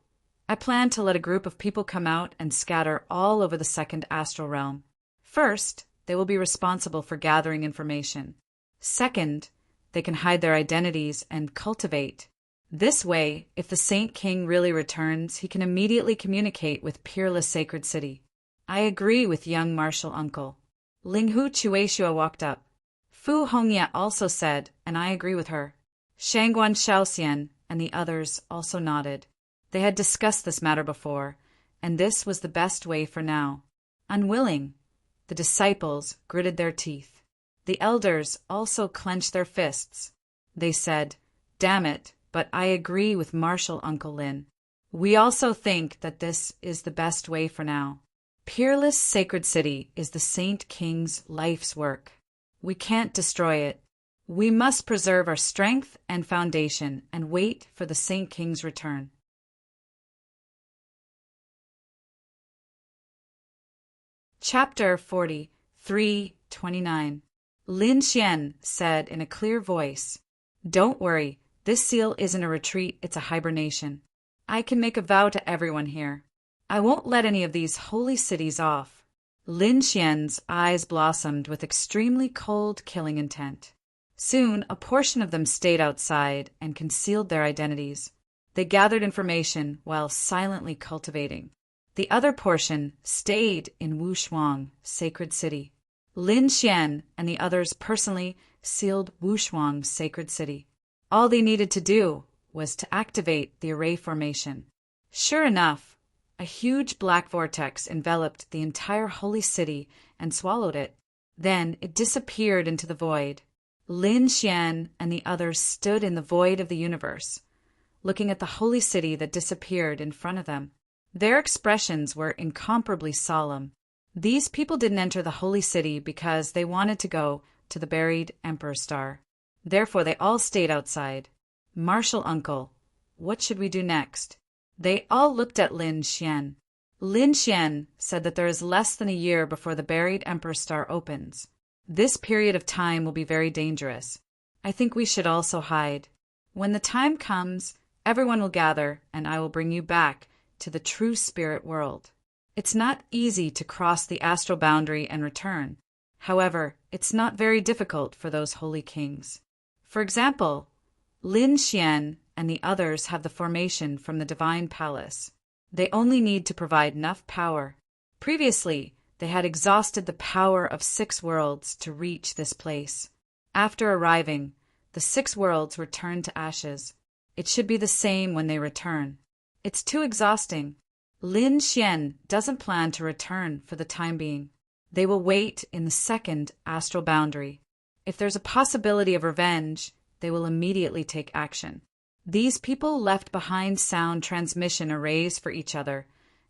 I plan to let a group of people come out and scatter all over the second astral realm. First, they will be responsible for gathering information. Second, they can hide their identities and cultivate. This way, if the Saint King really returns, he can immediately communicate with Peerless Sacred City. I agree with young martial uncle. Linghu Chueshua walked up. Fu Hongye also said, and I agree with her. Shangguan Shaoxian and the others also nodded. They had discussed this matter before, and this was the best way for now. Unwilling, the disciples gritted their teeth. The elders also clenched their fists. They said, Damn it, but I agree with martial Uncle Lin. We also think that this is the best way for now. Peerless Sacred City is the Saint King's life's work. We can't destroy it. We must preserve our strength and foundation and wait for the Saint King's return. Chapter 40, 3:29. Lin Xian said in a clear voice, Don't worry, this seal isn't a retreat, it's a hibernation. I can make a vow to everyone here. I won't let any of these holy cities off. Lin Xian's eyes blossomed with extremely cold, killing intent. Soon, a portion of them stayed outside and concealed their identities. They gathered information while silently cultivating. The other portion stayed in Wushuang, Sacred City. Lin Xian and the others personally sealed Wushuang, Sacred City. All they needed to do was to activate the array formation. Sure enough, a huge black vortex enveloped the entire holy city and swallowed it. Then it disappeared into the void. Lin Xian and the others stood in the void of the universe, looking at the holy city that disappeared in front of them. Their expressions were incomparably solemn. These people didn't enter the holy city because they wanted to go to the buried Emperor Star. Therefore, they all stayed outside. Martial Uncle, what should we do next? They all looked at Lin Xian. Lin Xian said that there is less than a year before the buried Emperor Star opens. This period of time will be very dangerous. I think we should also hide. When the time comes, everyone will gather, and I will bring you back to the true spirit world. It's not easy to cross the astral boundary and return. However, it's not very difficult for those holy kings. For example, Lin Xian and the others have the formation from the Divine Palace. They only need to provide enough power. Previously, they had exhausted the power of 6 worlds to reach this place. After arriving, the 6 worlds were turned to ashes. It should be the same when they return. It's too exhausting. Lin Xian doesn't plan to return for the time being. They will wait in the second astral boundary. If there's a possibility of revenge, they will immediately take action. These people left behind sound transmission arrays for each other,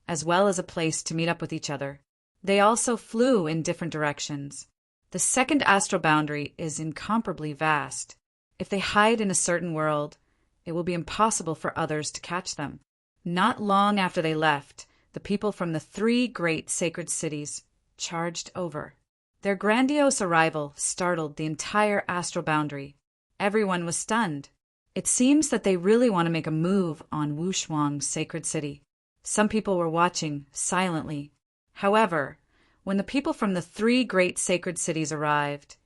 as well as a place to meet up with each other. They also flew in different directions. The second astral boundary is incomparably vast. If they hide in a certain world, it will be impossible for others to catch them. Not long after they left, the people from the 3 great sacred cities charged over. Their grandiose arrival startled the entire astral boundary. Everyone was stunned. It seems that they really want to make a move on Wushuang's sacred city. Some people were watching silently. However, when the people from the 3 great sacred cities arrived,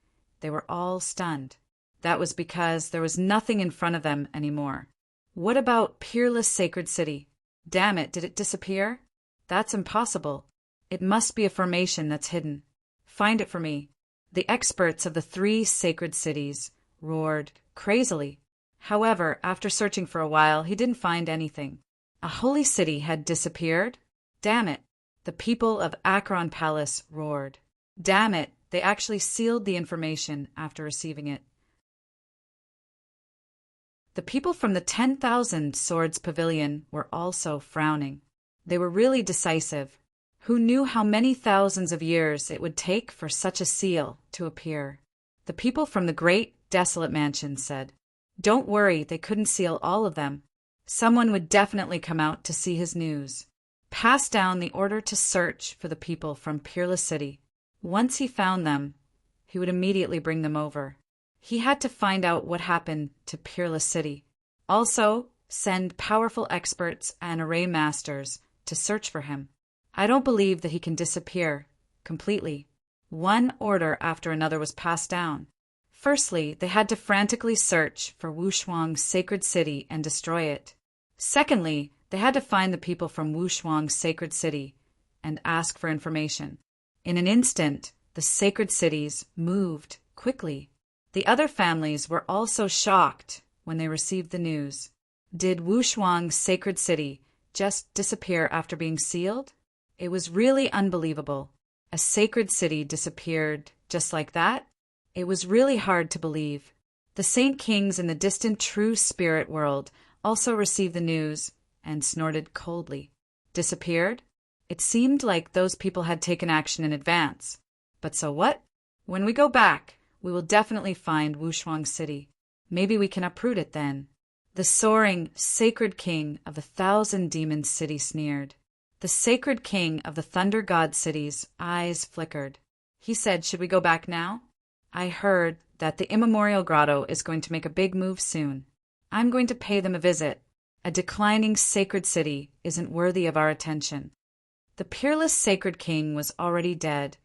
they were all stunned. That was because there was nothing in front of them anymore. What about Peerless Sacred City? Damn it, did it disappear? That's impossible. It must be a formation that's hidden. Find it for me. The experts of the 3 sacred cities roared crazily. However, after searching for a while, he didn't find anything. A holy city had disappeared? Damn it. The people of Akron Palace roared. Damn it, they actually sealed the information after receiving it. The people from the 10,000 Swords Pavilion were also frowning. They were really decisive. Who knew how many thousands of years it would take for such a seal to appear? The people from the Great Desolate Mansion said, "Don't worry, they couldn't seal all of them. Someone would definitely come out to see his news." Pass down the order to search for the people from Peerless City. Once he found them, he would immediately bring them over. He had to find out what happened to Peerless City. Also, send powerful experts and array masters to search for him. I don't believe that he can disappear completely. One order after another was passed down. Firstly, they had to frantically search for Wushuang's sacred city and destroy it. Secondly, they had to find the people from Wushuang's sacred city and ask for information. In an instant, the sacred cities moved quickly. The other families were also shocked when they received the news. Did Wushuang's sacred city just disappear after being sealed? It was really unbelievable. A sacred city disappeared just like that? It was really hard to believe. The Saint Kings in the distant true spirit world also received the news and snorted coldly. Disappeared? It seemed like those people had taken action in advance. But so what? When we go back, we will definitely find Wushuang City. Maybe we can uproot it then. The soaring, sacred king of the 1,000 demons city sneered. The sacred king of the thunder god city's eyes flickered. He said, "Should we go back now?" I heard that the immemorial grotto is going to make a big move soon. I'm going to pay them a visit. A declining sacred city isn't worthy of our attention. The peerless sacred king was already dead,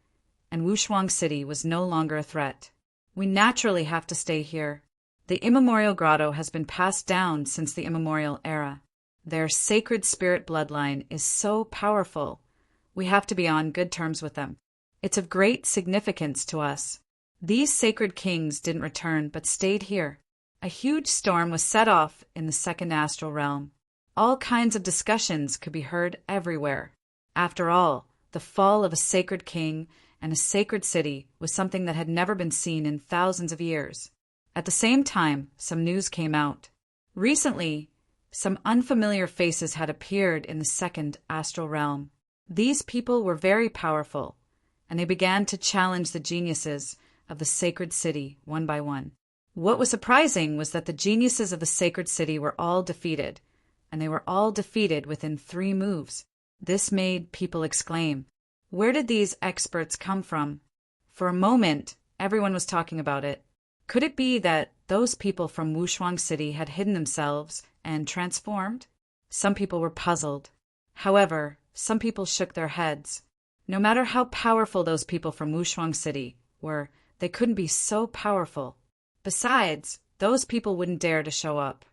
and Wushuang City was no longer a threat. We naturally have to stay here. The immemorial grotto has been passed down since the immemorial era. Their sacred spirit bloodline is so powerful. We have to be on good terms with them. It's of great significance to us. These sacred kings didn't return but stayed here. A huge storm was set off in the second astral realm. All kinds of discussions could be heard everywhere. After all, the fall of a sacred king and a sacred city was something that had never been seen in thousands of years. At the same time, some news came out. Recently, some unfamiliar faces had appeared in the second astral realm. These people were very powerful, and they began to challenge the geniuses of the sacred city one by one. What was surprising was that the geniuses of the sacred city were all defeated, and they were all defeated within 3 moves. This made people exclaim, "Where did these experts come from?" For a moment, everyone was talking about it. Could it be that those people from Wushuang City had hidden themselves and transformed? Some people were puzzled. However, some people shook their heads. No matter how powerful those people from Wushuang City were, they couldn't be so powerful. Besides, those people wouldn't dare to show up.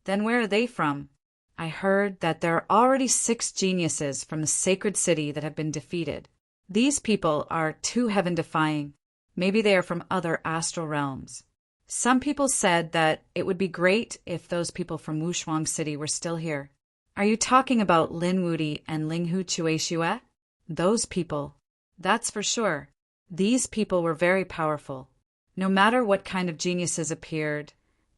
Then where are they from? I heard that there are already 6 geniuses from the sacred city that have been defeated. These people are too heaven-defying. Maybe they are from other astral realms. Some people said that it would be great if those people from Wushuang City were still here. Are you talking about Lin Wudi and Linghu Chueshue? Those people. That's for sure. These people were very powerful. No matter what kind of geniuses appeared,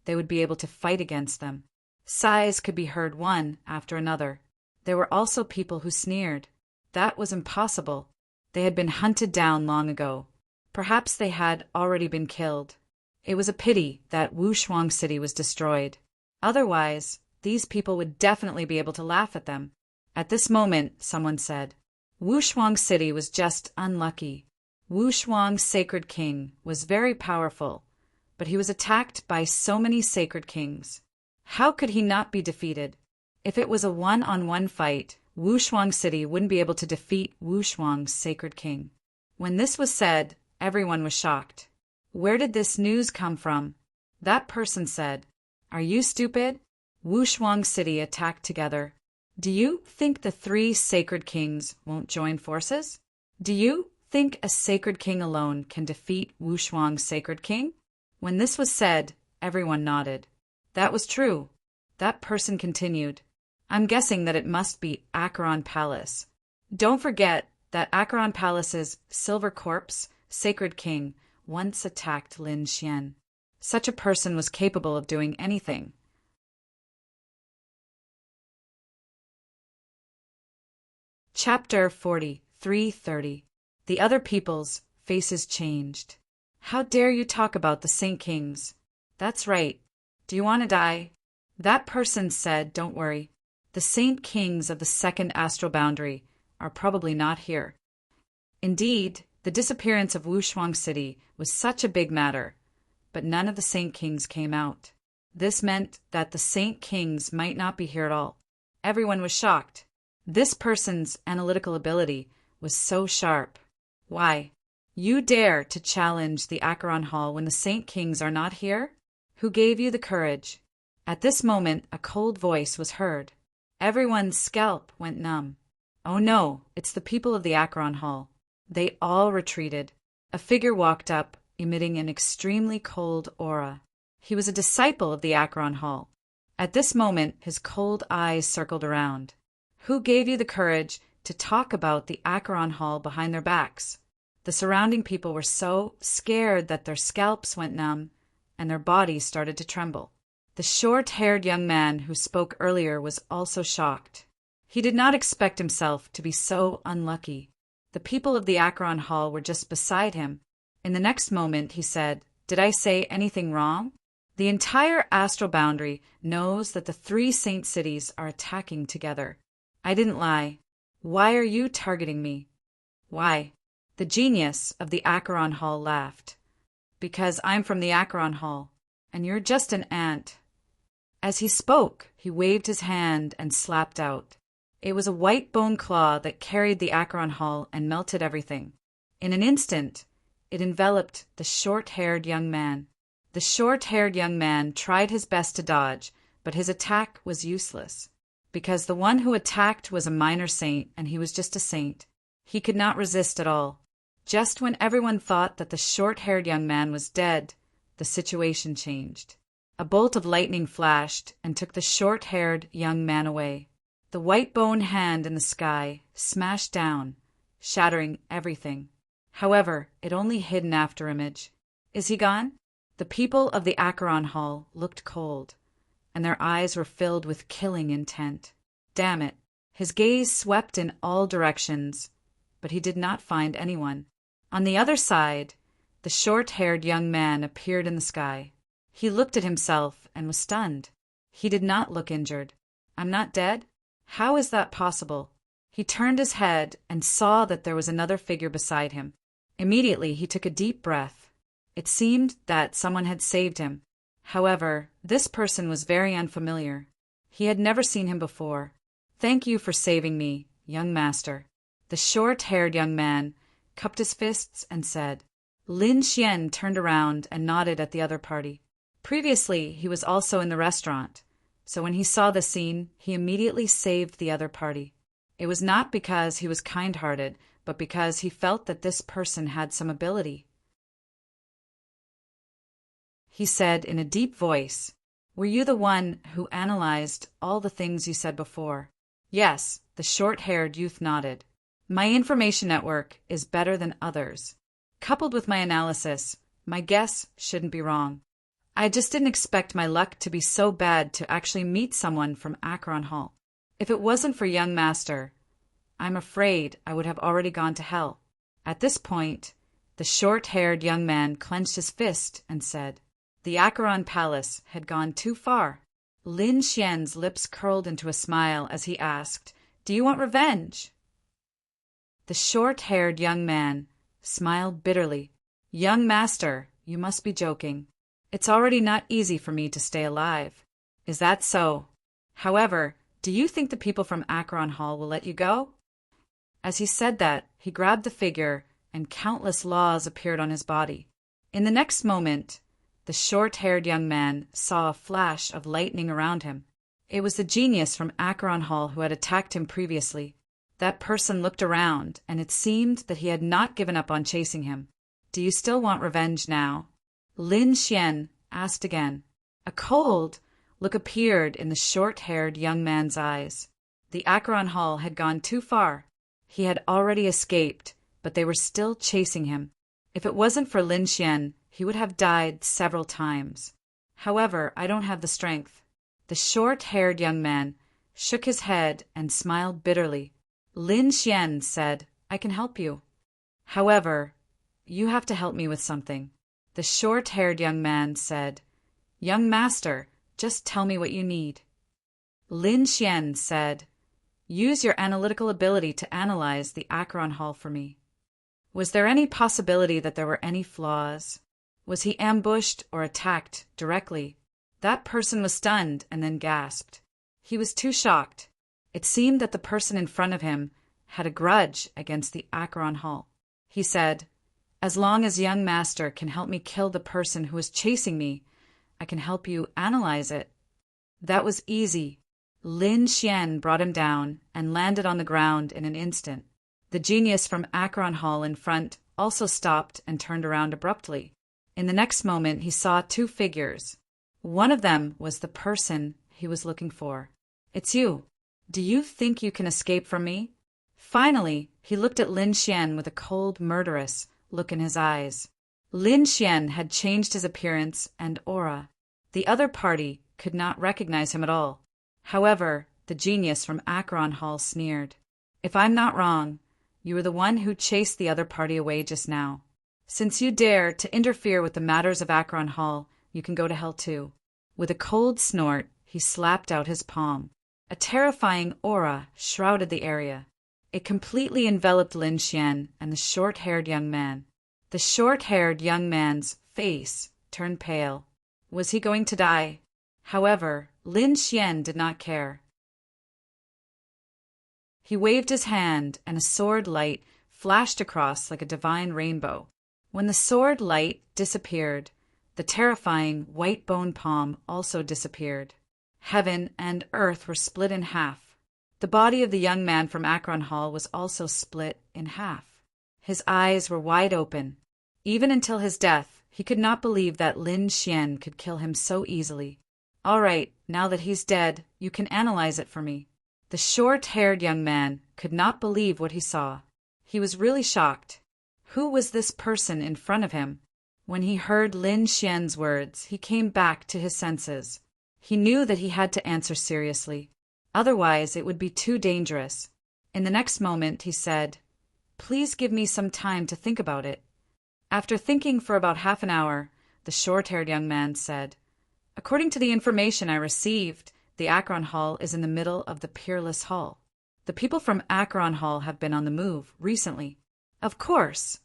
they would be able to fight against them. Sighs could be heard one after another. There were also people who sneered. That was impossible. They had been hunted down long ago. Perhaps they had already been killed. It was a pity that Wushuang City was destroyed. Otherwise, these people would definitely be able to laugh at them. At this moment, someone said, Wushuang City was just unlucky. Wushuang's sacred king was very powerful, but he was attacked by so many sacred kings. How could he not be defeated? If it was a one-on-one fight, Wushuang City wouldn't be able to defeat Wushuang's sacred king. When this was said, everyone was shocked. Where did this news come from? That person said, Are you stupid? Wushuang City attacked together. Do you think the 3 sacred kings won't join forces? Do you think a sacred king alone can defeat Wushuang's sacred king? When this was said, everyone nodded. That was true. That person continued, I'm guessing that it must be Acheron Palace. Don't forget that Acheron Palace's silver corpse, sacred king, once attacked Lin Xian. Such a person was capable of doing anything. Chapter 43:30. The other people's faces changed. How dare you talk about the Saint Kings? That's right. Do you want to die? That person said, Don't worry. The Saint Kings of the second astral boundary are probably not here. Indeed, the disappearance of Wushuang City was such a big matter, but none of the Saint Kings came out. This meant that the Saint Kings might not be here at all. Everyone was shocked. This person's analytical ability was so sharp. Why? You dare to challenge the Acheron Hall when the Saint Kings are not here? Who gave you the courage? At this moment, a cold voice was heard. Everyone's scalp went numb. Oh no, it's the people of the Acheron Hall. They all retreated. A figure walked up, emitting an extremely cold aura. He was a disciple of the Acheron Hall. At this moment, his cold eyes circled around. Who gave you the courage to talk about the Acheron Hall behind their backs? The surrounding people were so scared that their scalps went numb and their bodies started to tremble. The short-haired young man who spoke earlier was also shocked. He did not expect himself to be so unlucky. The people of the Acheron Hall were just beside him. In the next moment, he said, Did I say anything wrong? The entire astral boundary knows that the 3 saint cities are attacking together. I didn't lie. Why are you targeting me? Why? The genius of the Acheron Hall laughed. Because I'm from the Acheron Hall, and you're just an ant. As he spoke, he waved his hand and slapped out. It was a white bone claw that carried the Acheron Hall and melted everything. In an instant, it enveloped the short-haired young man. The short-haired young man tried his best to dodge, but his attack was useless. Because the one who attacked was a minor saint, and he was just a saint. He could not resist at all. Just when everyone thought that the short-haired young man was dead, the situation changed. A bolt of lightning flashed and took the short-haired young man away. The white bone hand in the sky smashed down, shattering everything. However, it only hid an afterimage. Is he gone? The people of the Acheron Hall looked cold, and their eyes were filled with killing intent. Damn it! His gaze swept in all directions, but he did not find anyone. On the other side, the short-haired young man appeared in the sky. He looked at himself and was stunned. He did not look injured. I'm not dead? How is that possible? He turned his head and saw that there was another figure beside him. Immediately, he took a deep breath. It seemed that someone had saved him. However, this person was very unfamiliar. He had never seen him before. Thank you for saving me, young master. The short-haired young man cupped his fists and said. Lin Xian turned around and nodded at the other party. Previously, he was also in the restaurant, so when he saw the scene, he immediately saved the other party. It was not because he was kind-hearted, but because he felt that this person had some ability. He said in a deep voice, Were you the one who analyzed all the things you said before? Yes, the short-haired youth nodded. My information network is better than others. Coupled with my analysis, my guess shouldn't be wrong. I just didn't expect my luck to be so bad to actually meet someone from Acheron Hall. If it wasn't for young Master, I'm afraid I would have already gone to hell. At this point, the short-haired young man clenched his fist and said, the Acheron Palace had gone too far. Lin Xian's lips curled into a smile as he asked, do you want revenge? The short-haired young man smiled bitterly. Young Master, you must be joking. It's already not easy for me to stay alive. Is that so? However, do you think the people from Acheron Hall will let you go? As he said that, he grabbed the figure, and countless laws appeared on his body. In the next moment, the short-haired young man saw a flash of lightning around him. It was the genius from Acheron Hall who had attacked him previously. That person looked around, and it seemed that he had not given up on chasing him. Do you still want revenge now? Lin Xian asked again. A cold look appeared in the short-haired young man's eyes. The Acheron Hall had gone too far. He had already escaped, but they were still chasing him. If it wasn't for Lin Xian, he would have died several times. However, I don't have the strength. The short-haired young man shook his head and smiled bitterly. Lin Xian said, I can help you. However, you have to help me with something. The short-haired young man said, young Master, just tell me what you need. Lin Xian said, use your analytical ability to analyze the Acheron Hall for me. Was there any possibility that there were any flaws? Was he ambushed or attacked directly? That person was stunned and then gasped. He was too shocked. It seemed that the person in front of him had a grudge against the Acheron Hall. He said, as long as young Master can help me kill the person who is chasing me, I can help you analyze it. That was easy. Lin Xian brought him down and landed on the ground in an instant. The genius from Acheron Hall in front also stopped and turned around abruptly. In the next moment, he saw two figures. One of them was the person he was looking for. It's you. Do you think you can escape from me? Finally, he looked at Lin Xian with a cold, murderous look in his eyes. Lin Xian had changed his appearance and aura. The other party could not recognize him at all. However, the genius from Acheron Hall sneered. If I'm not wrong, you were the one who chased the other party away just now. Since you dare to interfere with the matters of Acheron Hall, you can go to hell too. With a cold snort, he slapped out his palm. A terrifying aura shrouded the area. It completely enveloped Lin Xian and the short-haired young man. The short-haired young man's face turned pale. Was he going to die? However, Lin Xian did not care. He waved his hand, and a sword light flashed across like a divine rainbow. When the sword light disappeared, the terrifying white bone palm also disappeared. Heaven and earth were split in half. The body of the young man from Acheron Hall was also split in half. His eyes were wide open. Even until his death, he could not believe that Lin Xian could kill him so easily. All right, now that he's dead, you can analyze it for me. The short-haired young man could not believe what he saw. He was really shocked. Who was this person in front of him? When he heard Lin Xian's words, he came back to his senses. He knew that he had to answer seriously. Otherwise, it would be too dangerous. In the next moment, he said, please give me some time to think about it. After thinking for about half an hour, the short-haired young man said, according to the information I received, the Acheron Hall is in the middle of the Peerless Hall. The people from Acheron Hall have been on the move recently. Of course,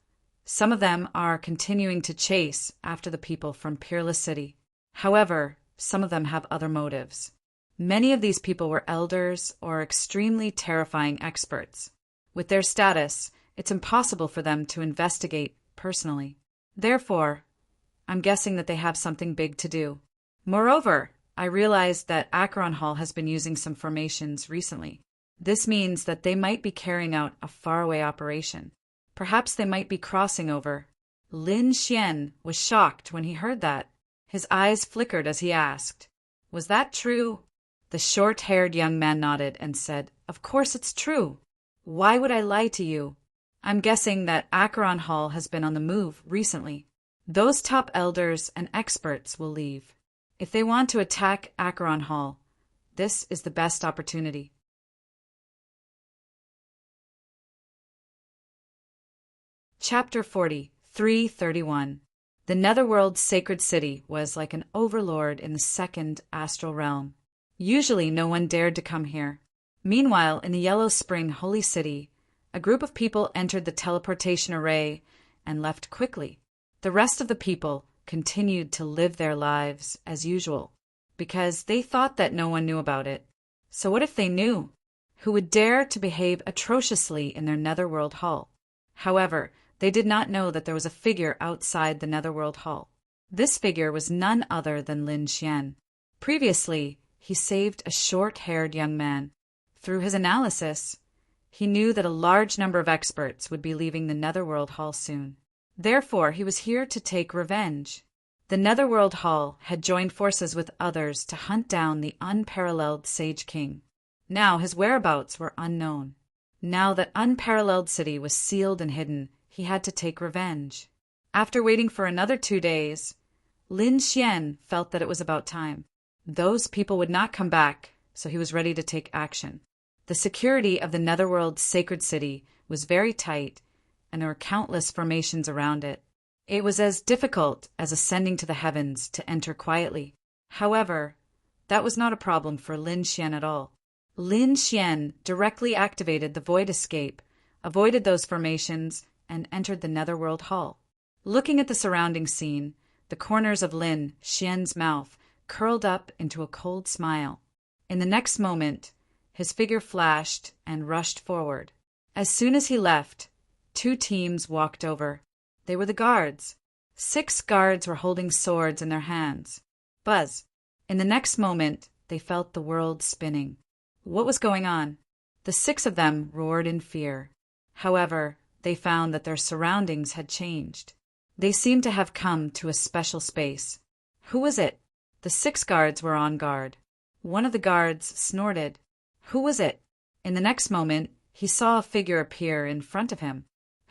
some of them are continuing to chase after the people from Peerless City. However, some of them have other motives. Many of these people were elders or extremely terrifying experts. With their status, it's impossible for them to investigate personally. Therefore, I'm guessing that they have something big to do. Moreover, I realized that Acheron Hall has been using some formations recently. This means that they might be carrying out a faraway operation. Perhaps they might be crossing over. Lin Xian was shocked when he heard that. His eyes flickered as he asked, was that true? The short-haired young man nodded and said, of course it's true. Why would I lie to you? I'm guessing that Acheron Hall has been on the move recently. Those top elders and experts will leave. If they want to attack Acheron Hall, this is the best opportunity. Chapter 40, 331. The Netherworld's sacred city was like an overlord in the second astral realm. Usually no one dared to come here. Meanwhile, in the Yellow Spring Holy City, a group of people entered the teleportation array and left quickly. The rest of the people continued to live their lives as usual, because they thought that no one knew about it. So what if they knew? Who would dare to behave atrociously in their Netherworld Hall? However, they did not know that there was a figure outside the Netherworld Hall. This figure was none other than Lin Xian. Previously, he saved a short-haired young man. Through his analysis, he knew that a large number of experts would be leaving the Netherworld Hall soon. Therefore, he was here to take revenge. The Netherworld Hall had joined forces with others to hunt down the unparalleled Sage King. Now his whereabouts were unknown. Now that unparalleled city was sealed and hidden, he had to take revenge. After waiting for another 2 days, Lin Xian felt that it was about time. Those people would not come back, so he was ready to take action. The security of the Netherworld's sacred city was very tight, and there were countless formations around it. It was as difficult as ascending to the heavens to enter quietly. However, that was not a problem for Lin Xian at all. Lin Xian directly activated the Void Escape, avoided those formations, and entered the Netherworld Hall. Looking at the surrounding scene, the corners of Lin Xian's mouth curled up into a cold smile. In the next moment, his figure flashed and rushed forward. As soon as he left, 2 teams walked over. They were the guards. 6 guards were holding swords in their hands. Buzz. In the next moment, they felt the world spinning. What was going on? The 6 of them roared in fear. However, they found that their surroundings had changed. They seemed to have come to a special space. Who was it? The 6 guards were on guard. One of the guards snorted. Who was it? In the next moment, he saw a figure appear in front of him.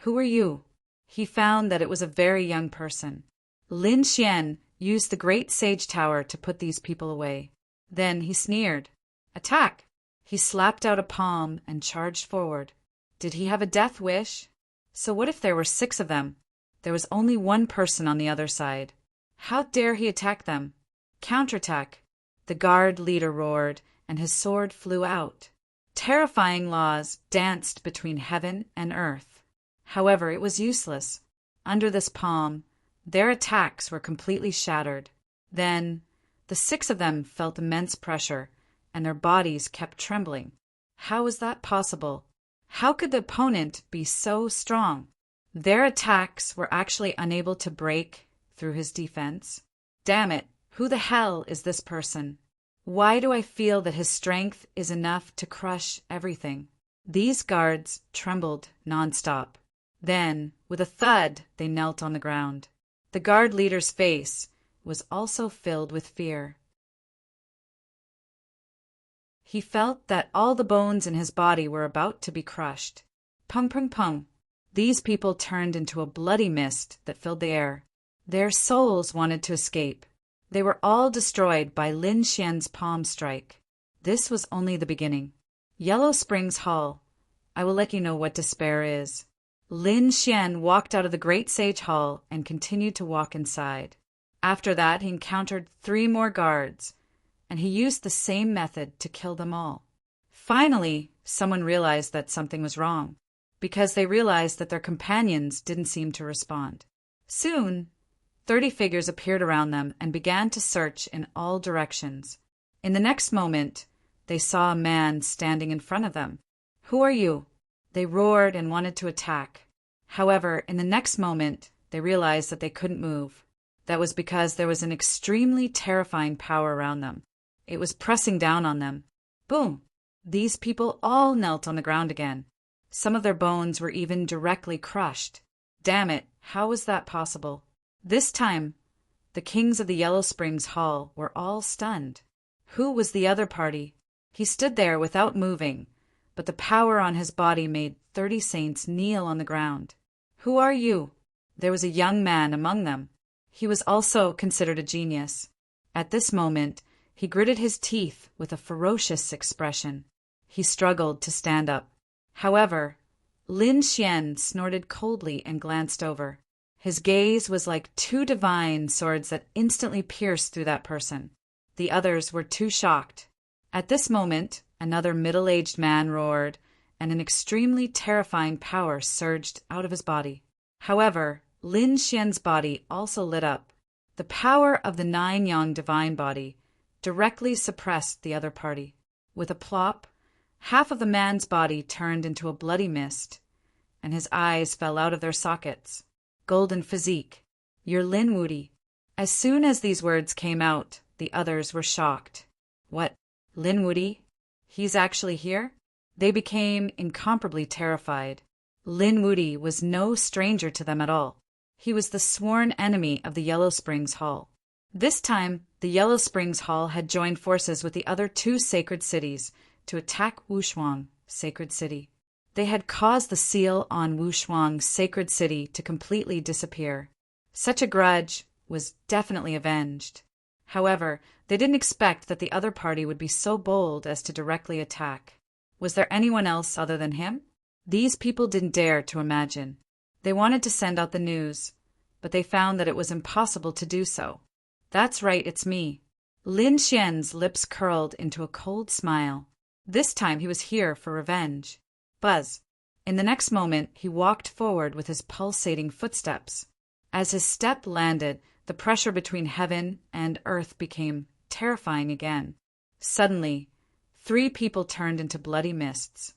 Who are you? He found that it was a very young person. Lin Xian used the Great Sage Tower to put these people away. Then he sneered. Attack! He slapped out a palm and charged forward. Did he have a death wish? So what if there were 6 of them? There was only 1 person on the other side. How dare he attack them? Counterattack! The guard leader roared, and his sword flew out. Terrifying laws danced between heaven and earth. However, it was useless. Under this palm, their attacks were completely shattered. Then, the 6 of them felt immense pressure, and their bodies kept trembling. How was that possible? How could the opponent be so strong? Their attacks were actually unable to break through his defense. Damn it, who the hell is this person? Why do I feel that his strength is enough to crush everything? These guards trembled nonstop. Then, with a thud, they knelt on the ground. The guard leader's face was also filled with fear. He felt that all the bones in his body were about to be crushed. Pung, pung, pung. These people turned into a bloody mist that filled the air. Their souls wanted to escape. They were all destroyed by Lin Xian's palm strike. This was only the beginning. Yellow Springs Hall. I will let you know what despair is. Lin Xian walked out of the Great Sage Hall and continued to walk inside. After that, he encountered 3 more guards, and he used the same method to kill them all. Finally, someone realized that something was wrong, because they realized that their companions didn't seem to respond. Soon, 30 figures appeared around them and began to search in all directions. In the next moment, they saw a man standing in front of them. Who are you? They roared and wanted to attack. However, in the next moment, they realized that they couldn't move. That was because there was an extremely terrifying power around them. It was pressing down on them. Boom! These people all knelt on the ground again. Some of their bones were even directly crushed. Damn it, how was that possible? This time, the kings of the Yellow Springs Hall were all stunned. Who was the other party? He stood there without moving, but the power on his body made 30 saints kneel on the ground. "Who are you?" There was a young man among them. He was also considered a genius. At this moment, he gritted his teeth with a ferocious expression. He struggled to stand up. However, Lin Xian snorted coldly and glanced over. His gaze was like two divine swords that instantly pierced through that person. The others were too shocked. At this moment, another middle-aged man roared, and an extremely terrifying power surged out of his body. However, Lin Xian's body also lit up. The power of the 9-yang divine body directly suppressed the other party. With a plop, half of the man's body turned into a bloody mist, and his eyes fell out of their sockets. "Golden physique. You're Lin Wuti." As soon as these words came out, the others were shocked. "What? Lin Wuti? He's actually here?" They became incomparably terrified. Lin Wuti was no stranger to them at all. He was the sworn enemy of the Yellow Springs Hall. This time, the Yellow Springs Hall had joined forces with the other 2 sacred cities to attack Wushuang, Sacred City. They had caused the seal on Wushuang, Sacred City, to completely disappear. Such a grudge was definitely avenged. However, they didn't expect that the other party would be so bold as to directly attack. Was there anyone else other than him? These people didn't dare to imagine. They wanted to send out the news, but they found that it was impossible to do so. "That's right, it's me." Lin Xian's lips curled into a cold smile. This time he was here for revenge. Buzz. In the next moment, he walked forward with his pulsating footsteps. As his step landed, the pressure between heaven and earth became terrifying again. Suddenly, 3 people turned into bloody mists.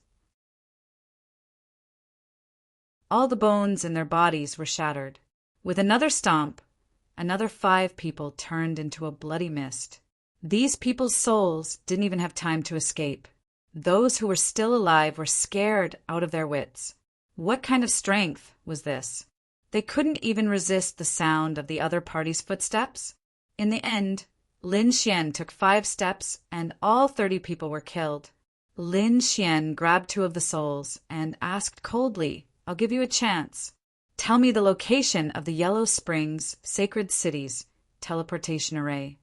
All the bones in their bodies were shattered. With another stomp, another 5 people turned into a bloody mist. These people's souls didn't even have time to escape. Those who were still alive were scared out of their wits. What kind of strength was this? They couldn't even resist the sound of the other party's footsteps. In the end, Lin Xian took 5 steps and all 30 people were killed. Lin Xian grabbed 2 of the souls and asked coldly, "I'll give you a chance. Tell me the location of the Yellow Springs Sacred City's teleportation array."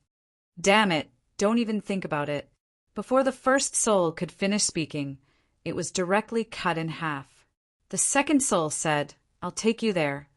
"Damn it, don't even think about it." Before the first soul could finish speaking, it was directly cut in half. The second soul said, "I'll take you there."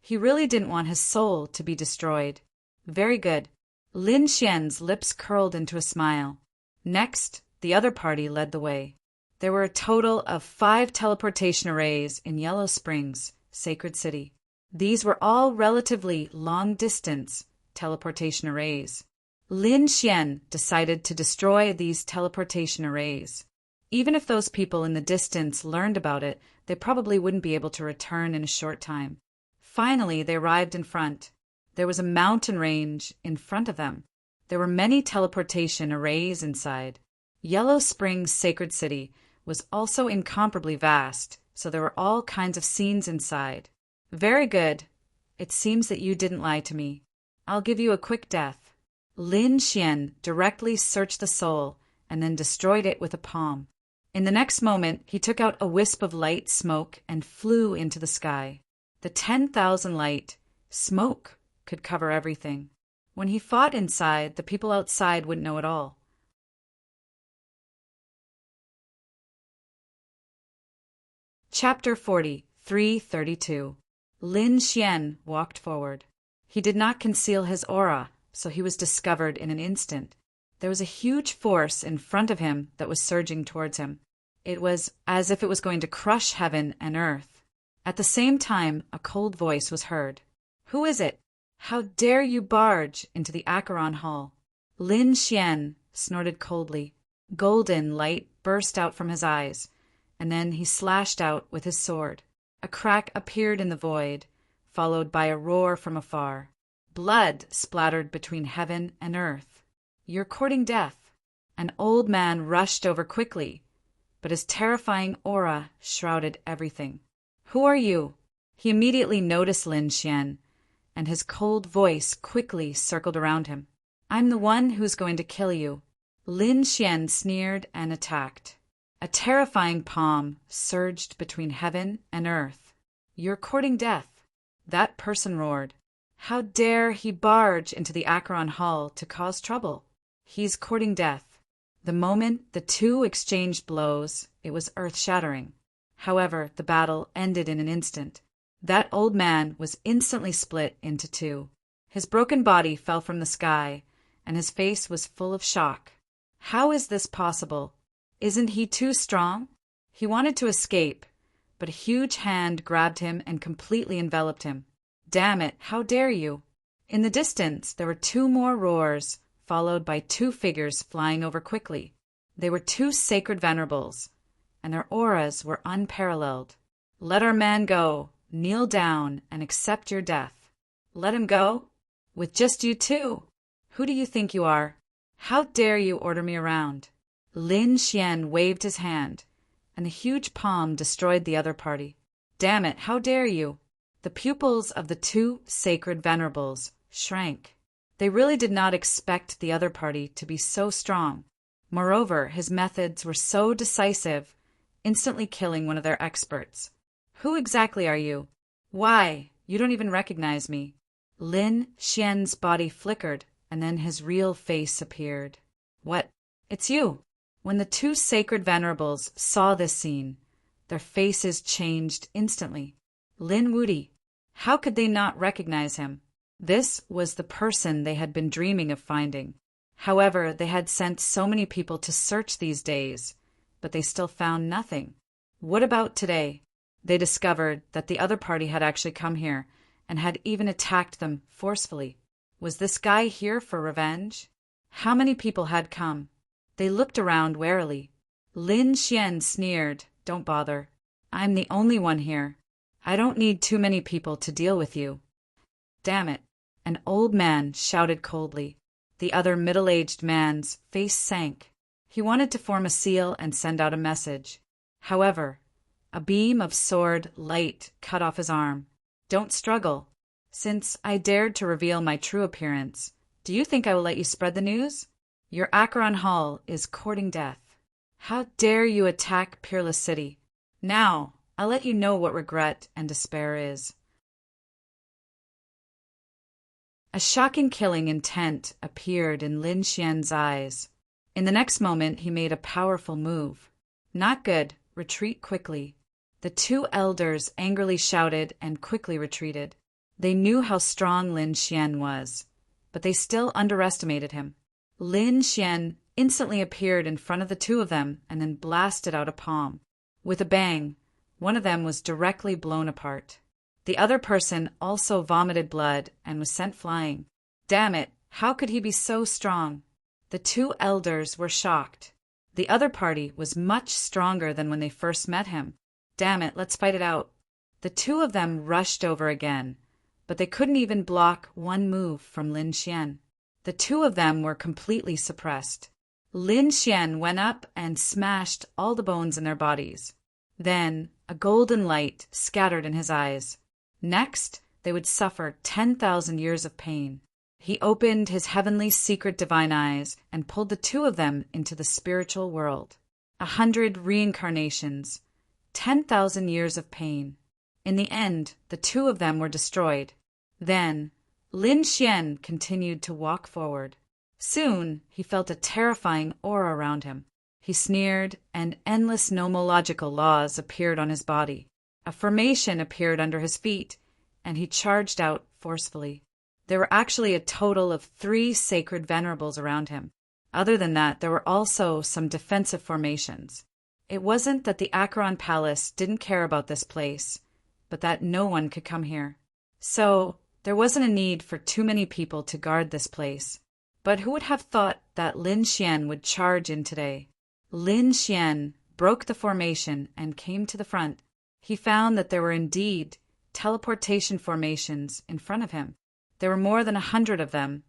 He really didn't want his soul to be destroyed. Very good. Lin Xian's lips curled into a smile. Next, the other party led the way. There were a total of 5 teleportation arrays in Yellow Springs, Sacred City. These were all relatively long-distance teleportation arrays. Lin Xian decided to destroy these teleportation arrays. Even if those people in the distance learned about it, they probably wouldn't be able to return in a short time. Finally, they arrived in front. There was a mountain range in front of them. There were many teleportation arrays inside. Yellow Springs Sacred City was also incomparably vast, so there were all kinds of scenes inside. Very good. It seems that you didn't lie to me. I'll give you a quick death. Lin Xian directly searched the soul and then destroyed it with a palm. In the next moment, he took out a wisp of light smoke and flew into the sky. The 10,000 light smoke could cover everything. When he fought inside, the people outside wouldn't know at all. Chapter 40, 332. Lin Xian walked forward. He did not conceal his aura, so he was discovered in an instant. There was a huge force in front of him that was surging towards him. It was as if it was going to crush heaven and earth. At the same time, a cold voice was heard. "Who is it? How dare you barge into the Acheron Hall?" Lin Xian snorted coldly. Golden light burst out from his eyes, and then he slashed out with his sword. A crack appeared in the void, followed by a roar from afar. Blood splattered between heaven and earth. "You're courting death." An old man rushed over quickly, but his terrifying aura shrouded everything. "Who are you?" He immediately noticed Lin Xian, and his cold voice quickly circled around him. "I'm the one who's going to kill you." Lin Xian sneered and attacked. A terrifying palm surged between heaven and earth. "You're courting death," that person roared. "How dare he barge into the Acheron Hall to cause trouble? He's courting death." The moment the two exchanged blows, it was earth-shattering. However, the battle ended in an instant. That old man was instantly split into two. His broken body fell from the sky, and his face was full of shock. How is this possible? Isn't he too strong? He wanted to escape, but a huge hand grabbed him and completely enveloped him. "Damn it, how dare you!" In the distance, there were two more roars, followed by two figures flying over quickly. They were two sacred venerables, and their auras were unparalleled. "Let our man go. Kneel down and accept your death." "Let him go? With just you two? Who do you think you are? How dare you order me around?" Lin Xian waved his hand, and the huge palm destroyed the other party. "Damn it, how dare you!" The pupils of the two sacred venerables shrank. They really did not expect the other party to be so strong. Moreover, his methods were so decisive, instantly killing one of their experts. "Who exactly are you? Why, you don't even recognize me." Lin Xian's body flickered, and then his real face appeared. "What? It's you!" When the two sacred venerables saw this scene, their faces changed instantly. Lin Wudi. How could they not recognize him? This was the person they had been dreaming of finding. However, they had sent so many people to search these days, but they still found nothing. What about today? They discovered that the other party had actually come here and had even attacked them forcefully. Was this guy here for revenge? How many people had come? They looked around warily. Lin Xian sneered, "Don't bother. I'm the only one here. I don't need too many people to deal with you." "Damn it," an old man shouted coldly. The other middle-aged man's face sank. He wanted to form a seal and send out a message. However, a beam of sword light cut off his arm. "Don't struggle. Since I dared to reveal my true appearance, do you think I will let you spread the news? Your Acheron Hall is courting death. How dare you attack Peerless City? Now, I'll let you know what regret and despair is." A shocking killing intent appeared in Lin Xian's eyes. In the next moment, he made a powerful move. "Not good. Retreat quickly." The two elders angrily shouted and quickly retreated. They knew how strong Lin Xian was, but they still underestimated him. Lin Xian instantly appeared in front of the two of them and then blasted out a palm. With a bang, one of them was directly blown apart. The other person also vomited blood and was sent flying. Damn it, how could he be so strong? The two elders were shocked. The other party was much stronger than when they first met him. Damn it, let's fight it out. The two of them rushed over again, but they couldn't even block one move from Lin Xian. The two of them were completely suppressed. Lin Xian went up and smashed all the bones in their bodies. Then a golden light scattered in his eyes. Next, they would suffer 10,000 years of pain. He opened his heavenly secret divine eyes and pulled the two of them into the spiritual world. 100 reincarnations, 10,000 years of pain. In the end, the two of them were destroyed. Then, Lin Xian continued to walk forward. Soon, he felt a terrifying aura around him. He sneered, and endless nomological laws appeared on his body. A formation appeared under his feet, and he charged out forcefully. There were actually a total of 3 sacred venerables around him. Other than that, there were also some defensive formations. It wasn't that the Acheron Palace didn't care about this place, but that no one could come here. So, there wasn't a need for too many people to guard this place. But who would have thought that Lin Xian would charge in today? Lin Xian broke the formation and came to the front. He found that there were indeed teleportation formations in front of him. There were more than 100 of them,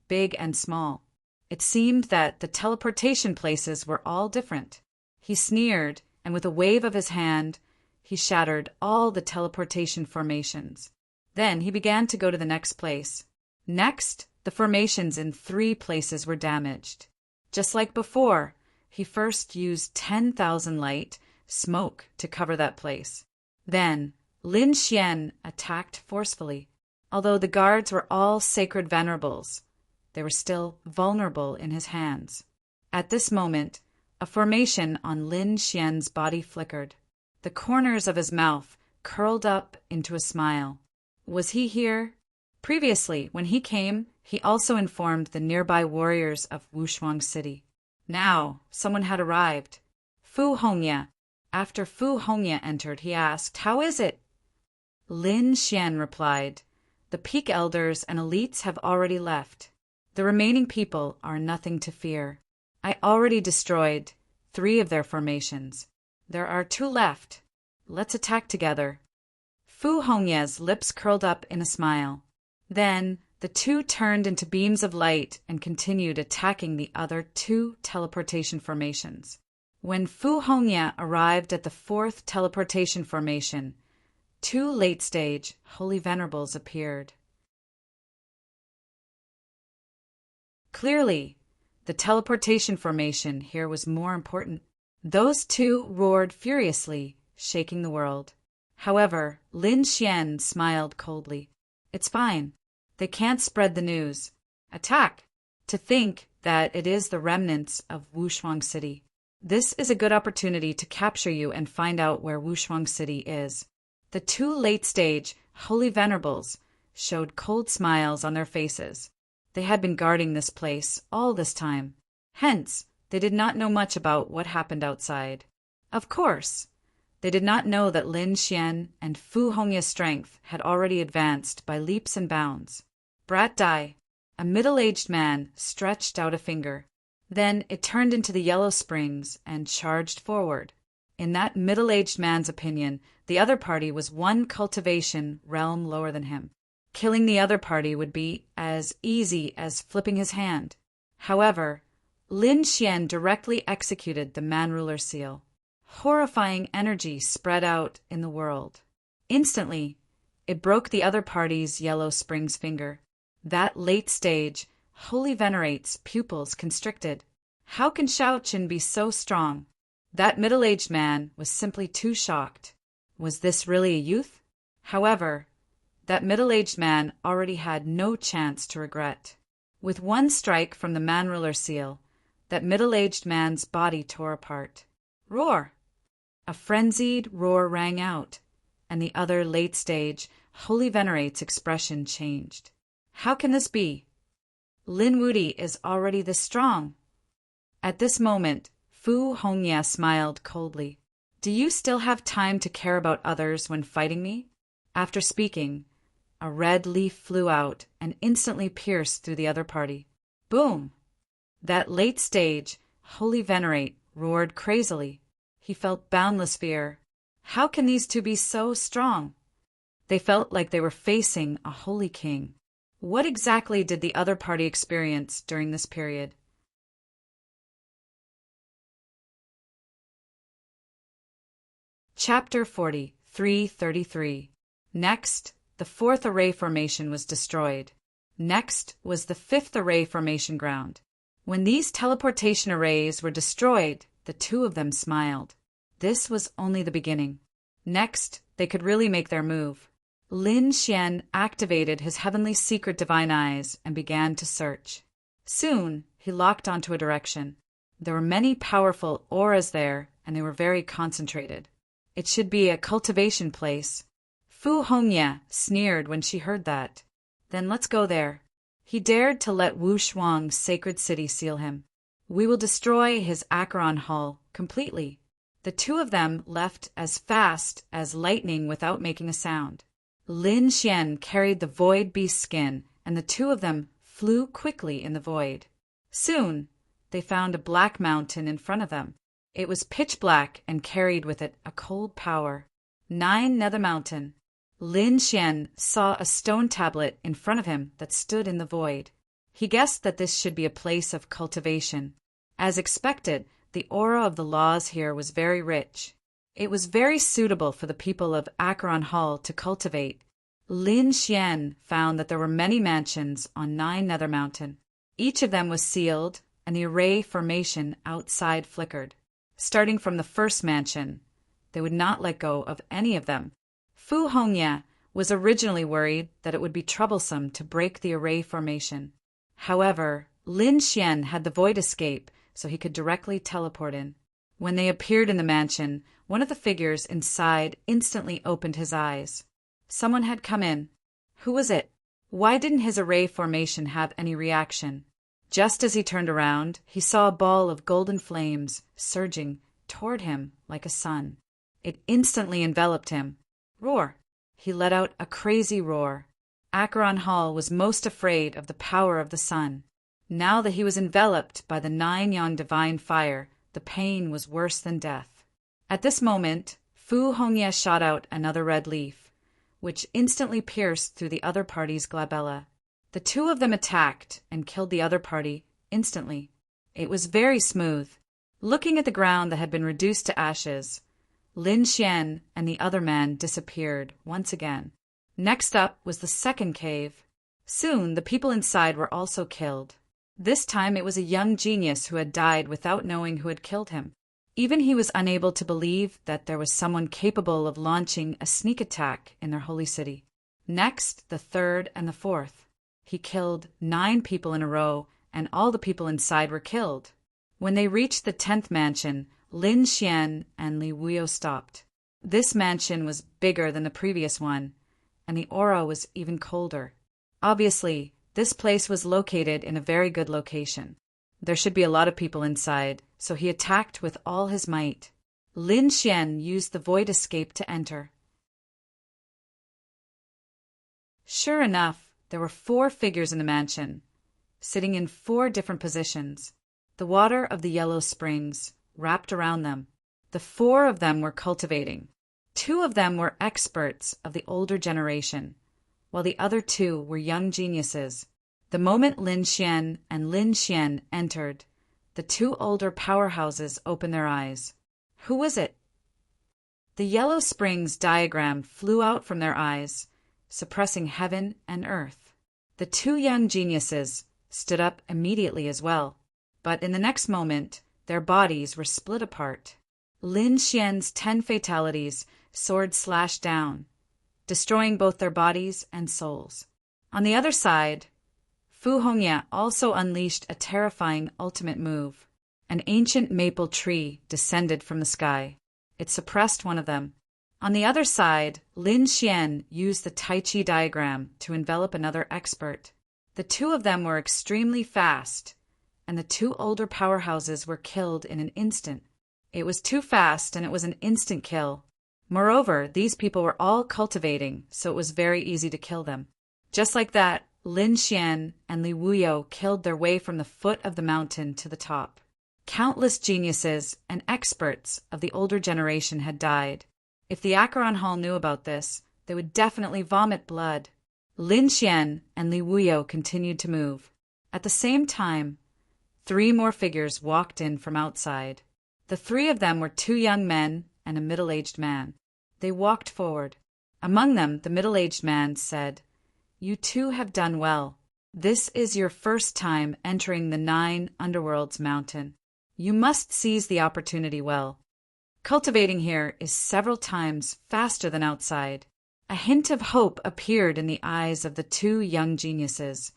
big and small. It seemed that the teleportation places were all different. He sneered, and with a wave of his hand, he shattered all the teleportation formations. Then he began to go to the next place. Next, the formations in 3 places were damaged. Just like before, he first used 10,000 light smoke to cover that place. Then Lin Xian attacked forcefully. Although the guards were all sacred venerables, they were still vulnerable in his hands. At this moment, a formation on Lin Xian's body flickered. The corners of his mouth curled up into a smile. Was he here? Previously, when he came, he also informed the nearby warriors of Wushuang City. Now, someone had arrived. Fu Hongye. After Fu Hongye entered, he asked, "How is it?" Lin Xian replied, "The peak elders and elites have already left. The remaining people are nothing to fear. I already destroyed 3 of their formations. There are 2 left. Let's attack together." Fu Hongye's lips curled up in a smile. Then the 2 turned into beams of light and continued attacking the other 2 teleportation formations. When Fu Hongye arrived at the 4th teleportation formation, 2 late-stage holy venerables appeared. Clearly, the teleportation formation here was more important. Those 2 roared furiously, shaking the world. However, Lin Xian smiled coldly. "It's fine. They can't spread the news. Attack! To think that it is the remnants of Wushuang City. This is a good opportunity to capture you and find out where Wushuang City is." The 2 late-stage holy venerables showed cold smiles on their faces. They had been guarding this place all this time. Hence, they did not know much about what happened outside. Of course, they did not know that Lin Xian and Fu Hongye's strength had already advanced by leaps and bounds. Brat Dai, a middle-aged man, stretched out a finger. Then it turned into the yellow springs and charged forward. In that middle-aged man's opinion, the other party was 1 cultivation realm lower than him. Killing the other party would be as easy as flipping his hand. However, Lin Xian directly executed the man-ruler seal. Horrifying energy spread out in the world. Instantly, it broke the other party's yellow springs finger. That late stage holy venerate's pupils constricted. How can Shaoqin be so strong? That middle-aged man was simply too shocked. Was this really a youth? However, that middle-aged man already had no chance to regret. With 1 strike from the man-ruler seal, that middle-aged man's body tore apart. Roar! A frenzied roar rang out, and the other late-stage holy venerate's expression changed. How can this be? Lin Wudi is already this strong. At this moment, Fu Hongye smiled coldly. "Do you still have time to care about others when fighting me?" After speaking, a red leaf flew out and instantly pierced through the other party. Boom! That late-stage holy venerate roared crazily. He felt boundless fear. How can these 2 be so strong? They felt like they were facing a holy king. What exactly did the other party experience during this period? Chapter 40, 333. Next, the 4th array formation was destroyed. Next was the 5th array formation ground. When these teleportation arrays were destroyed, the 2 of them smiled. This was only the beginning. Next, they could really make their move. Lin Xian activated his heavenly secret divine eyes and began to search. Soon, he locked onto a direction. There were many powerful auras there, and they were very concentrated. It should be a cultivation place. Fu Hongye sneered when she heard that. Then let's go there. He dared to let Wushuang's sacred city seal him. We will destroy his Acheron Hall completely. The 2 of them left as fast as lightning without making a sound. Lin Xian carried the void beast skin, and the 2 of them flew quickly in the void. Soon, they found a black mountain in front of them. It was pitch black and carried with it a cold power. 9 Nether Mountain. Lin Xian saw a stone tablet in front of him that stood in the void. He guessed that this should be a place of cultivation. As expected, the aura of the laws here was very rich. It was very suitable for the people of Acheron Hall to cultivate. Lin Xian found that there were many mansions on 9 Nether Mountain. Each of them was sealed, and the array formation outside flickered. Starting from the first mansion, they would not let go of any of them. Fu Hongye was originally worried that it would be troublesome to break the array formation. However, Lin Xian had the void escape, so he could directly teleport in. When they appeared in the mansion, one of the figures inside instantly opened his eyes. Someone had come in. Who was it? Why didn't his array formation have any reaction? Just as he turned around, he saw a ball of golden flames surging toward him like a sun. It instantly enveloped him. Roar! He let out a crazy roar. Acheron Hall was most afraid of the power of the sun. Now that he was enveloped by the 9-yang divine fire, the pain was worse than death. At this moment, Fu Hongye shot out another red leaf, which instantly pierced through the other party's glabella. The two of them attacked and killed the other party instantly. It was very smooth. Looking at the ground that had been reduced to ashes, Lin Xian and the other man disappeared once again. Next up was the second cave. Soon the people inside were also killed. This time it was a young genius who had died without knowing who had killed him. Even he was unable to believe that there was someone capable of launching a sneak attack in their holy city. Next, the third and the fourth. He killed 9 people in a row, and all the people inside were killed. When they reached the 10th mansion, Lin Xian and Li Wuyo stopped. This mansion was bigger than the previous one, and the aura was even colder. Obviously, this place was located in a very good location. There should be a lot of people inside, so he attacked with all his might. Lin Xian used the void escape to enter. Sure enough, there were 4 figures in the mansion, sitting in 4 different positions. The water of the yellow springs wrapped around them. The 4 of them were cultivating. 2 of them were experts of the older generation, while the other 2 were young geniuses. The moment Lin Xian and Lin Xian entered, the 2 older powerhouses opened their eyes. Who was it? The yellow springs diagram flew out from their eyes, suppressing heaven and earth. The 2 young geniuses stood up immediately as well, but in the next moment, their bodies were split apart. Lin Xian's 10 fatalities sword slashed down, destroying both their bodies and souls. On the other side, Fu Hongye also unleashed a terrifying ultimate move. An ancient maple tree descended from the sky. It suppressed one of them. On the other side, Lin Xian used the Tai Chi diagram to envelop another expert. The 2 of them were extremely fast, and the 2 older powerhouses were killed in an instant. It was too fast, and it was an instant kill. Moreover, these people were all cultivating, so it was very easy to kill them. Just like that, Lin Xian and Li Wuyo killed their way from the foot of the mountain to the top. Countless geniuses and experts of the older generation had died. If the Acheron Hall knew about this, they would definitely vomit blood. Lin Xian and Li Wuyo continued to move. At the same time, 3 more figures walked in from outside. The 3 of them were 2 young men and a middle-aged man. They walked forward. Among them, the middle-aged man said, "You 2 have done well. This is your first time entering the 9 underworlds mountain. You must seize the opportunity well. Cultivating here is several times faster than outside." A hint of hope appeared in the eyes of the 2 young geniuses.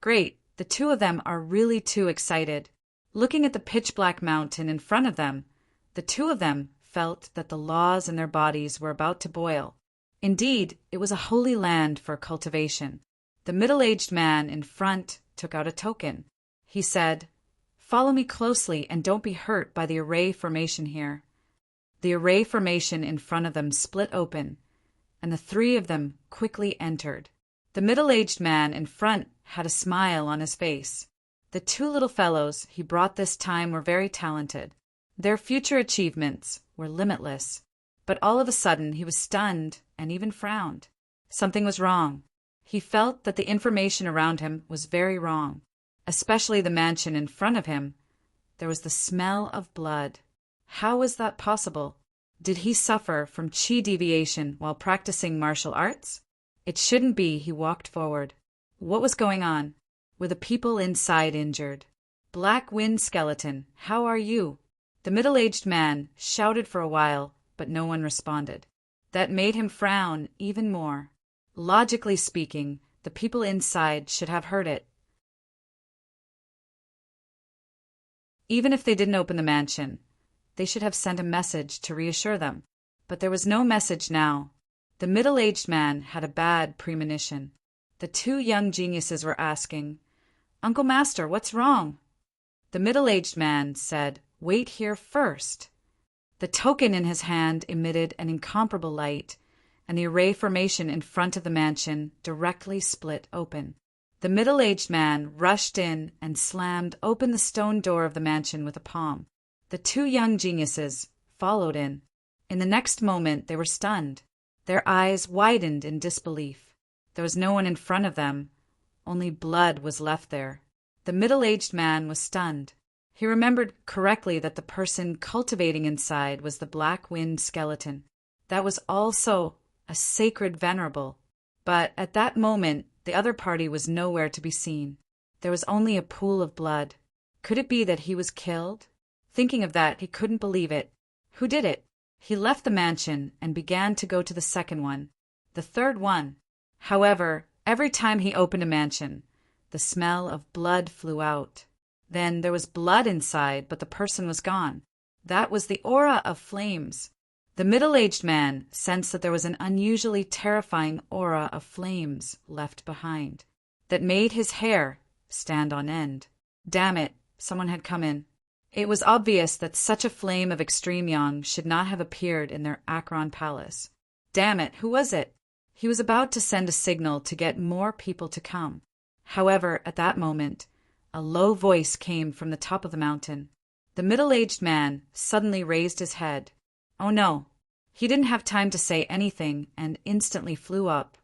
Great, the 2 of them are really too excited. Looking at the pitch-black mountain in front of them, the 2 of them felt that the laws in their bodies were about to boil. Indeed, it was a holy land for cultivation. The middle-aged man in front took out a token. He said, "Follow me closely and don't be hurt by the array formation here." The array formation in front of them split open, and the 3 of them quickly entered. The middle-aged man in front had a smile on his face. The 2 little fellows he brought this time were very talented. Their future achievements were limitless. But all of a sudden he was stunned and even frowned. Something was wrong. He felt that the information around him was very wrong, especially the mansion in front of him. There was the smell of blood. How was that possible? Did he suffer from chi deviation while practicing martial arts? It shouldn't be. He walked forward. What was going on? Were the people inside injured? Black Wind Skeleton, how are you? The middle-aged man shouted for a while, but no one responded. That made him frown even more. Logically speaking, the people inside should have heard it. Even if they didn't open the mansion, they should have sent a message to reassure them. But there was no message now. The middle-aged man had a bad premonition. The two young geniuses were asking, "Uncle Master, what's wrong?" The middle-aged man said, "Wait here first." The token in his hand emitted an incomparable light, and the array formation in front of the mansion directly split open. The middle-aged man rushed in and slammed open the stone door of the mansion with a palm. The two young geniuses followed in. In the next moment they were stunned. Their eyes widened in disbelief. There was no one in front of them. Only blood was left there. The middle-aged man was stunned. He remembered correctly that the person cultivating inside was the Black Wind Skeleton. That was also a sacred venerable. But at that moment, the other party was nowhere to be seen. There was only a pool of blood. Could it be that he was killed? Thinking of that, he couldn't believe it. Who did it? He left the mansion and began to go to the second one, the third one. However, every time he opened a mansion, the smell of blood flew out. Then there was blood inside, but the person was gone. That was the aura of flames. The middle-aged man sensed that there was an unusually terrifying aura of flames left behind that made his hair stand on end. Damn it, someone had come in. It was obvious that such a flame of extreme yang should not have appeared in their Akron palace. Damn it, who was it? He was about to send a signal to get more people to come. However, at that moment, a low voice came from the top of the mountain. The middle-aged man suddenly raised his head. Oh no! He didn't have time to say anything and instantly flew up.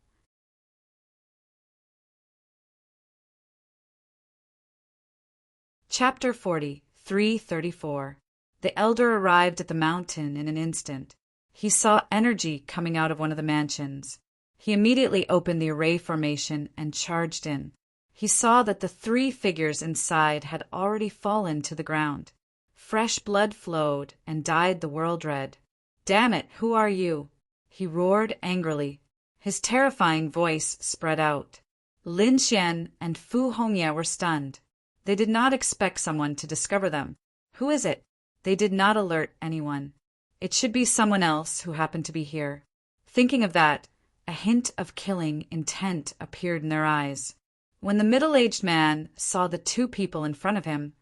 Chapter 40, 334. The elder arrived at the mountain in an instant. He saw energy coming out of one of the mansions. He immediately opened the array formation and charged in. He saw that the three figures inside had already fallen to the ground. Fresh blood flowed and dyed the world red. Damn it, who are you? He roared angrily. His terrifying voice spread out. Lin Xian and Fu Hongye were stunned. They did not expect someone to discover them. Who is it? They did not alert anyone. It should be someone else who happened to be here. Thinking of that, a hint of killing intent appeared in their eyes. When the middle-aged man saw the two people in front of him,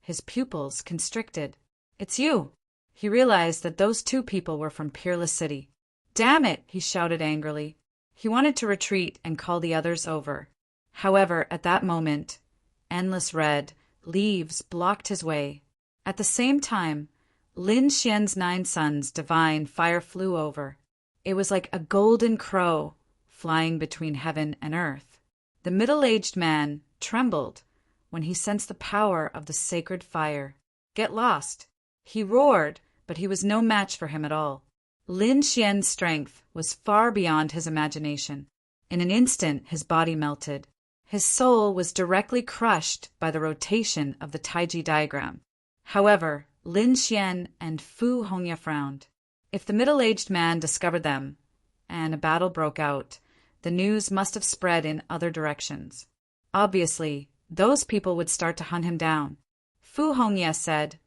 his pupils constricted. It's you! He realized that those two people were from Peerless City. Damn it! He shouted angrily. He wanted to retreat and call the others over. However, at that moment, endless red leaves blocked his way. At the same time, Lin Xian's 9 sons' divine fire flew over. It was like a golden crow flying between heaven and earth. The middle-aged man trembled when he sensed the power of the sacred fire. Get lost! He roared, but he was no match for him at all. Lin Xian's strength was far beyond his imagination. In an instant, his body melted. His soul was directly crushed by the rotation of the Taiji diagram. However, Lin Xian and Fu Hongye frowned. If the middle-aged man discovered them, and a battle broke out, the news must have spread in other directions. Obviously, those people would start to hunt him down. Fu Hongye said,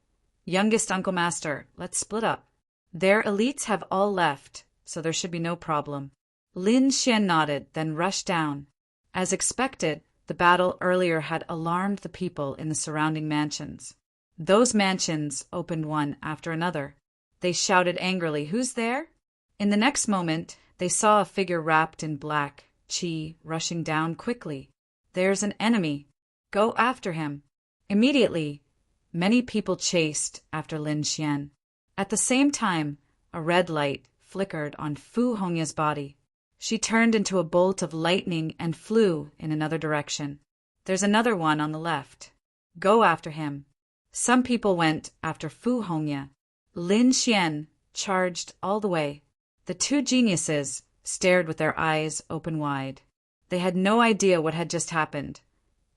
"Youngest Uncle Master, let's split up. Their elites have all left, so there should be no problem." Lin Xian nodded, then rushed down. As expected, the battle earlier had alarmed the people in the surrounding mansions. Those mansions opened one after another. They shouted angrily, "Who's there?" In the next moment, they saw a figure wrapped in black, qi, rushing down quickly. "There's an enemy. Go after him." Immediately, many people chased after Lin Xian. At the same time, a red light flickered on Fu Hongye's body. She turned into a bolt of lightning and flew in another direction. "There's another one on the left. Go after him." Some people went after Fu Hongye. Lin Xian charged all the way. The two geniuses stared with their eyes open wide. They had no idea what had just happened,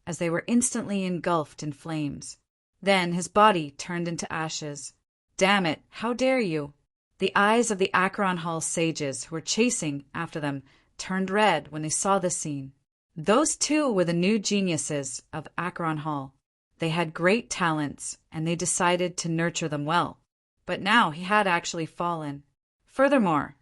as they were instantly engulfed in flames. Then his body turned into ashes. Damn it, how dare you! The eyes of the Acheron Hall sages who were chasing after them turned red when they saw this scene. Those two were the new geniuses of Acheron Hall. They had great talents, and they decided to nurture them well. But now he had actually fallen. Furthermore,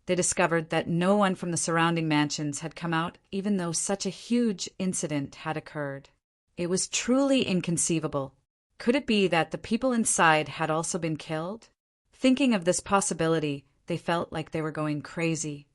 they discovered that no one from the surrounding mansions had come out, even though such a huge incident had occurred. It was truly inconceivable. Could it be that the people inside had also been killed? Thinking of this possibility, they felt like they were going crazy.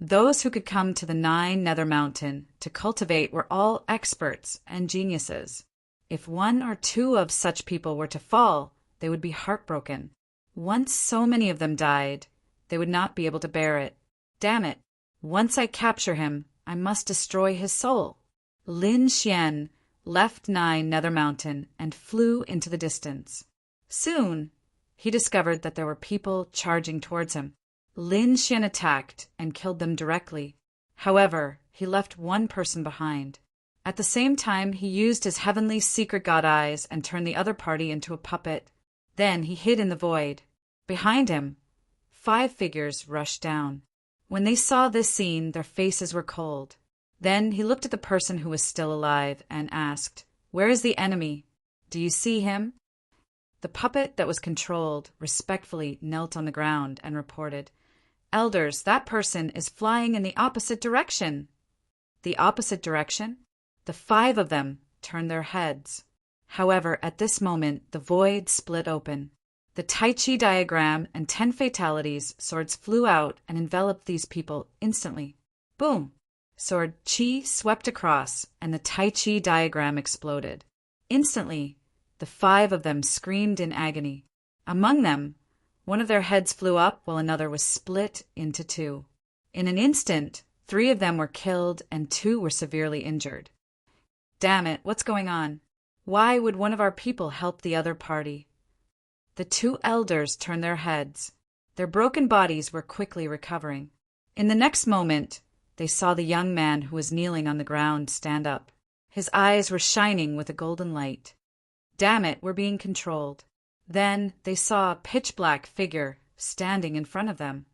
Those who could come to the 9 Nether Mountain to cultivate were all experts and geniuses. If 1 or 2 of such people were to fall, they would be heartbroken. Once so many of them died, they would not be able to bear it. Damn it! Once I capture him, I must destroy his soul. Lin Xian left 9 Nether Mountain and flew into the distance. Soon, he discovered that there were people charging towards him. Lin Xian attacked and killed them directly. However, he left 1 person behind. At the same time, he used his heavenly secret god eyes and turned the other party into a puppet. Then he hid in the void. Behind him, 5 figures rushed down. When they saw this scene, their faces were cold. Then he looked at the person who was still alive and asked, "Where is the enemy? Do you see him?" The puppet that was controlled respectfully knelt on the ground and reported, "Elders, that person is flying in the opposite direction." The opposite direction? The 5 of them turned their heads. However, at this moment, the void split open. The Tai Chi diagram and 10 fatalities swords flew out and enveloped these people instantly. Boom! Sword Chi swept across, and the Tai Chi diagram exploded. Instantly, the 5 of them screamed in agony. Among them, 1 of their heads flew up while another was split into 2. In an instant, 3 of them were killed and 2 were severely injured. Damn it, what's going on? Why would one of our people help the other party? The 2 elders turned their heads. Their broken bodies were quickly recovering. In the next moment, they saw the young man who was kneeling on the ground stand up. His eyes were shining with a golden light. Damn it, we're being controlled. Then they saw a pitch-black figure standing in front of them.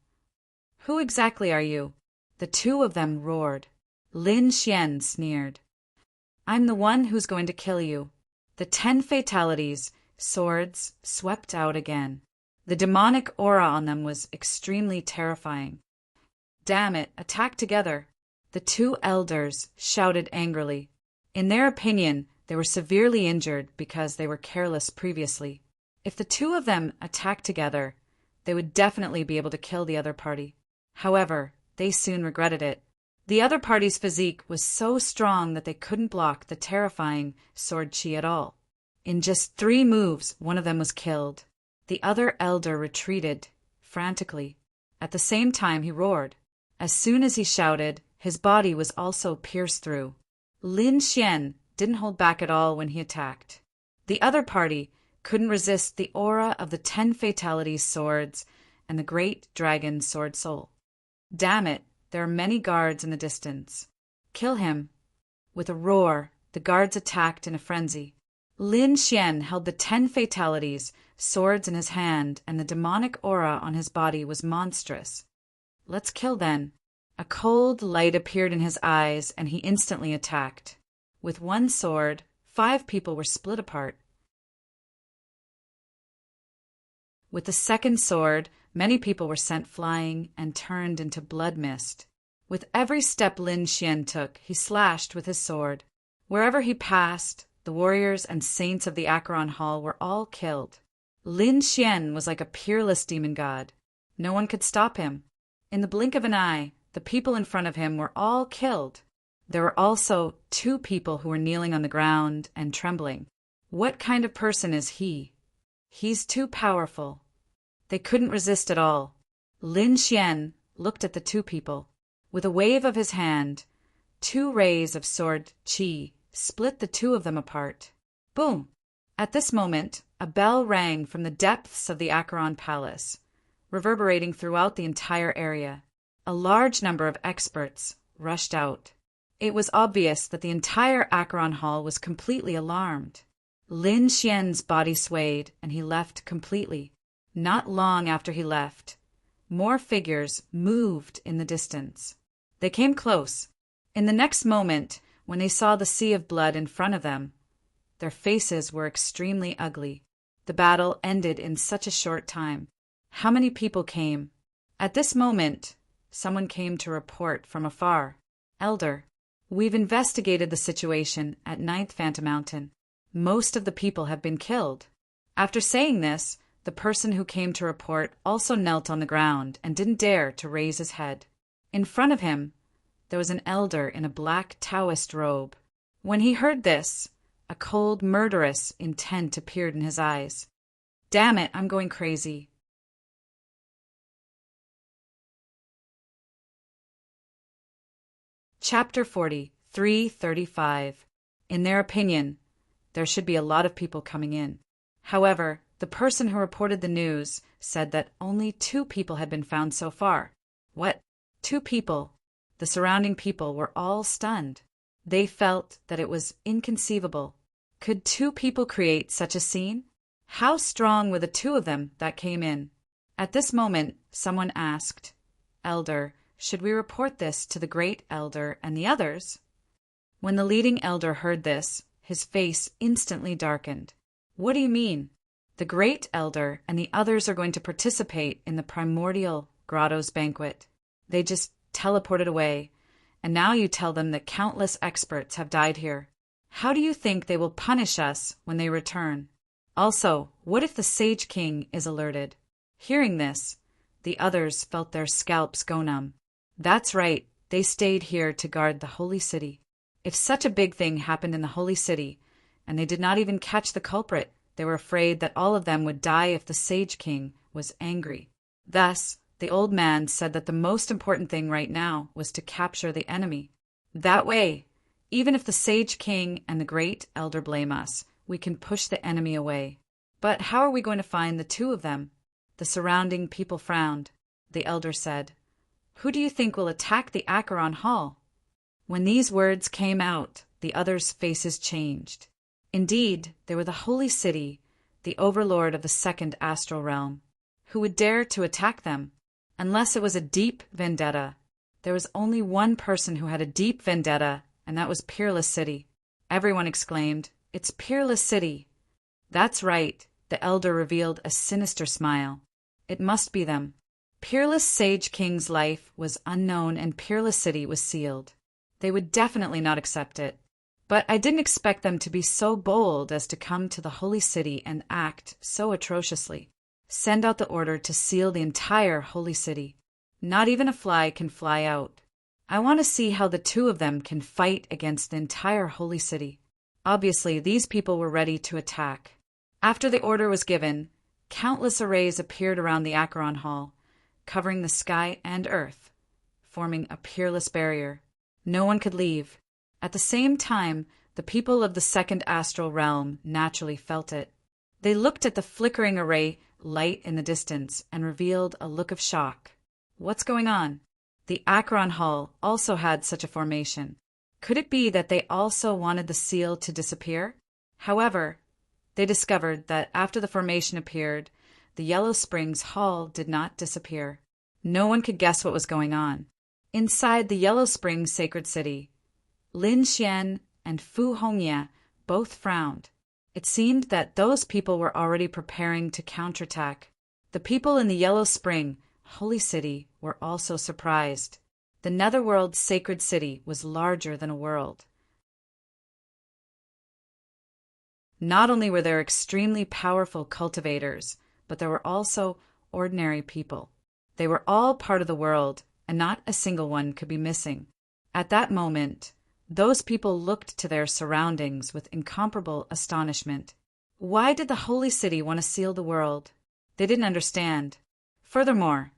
Who exactly are you? The 2 of them roared. Lin Xian sneered. I'm the one who's going to kill you. The 10 fatalities, swords, swept out again. The demonic aura on them was extremely terrifying. Damn it, attack together. The 2 elders shouted angrily. In their opinion, they were severely injured because they were careless previously. If the 2 of them attacked together, they would definitely be able to kill the other party. However, they soon regretted it. The other party's physique was so strong that they couldn't block the terrifying sword chi at all. In just 3 moves, 1 of them was killed. The other elder retreated, frantically. At the same time, he roared. As soon as he shouted, his body was also pierced through. Lin Xian didn't hold back at all when he attacked. The other party couldn't resist the aura of the 10 fatalities swords and the great dragon sword soul. Damn it, there are many guards in the distance. Kill him. With a roar, the guards attacked in a frenzy. Lin Xian held the 10 fatalities, swords in his hand, and the demonic aura on his body was monstrous. Let's kill then. A cold light appeared in his eyes, and he instantly attacked. With 1 sword, 5 people were split apart. With the second sword, many people were sent flying and turned into blood mist. With every step Lin Xian took, he slashed with his sword. Wherever he passed, the warriors and saints of the Acheron Hall were all killed. Lin Xian was like a peerless demon god. No one could stop him. In the blink of an eye, the people in front of him were all killed. There were also 2 people who were kneeling on the ground and trembling. What kind of person is he? He's too powerful. They couldn't resist at all. Lin Xian looked at the 2 people. With a wave of his hand, 2 rays of sword chi split the 2 of them apart. Boom! At this moment, a bell rang from the depths of the Acheron Palace, reverberating throughout the entire area. A large number of experts rushed out. It was obvious that the entire Acheron Hall was completely alarmed. Lin Xian's body swayed, and he left completely. Not long after he left, more figures moved in the distance. They came close. In the next moment, when they saw the sea of blood in front of them, their faces were extremely ugly. The battle ended in such a short time. How many people came? At this moment, someone came to report from afar. Elder, we've investigated the situation at Ninth Phantom Mountain. Most of the people have been killed. After saying this, the person who came to report also knelt on the ground and didn't dare to raise his head. In front of him, there was an elder in a black Taoist robe. When he heard this, a cold, murderous intent appeared in his eyes. Damn it, I'm going crazy. Chapter 40, 335. In their opinion, there should be a lot of people coming in. However, the person who reported the news said that only 2 people had been found so far. What? 2 people? The surrounding people were all stunned. They felt that it was inconceivable. Could 2 people create such a scene? How strong were the 2 of them that came in? At this moment, someone asked, Elder, should we report this to the great elder and the others? When the leading elder heard this, his face instantly darkened. What do you mean? The great elder and the others are going to participate in the primordial grotto's banquet. They just teleported away, and now you tell them that countless experts have died here. How do you think they will punish us when they return? Also, what if the Sage King is alerted? Hearing this, the others felt their scalps go numb. That's right, they stayed here to guard the holy city. If such a big thing happened in the holy city, and they did not even catch the culprit, they were afraid that all of them would die if the Sage King was angry. Thus, the old man said that the most important thing right now was to capture the enemy. That way, even if the Sage King and the great elder blame us, we can push the enemy away. But how are we going to find the 2 of them? The surrounding people frowned. The elder said, Who do you think will attack the Acheron Hall? When these words came out, the others' faces changed. Indeed, they were the holy city, the overlord of the 2nd astral realm. Who would dare to attack them? Unless it was a deep vendetta. There was only one person who had a deep vendetta, and that was Peerless City. Everyone exclaimed, It's Peerless City. That's right, the elder revealed a sinister smile. It must be them. Peerless Sage King's life was unknown and Peerless City was sealed. They would definitely not accept it. But I didn't expect them to be so bold as to come to the holy city and act so atrociously. Send out the order to seal the entire holy city. Not even a fly can fly out. I want to see how the 2 of them can fight against the entire holy city. Obviously, these people were ready to attack. After the order was given, countless arrays appeared around the Acheron Hall, covering the sky and earth, forming a peerless barrier. No one could leave. At the same time, the people of the 2nd astral realm naturally felt it. They looked at the flickering array light in the distance and revealed a look of shock. What's going on? The Acheron Hall also had such a formation. Could it be that they also wanted the seal to disappear? However, they discovered that after the formation appeared, the Yellow Springs Hall did not disappear. No one could guess what was going on. Inside the Yellow Springs sacred city, Lin Xian and Fu Hongye both frowned. It seemed that those people were already preparing to counterattack. The people in the Yellow Spring holy city were also surprised. The Netherworld sacred city was larger than a world. Not only were there extremely powerful cultivators, but there were also ordinary people. They were all part of the world, and not a single one could be missing. At that moment, those people looked to their surroundings with incomparable astonishment. Why did the holy city want to seal the world? They didn't understand. Furthermore,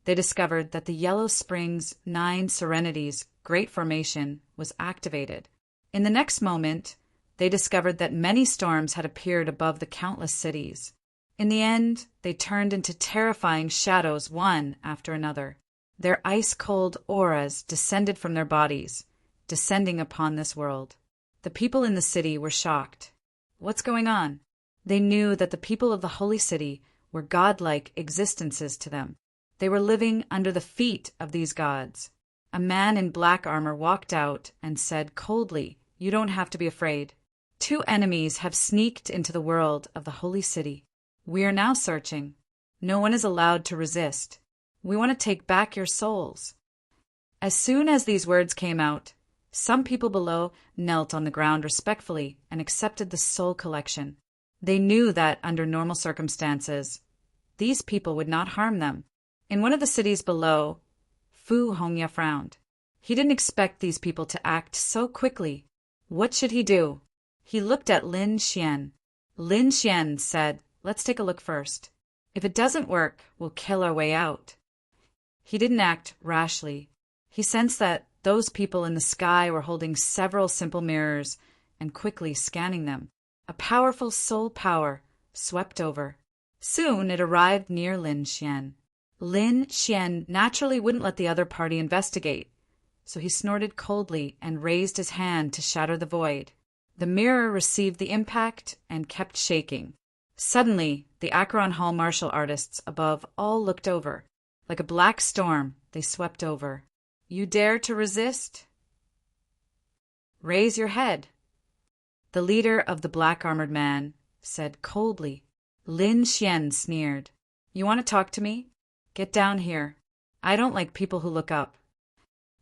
they discovered that the Yellow Springs 9 Serenities Great Formation was activated. In the next moment, they discovered that many storms had appeared above the countless cities. In the end, they turned into terrifying shadows one after another. Their ice-cold auras descended from their bodies, descending upon this world. The people in the city were shocked. What's going on? They knew that the people of the holy city were godlike existences to them. They were living under the feet of these gods. A man in black armor walked out and said coldly, "You don't have to be afraid. 2 enemies have sneaked into the world of the holy city. We are now searching. No one is allowed to resist. We want to take back your souls." As soon as these words came out, some people below knelt on the ground respectfully and accepted the soul collection. They knew that under normal circumstances, these people would not harm them. In one of the cities below, Fu Hongya frowned. He didn't expect these people to act so quickly. What should he do? He looked at Lin Xian. Lin Xian said, "Let's take a look first. If it doesn't work, we'll kill our way out." He didn't act rashly. He sensed that those people in the sky were holding several simple mirrors and quickly scanning them. A powerful soul power swept over. Soon it arrived near Lin Xian. Lin Xian naturally wouldn't let the other party investigate, so he snorted coldly and raised his hand to shatter the void. The mirror received the impact and kept shaking. Suddenly, the Acheron Hall martial artists above all looked over. Like a black storm, they swept over. "You dare to resist? Raise your head." The leader of the black-armored man said coldly. Lin Xian sneered. "You want to talk to me? Get down here. I don't like people who look up."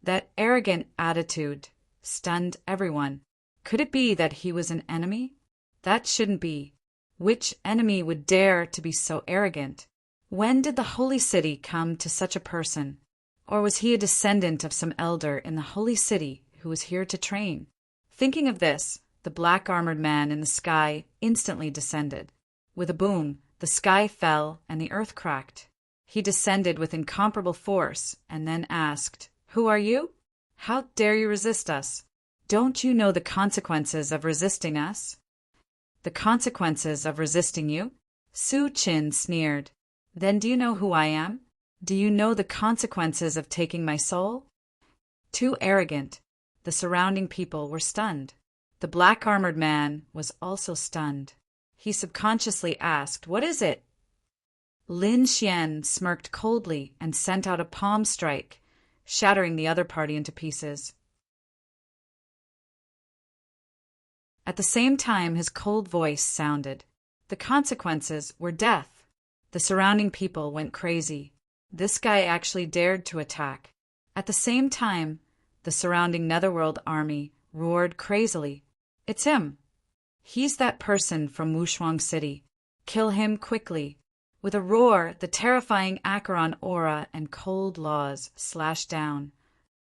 That arrogant attitude stunned everyone. Could it be that he was an enemy? That shouldn't be. Which enemy would dare to be so arrogant? When did the holy city come to such a person? Or was he a descendant of some elder in the holy city who was here to train? Thinking of this, the black-armored man in the sky instantly descended. With a boom, the sky fell and the earth cracked. He descended with incomparable force and then asked, "Who are you? How dare you resist us? Don't you know the consequences of resisting us?" "The consequences of resisting you?" Su Qin sneered. "Then do you know who I am? Do you know the consequences of taking my soul?" Too arrogant. The surrounding people were stunned. The black-armored man was also stunned. He subconsciously asked, "What is it?" Lin Xian smirked coldly and sent out a palm strike, shattering the other party into pieces. At the same time, his cold voice sounded. The consequences were death. The surrounding people went crazy. This guy actually dared to attack. At the same time, the surrounding Netherworld army roared crazily. "It's him. He's that person from Wushuang City. Kill him quickly." With a roar, the terrifying Acheron aura and cold laws slashed down.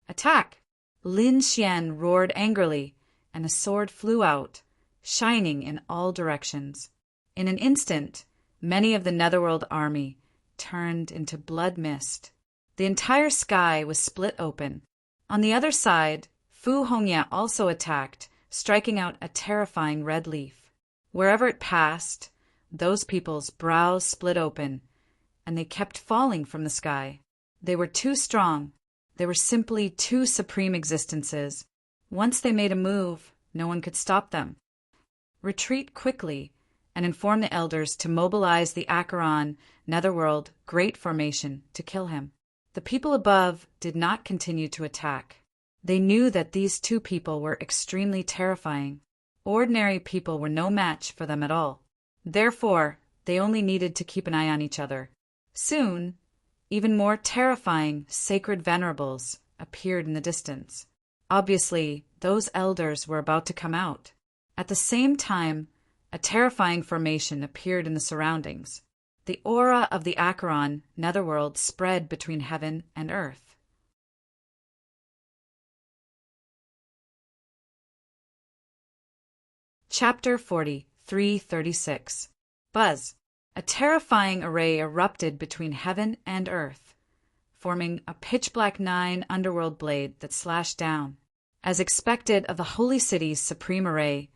"Attack!" Lin Xian roared angrily, and a sword flew out, shining in all directions. In an instant, many of the Netherworld army turned into blood mist. The entire sky was split open. On the other side, Fu Hongya also attacked, striking out a terrifying red leaf. Wherever it passed, those people's brows split open, and they kept falling from the sky. They were too strong. They were simply two supreme existences. Once they made a move, no one could stop them. Retreat quickly and inform the elders to mobilize the Acheron Netherworld Great Formation to kill him. The people above did not continue to attack. They knew that these two people were extremely terrifying. Ordinary people were no match for them at all. Therefore, they only needed to keep an eye on each other. Soon, even more terrifying sacred venerables appeared in the distance. Obviously, those elders were about to come out. At the same time, a terrifying formation appeared in the surroundings. The aura of the Acheron Netherworld spread between heaven and earth. Chapter 40, 336. Buzz. A terrifying array erupted between heaven and earth, forming a pitch-black 9 underworld blade that slashed down. As expected of the Holy City's supreme array,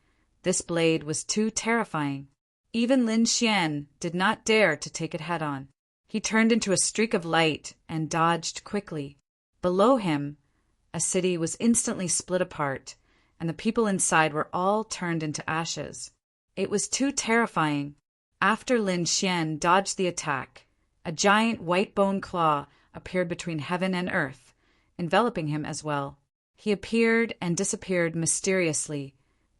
this blade was too terrifying. Even Lin Xian did not dare to take it head-on. He turned into a streak of light and dodged quickly. Below him, a city was instantly split apart, and the people inside were all turned into ashes. It was too terrifying. After Lin Xian dodged the attack, a giant white bone claw appeared between heaven and earth, enveloping him as well. He appeared and disappeared mysteriously,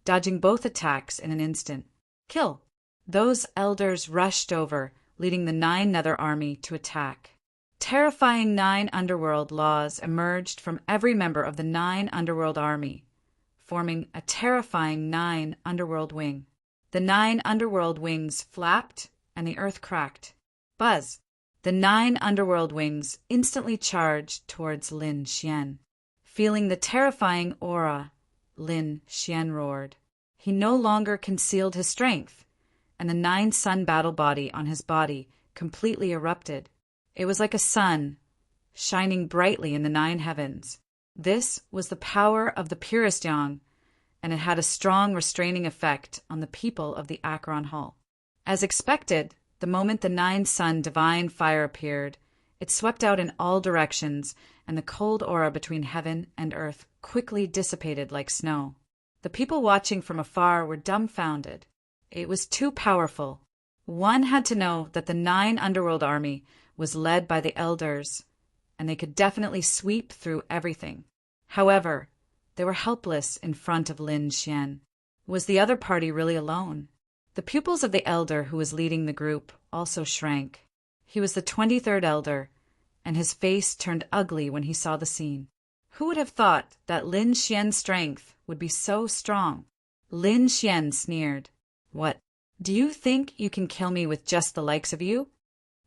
dodging both attacks in an instant. Kill! Those elders rushed over, leading the 9 Nether army to attack. Terrifying 9 underworld laws emerged from every member of the 9 underworld army, forming a terrifying 9 underworld wing. The 9 underworld wings flapped, and the earth cracked. Buzz! The 9 underworld wings instantly charged towards Lin Xian. Feeling the terrifying aura, Lin Xian roared. He no longer concealed his strength, and the 9 sun battle body on his body completely erupted. It was like a sun, shining brightly in the 9 heavens. This was the power of the purest yang, and it had a strong restraining effect on the people of the Acheron Hall. As expected, the moment the 9 sun divine fire appeared, it swept out in all directions, and the cold aura between heaven and earth quickly dissipated like snow. The people watching from afar were dumbfounded. It was too powerful. One had to know that the 9 underworld army was led by the elders, and they could definitely sweep through everything. However, they were helpless in front of Lin Xian. Was the other party really alone? The pupils of the elder who was leading the group also shrank. He was the 23rd elder, and his face turned ugly when he saw the scene. Who would have thought that Lin Xian's strength would be so strong? Lin Xian sneered. What? Do you think you can kill me with just the likes of you?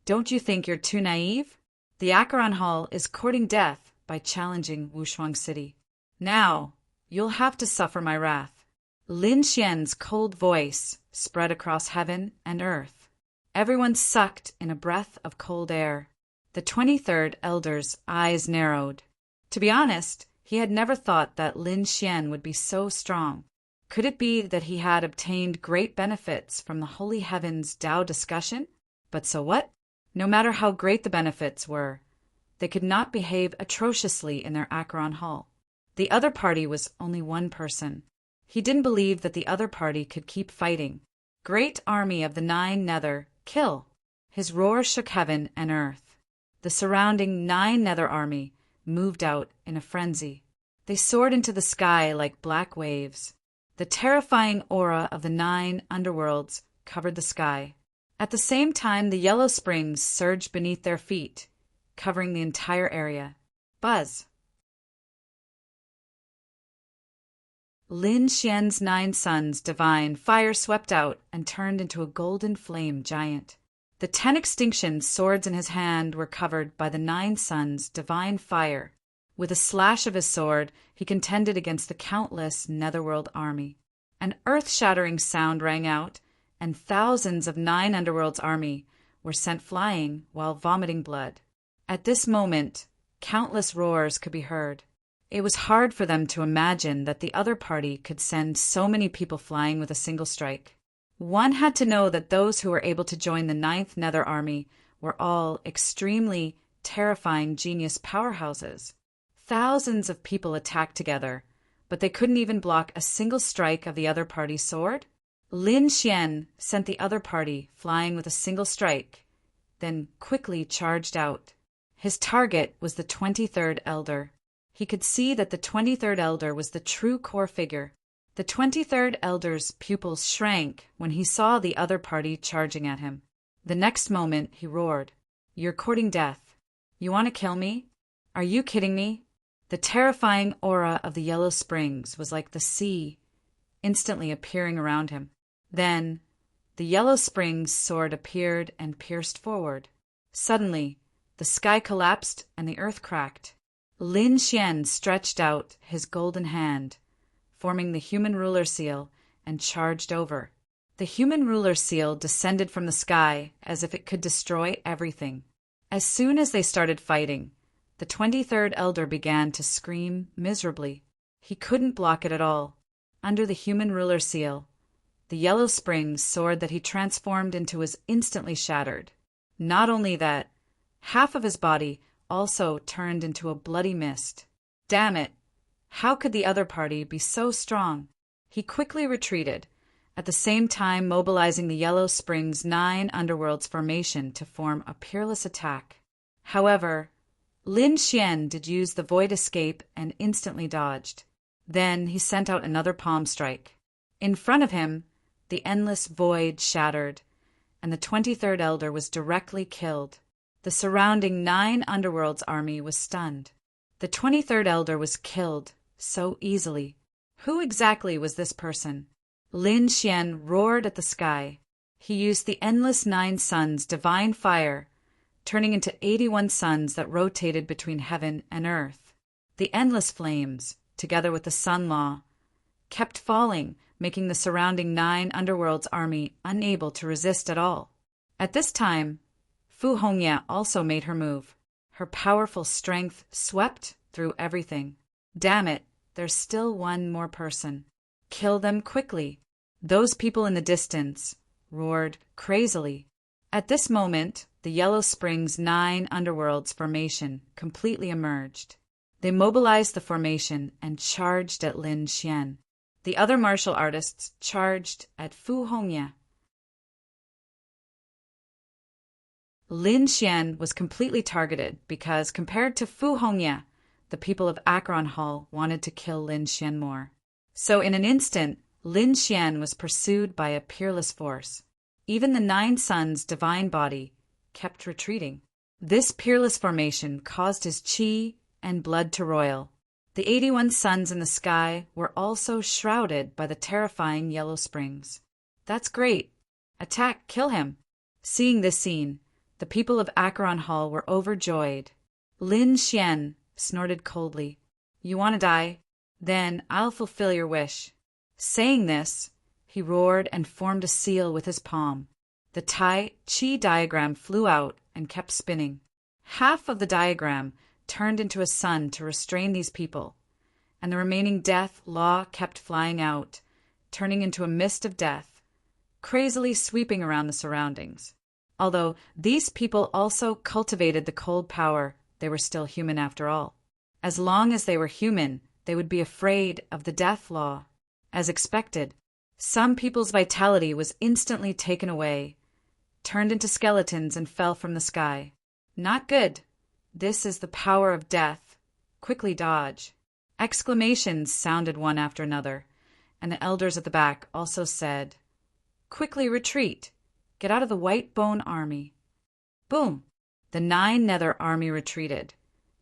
Don't you think you're too naive? The Acheron Hall is courting death by challenging Wushuang City. Now, you'll have to suffer my wrath. Lin Xian's cold voice spread across heaven and earth. Everyone sucked in a breath of cold air. The 23rd elder's eyes narrowed. To be honest, he had never thought that Lin Xian would be so strong. Could it be that he had obtained great benefits from the Holy Heaven's Tao discussion? But so what? No matter how great the benefits were, they could not behave atrociously in their Acheron Hall. The other party was only one person. He didn't believe that the other party could keep fighting. Great army of the 9 Nether, kill! His roar shook heaven and earth. The surrounding 9 Nether army moved out in a frenzy. They soared into the sky like black waves. The terrifying aura of the 9 underworlds covered the sky. At the same time, the yellow springs surged beneath their feet, covering the entire area. Buzz! Lin Xian's 9 suns divine fire swept out and turned into a golden flame giant. The 10 extinction swords in his hand were covered by the 9 suns divine fire. With a slash of his sword, he contended against the countless netherworld army. An earth-shattering sound rang out, and thousands of 9 underworld's army were sent flying while vomiting blood. At this moment, countless roars could be heard. It was hard for them to imagine that the other party could send so many people flying with a single strike. One had to know that those who were able to join the 9th Nether Army were all extremely terrifying genius powerhouses. Thousands of people attacked together, but they couldn't even block a single strike of the other party's sword. Lin Xian sent the other party flying with a single strike, then quickly charged out. His target was the 23rd Elder. He could see that the 23rd Elder was the true core figure. The 23rd Elder's pupils shrank when he saw the other party charging at him. The next moment, he roared, "You're courting death. You want to kill me? Are you kidding me?" The terrifying aura of the Yellow Springs was like the sea, instantly appearing around him. Then, the Yellow Springs' sword appeared and pierced forward. Suddenly, the sky collapsed and the earth cracked. Lin Xian stretched out his golden hand, forming the human ruler seal, and charged over. The human ruler seal descended from the sky as if it could destroy everything. As soon as they started fighting, the 23rd Elder began to scream miserably. He couldn't block it at all. Under the human ruler seal, the Yellow Springs sword that he transformed into was instantly shattered. Not only that, half of his body also turned into a bloody mist. "Damn it, How could the other party be so strong? He quickly retreated, at the same time mobilizing the Yellow Springs 9 Underworlds formation to form a peerless attack. However, Lin Xian did use the Void Escape and instantly dodged. Then he sent out another palm strike. In front of him, the endless void shattered, and the 23rd Elder was directly killed. The surrounding 9 Underworlds army was stunned. The 23rd Elder was killed so easily. Who exactly was this person? Lin Xian roared at the sky. He used the endless 9 suns' divine fire, turning into 81 suns that rotated between heaven and earth. The endless flames, together with the sun law, kept falling, making the surrounding 9 Underworlds army unable to resist at all. At this time, Fu Hongya also made her move. Her powerful strength swept through everything. Damn it, there's still one more person. Kill them quickly. Those people in the distance roared crazily. At this moment, the Yellow Springs 9 Underworlds formation completely emerged. They mobilized the formation and charged at Lin Xian. The other martial artists charged at Fu Hongya. Lin Xian was completely targeted because, compared to Fu Hongya, the people of Akron Hall wanted to kill Lin Xian more. So in an instant, Lin Xian was pursued by a peerless force. Even the 9 suns' divine body kept retreating. This peerless formation caused his chi and blood to roil. The 81 suns in the sky were also shrouded by the terrifying Yellow Springs. That's great. Attack, kill him. Seeing this scene, the people of Akron Hall were overjoyed. Lin Xian snorted coldly. You want to die? Then I'll fulfill your wish. Saying this, he roared and formed a seal with his palm. The Tai Chi diagram flew out and kept spinning. Half of the diagram turned into a sun to restrain these people, and the remaining death law kept flying out, turning into a mist of death, crazily sweeping around the surroundings. Although these people also cultivated the cold power, they were still human after all. As long as they were human, they would be afraid of the death law. As expected, some people's vitality was instantly taken away, turned into skeletons and fell from the sky. Not good. This is the power of death. Quickly dodge. Exclamations sounded one after another, and the elders at the back also said, Quickly retreat. Get out of the White Bone Army. Boom! The 9 Nether Army retreated,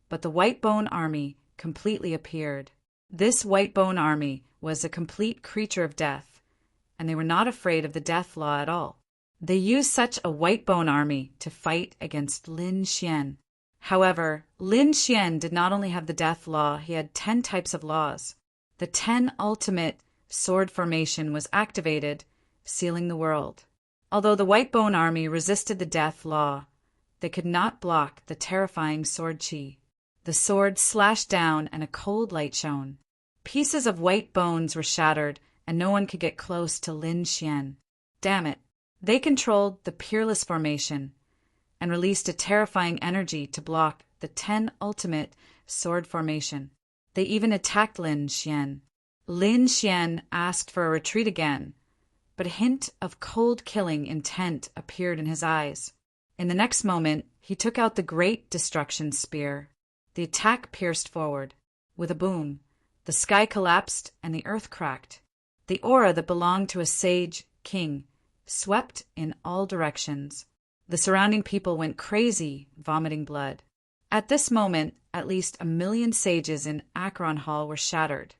but the White Bone Army completely appeared. This White Bone Army was a complete creature of death, and they were not afraid of the death law at all. They used such a White Bone Army to fight against Lin Xian. However, Lin Xian did not only have the death law, he had 10 types of laws. The 10 ultimate sword formation was activated, sealing the world. Although the White Bone Army resisted the death law, they could not block the terrifying sword chi. The sword slashed down and a cold light shone. Pieces of white bones were shattered, and no one could get close to Lin Xian. Damn it. They controlled the peerless formation and released a terrifying energy to block the 10 ultimate sword formation. They even attacked Lin Xian. Lin Xian asked for a retreat again, but a hint of cold killing intent appeared in his eyes. In the next moment, he took out the Great Destruction Spear. The attack pierced forward. With a boom, the sky collapsed and the earth cracked. The aura that belonged to a sage king swept in all directions. The surrounding people went crazy, vomiting blood. At this moment, at least 1 million sages in Akron Hall were shattered.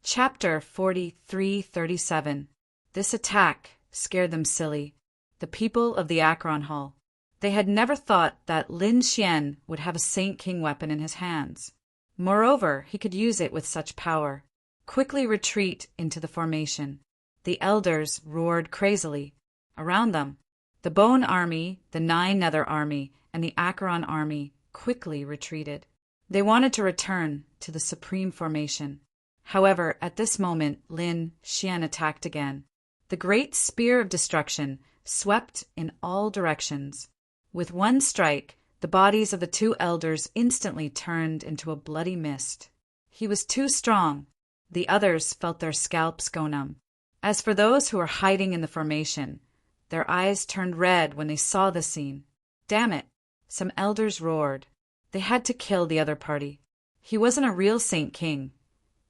Chapter 4337. This attack scared them silly, the people of the Akron Hall. They had never thought that Lin Xian would have a Saint King weapon in his hands. Moreover, he could use it with such power. Quickly retreat into the formation. The elders roared crazily. Around them, the Bone Army, the 9 Nether Army, and the Akron Army quickly retreated. They wanted to return to the Supreme Formation. However, at this moment, Lin Xian attacked again. The great spear of destruction swept in all directions. With one strike, the bodies of the two elders instantly turned into a bloody mist. He was too strong. The others felt their scalps go numb. As for those who were hiding in the formation, their eyes turned red when they saw the scene. Damn it! Some elders roared. They had to kill the other party. He wasn't a real Saint King,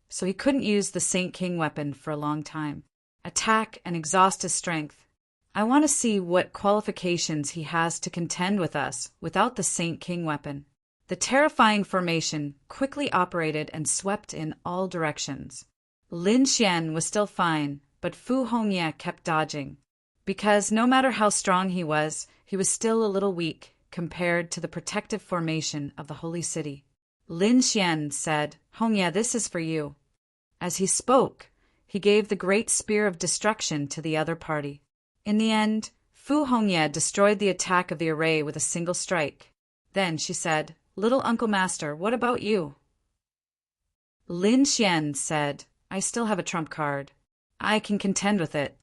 so he couldn't use the Saint King weapon for a long time. Attack and exhaust his strength. I want to see what qualifications he has to contend with us without the Saint King weapon. The terrifying formation quickly operated and swept in all directions. Lin Xian was still fine, but Fu Hongye kept dodging. Because no matter how strong he was still a little weak compared to the protective formation of the holy city. Lin Xian said, "Hongye, this is for you." As he spoke, he gave the great spear of destruction to the other party. In the end, Fu Hongye destroyed the attack of the array with a single strike. Then she said, "Little Uncle Master, what about you?" Lin Xian said, "I still have a trump card. I can contend with it."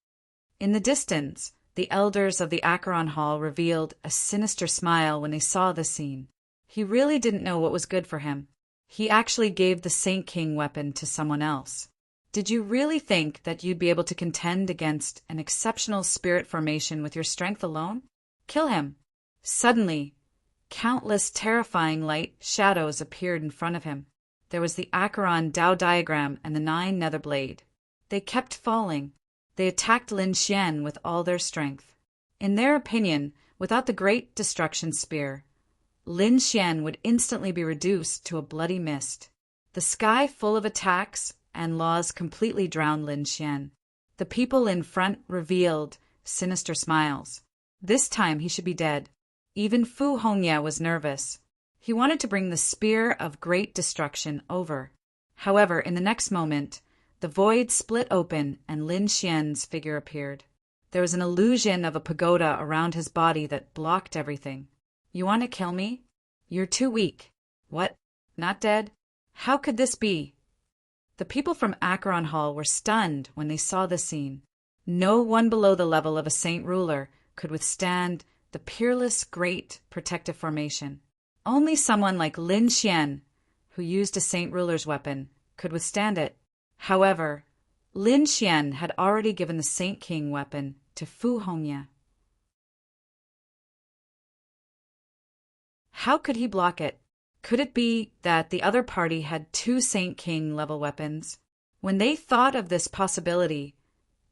In the distance, the elders of the Acheron Hall revealed a sinister smile when they saw the scene. He really didn't know what was good for him. He actually gave the Saint King weapon to someone else. Did you really think that you'd be able to contend against an exceptional spirit formation with your strength alone? Kill him. Suddenly, countless terrifying light shadows appeared in front of him. There was the Acheron Tao diagram and the 9 nether blade. They kept falling. They attacked Lin Xian with all their strength. In their opinion, without the great destruction spear, Lin Xian would instantly be reduced to a bloody mist. The sky full of attacks and laws completely drowned Lin Xian. The people in front revealed sinister smiles. This time he should be dead. Even Fu Hongye was nervous. He wanted to bring the spear of great destruction over. However, in the next moment, the void split open and Lin Xian's figure appeared. There was an illusion of a pagoda around his body that blocked everything. "You want to kill me? You're too weak." "What? Not dead? How could this be?" The people from Acheron Hall were stunned when they saw the scene. No one below the level of a saint ruler could withstand the peerless great protective formation. Only someone like Lin Xian, who used a saint ruler's weapon, could withstand it. However, Lin Xian had already given the Saint King weapon to Fu Hongye. How could he block it? Could it be that the other party had 2 Saint King level weapons? When they thought of this possibility,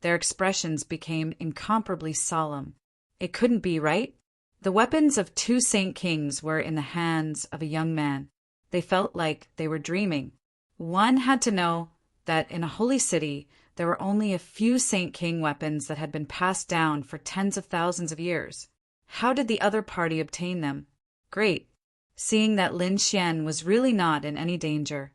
their expressions became incomparably solemn. It couldn't be, right? The weapons of 2 Saint Kings were in the hands of a young man. They felt like they were dreaming. One had to know that in a holy city there were only a few Saint King weapons that had been passed down for tens of thousands of years. How did the other party obtain them? Great. Seeing that Lin Xian was really not in any danger,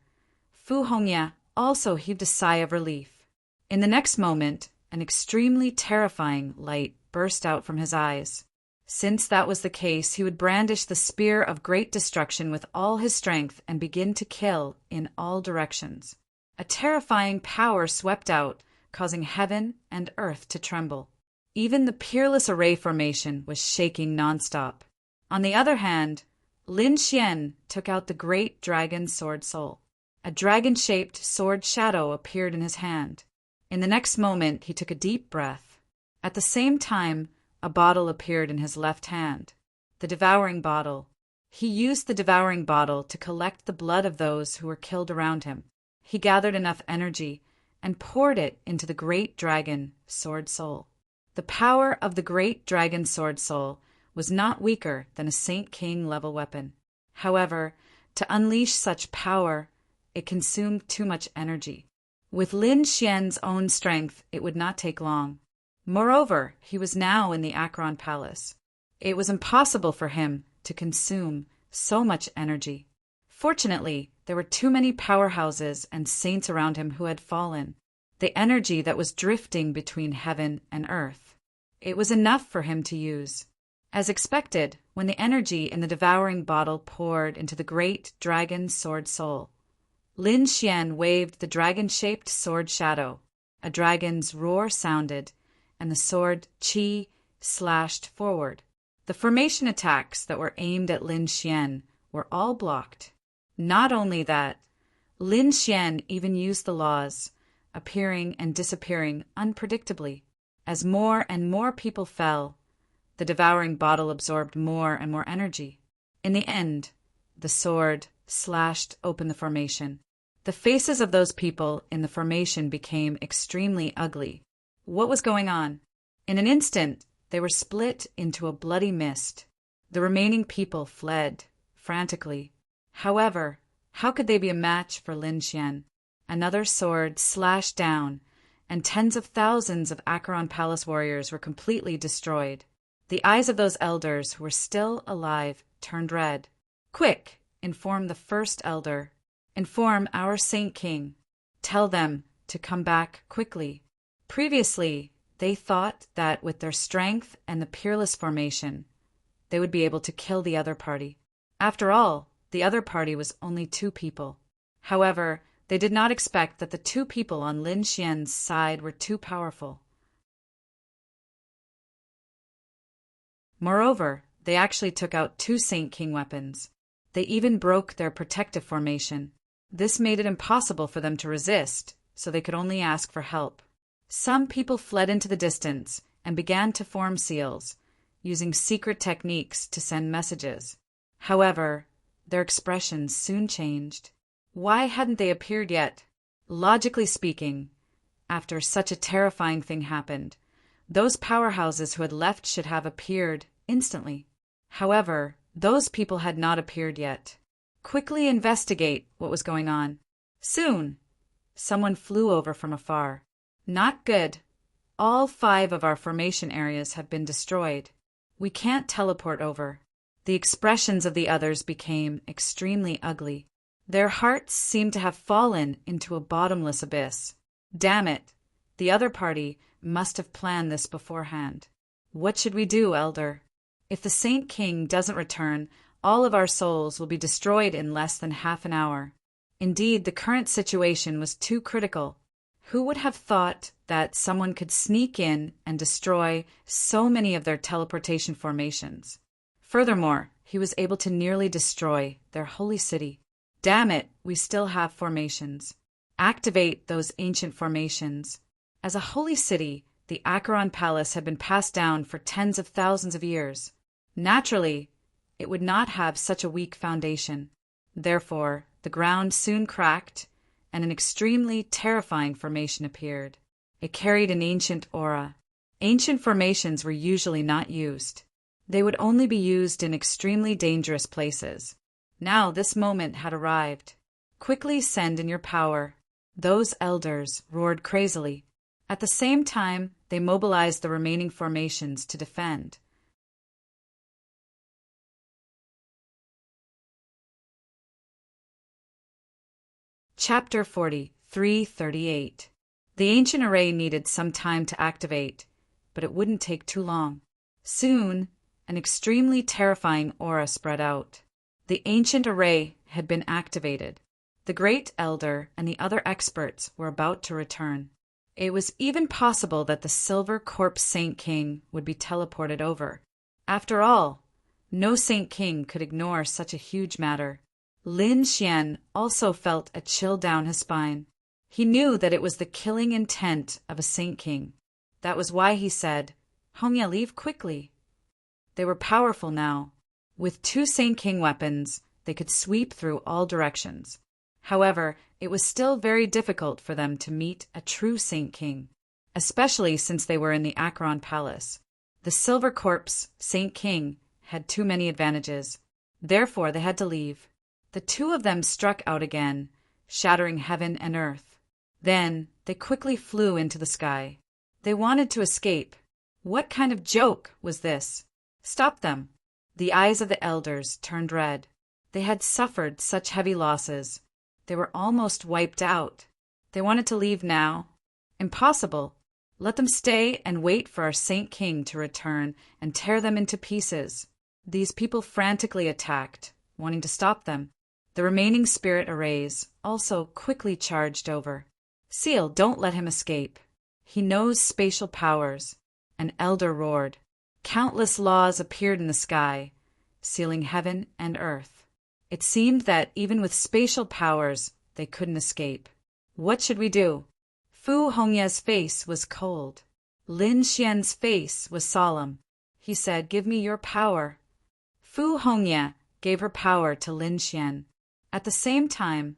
Fu Hongye also heaved a sigh of relief. In the next moment, an extremely terrifying light burst out from his eyes. Since that was the case, he would brandish the spear of great destruction with all his strength and begin to kill in all directions. A terrifying power swept out, causing heaven and earth to tremble. Even the peerless array formation was shaking nonstop. On the other hand, Lin Xian took out the great dragon sword soul. A dragon-shaped sword shadow appeared in his hand. In the next moment, he took a deep breath. At the same time, a bottle appeared in his left hand. The devouring bottle. He used the devouring bottle to collect the blood of those who were killed around him. He gathered enough energy and poured it into the great dragon sword soul. The power of the great dragon sword soul was not weaker than a Saint King level weapon. However, to unleash such power, it consumed too much energy. With Lin Xian's own strength, it would not take long. Moreover, he was now in the Acheron Palace. It was impossible for him to consume so much energy. Fortunately, there were too many powerhouses and saints around him who had fallen. The energy that was drifting between heaven and earth. It was enough for him to use. As expected, when the energy in the devouring bottle poured into the great dragon sword soul, Lin Xian waved the dragon-shaped sword shadow. A dragon's roar sounded, and the sword Qi slashed forward. The The formation attacks that were aimed at Lin Xian were all blocked. Not only that, Lin Xian even used the laws, appearing and disappearing unpredictably. As more and more people fell, the devouring bottle absorbed more and more energy. In the end, the sword slashed open the formation. The faces of those people in the formation became extremely ugly. What was going on? In an instant, they were split into a bloody mist. The remaining people fled, frantically. However, how could they be a match for Lin Xian? Another sword slashed down, and tens of thousands of Acheron Palace warriors were completely destroyed. The eyes of those elders who were still alive turned red. "Quick!" informed the first elder. "Inform our Saint King. Tell them to come back quickly." Previously, they thought that with their strength and the peerless formation, they would be able to kill the other party. After all, the other party was only 2 people. However, they did not expect that the 2 people on Lin Xian's side were too powerful. Moreover, they actually took out 2 Saint King weapons. They even broke their protective formation. This made it impossible for them to resist, so they could only ask for help. Some people fled into the distance and began to form seals, using secret techniques to send messages. However, their expressions soon changed. Why hadn't they appeared yet? Logically speaking, after such a terrifying thing happened, those powerhouses who had left should have appeared instantly. However, those people had not appeared yet. Quickly investigate what was going on. Soon, someone flew over from afar. Not good. All 5 of our formation areas have been destroyed. We can't teleport over. The expressions of the others became extremely ugly. Their hearts seemed to have fallen into a bottomless abyss. Damn it! The other party must have planned this beforehand. What should we do, Elder? If the Saint King doesn't return, all of our souls will be destroyed in less than half an hour. Indeed, the current situation was too critical. Who would have thought that someone could sneak in and destroy so many of their teleportation formations? Furthermore, he was able to nearly destroy their holy city. Damn it, we still have formations. Activate those ancient formations. As a holy city, the Acheron Palace had been passed down for tens of thousands of years. Naturally, it would not have such a weak foundation. Therefore, the ground soon cracked, and an extremely terrifying formation appeared. It carried an ancient aura. Ancient formations were usually not used. They would only be used in extremely dangerous places. Now this moment had arrived. Quickly send in your power. Those elders roared crazily. At the same time, they mobilized the remaining formations to defend. Chapter 40, 338. The ancient array needed some time to activate, but it wouldn't take too long. Soon, an extremely terrifying aura spread out. The ancient array had been activated. The Great Elder and the other experts were about to return. It was even possible that the Silver Corpse Saint King would be teleported over. After all, no Saint King could ignore such a huge matter. Lin Xian also felt a chill down his spine. He knew that it was the killing intent of a Saint King. That was why he said, "Hongya, leave quickly." They were powerful now. With 2 Saint King weapons, they could sweep through all directions. However, it was still very difficult for them to meet a true Saint King, especially since they were in the Acheron Palace. The Silver Corpse Saint King had too many advantages. Therefore, they had to leave. The 2 of them struck out again, shattering heaven and earth. Then they quickly flew into the sky. They wanted to escape. What kind of joke was this? Stop them. The eyes of the elders turned red. They had suffered such heavy losses. They were almost wiped out. They wanted to leave now. Impossible. Let them stay and wait for our Saint King to return and tear them into pieces. These people frantically attacked, wanting to stop them. The remaining spirit arrays also quickly charged over. Seal, don't let him escape. He knows spatial powers. An elder roared. Countless laws appeared in the sky, sealing heaven and earth. It seemed that even with spatial powers, they couldn't escape. What should we do? Fu Hongye's face was cold. Lin Xian's face was solemn. He said, "Give me your power." Fu Hongye gave her power to Lin Xian. At the same time,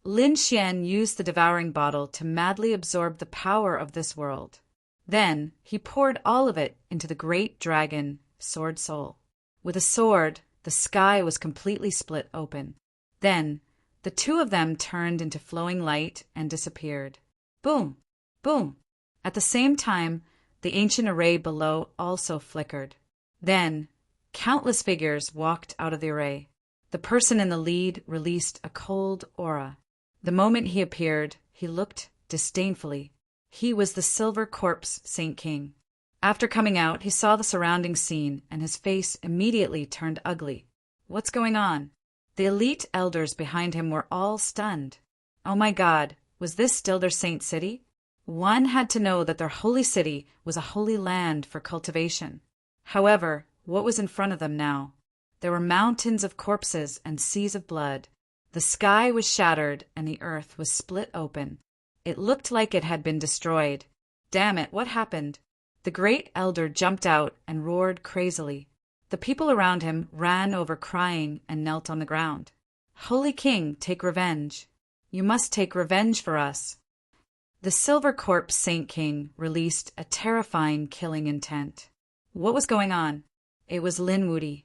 Lin Xian used the devouring bottle to madly absorb the power of this world. Then he poured all of it into the great dragon, Sword Soul. With a sword, the sky was completely split open. Then the two of them turned into flowing light and disappeared. Boom! Boom! At the same time, the ancient array below also flickered. Then countless figures walked out of the array. The person in the lead released a cold aura. The moment he appeared, he looked disdainfully. He was the Silver Corpse Saint King. After coming out, he saw the surrounding scene, and his face immediately turned ugly. What's going on? The elite elders behind him were all stunned. Oh my God, was this still their saint city? One had to know that their holy city was a holy land for cultivation. However, what was in front of them now? There were mountains of corpses and seas of blood. The sky was shattered and the earth was split open. It looked like it had been destroyed. Damn it, what happened? The great elder jumped out and roared crazily. The people around him ran over crying and knelt on the ground. Holy King, take revenge. You must take revenge for us. The Silver Corpse Saint King released a terrifying killing intent. What was going on? It was Lin Wuti.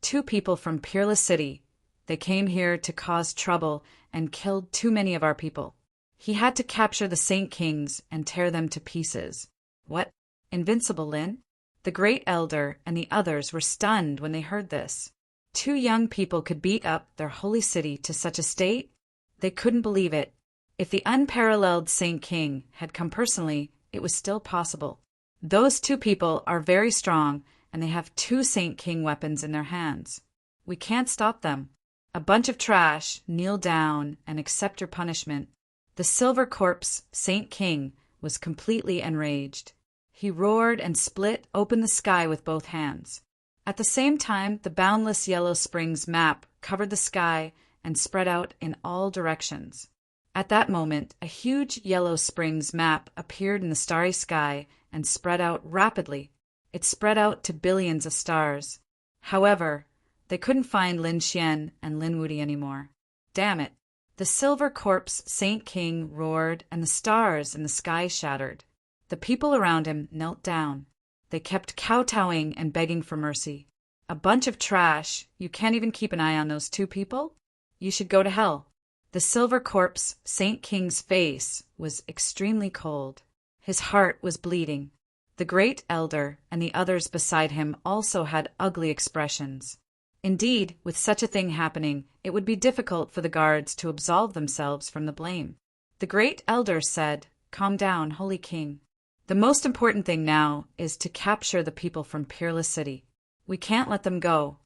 Two people from Peerless City. They came here to cause trouble and killed too many of our people. He had to capture the Saint Kings and tear them to pieces. What? Invincible Lin? The great elder and the others were stunned when they heard this. Two young people could beat up their holy city to such a state? They couldn't believe it. If the unparalleled Saint King had come personally, it was still possible. Those two people are very strong, and they have two Saint King weapons in their hands. We can't stop them. A bunch of trash, kneel down and accept your punishment. The Silver Corpse Saint King was completely enraged. He roared and split open the sky with both hands. At the same time, the boundless Yellow Springs map covered the sky and spread out in all directions. At that moment, a huge Yellow Springs map appeared in the starry sky and spread out rapidly. It spread out to billions of stars. However, they couldn't find Lin Xian and Lin Wuti anymore. Damn it! The Silver Corpse Saint King roared and the stars in the sky shattered. The people around him knelt down. They kept kowtowing and begging for mercy. A bunch of trash. You can't even keep an eye on those two people? You should go to hell. The Silver Corpse Saint King's face was extremely cold. His heart was bleeding. The great elder and the others beside him also had ugly expressions. Indeed, with such a thing happening, it would be difficult for the guards to absolve themselves from the blame. The great elder said, "Calm down, Holy King. The most important thing now is to capture the people from Peerless City. We can't let them go."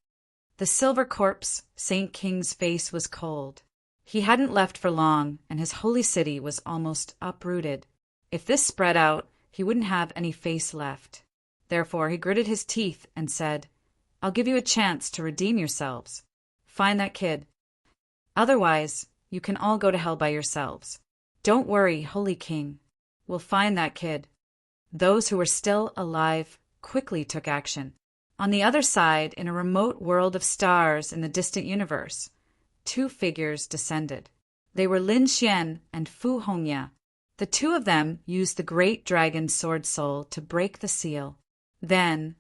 The Silver Corpse Saint King's face was cold. He hadn't left for long, and his holy city was almost uprooted. If this spread out, he wouldn't have any face left. Therefore, he gritted his teeth and said, "I'll give you a chance to redeem yourselves. Find that kid. Otherwise, you can all go to hell by yourselves. Don't worry, Holy King. We'll find that kid." Those who were still alive quickly took action. On the other side, in a remote world of stars in the distant universe, two figures descended. They were Lin Xian and Fu Hongye. The two of them used the great dragon Sword Soul to break the seal. Then,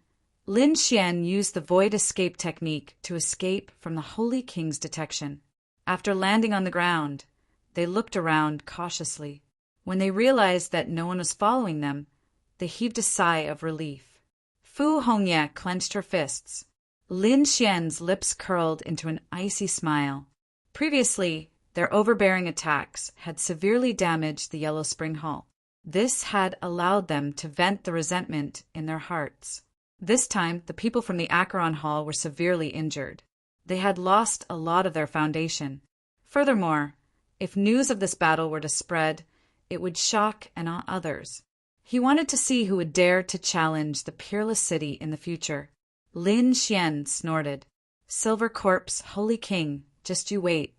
Lin Xian used the void escape technique to escape from the Holy King's detection. After landing on the ground, they looked around cautiously. When they realized that no one was following them, they heaved a sigh of relief. Fu Hongye clenched her fists. Lin Xian's lips curled into an icy smile. Previously, their overbearing attacks had severely damaged the Yellow Spring Hall. This had allowed them to vent the resentment in their hearts. This time, the people from the Acheron Hall were severely injured. They had lost a lot of their foundation. Furthermore, if news of this battle were to spread, it would shock and awe others. He wanted to see who would dare to challenge the peerless city in the future. Lin Xian snorted. Silver corpse, holy king, just you wait.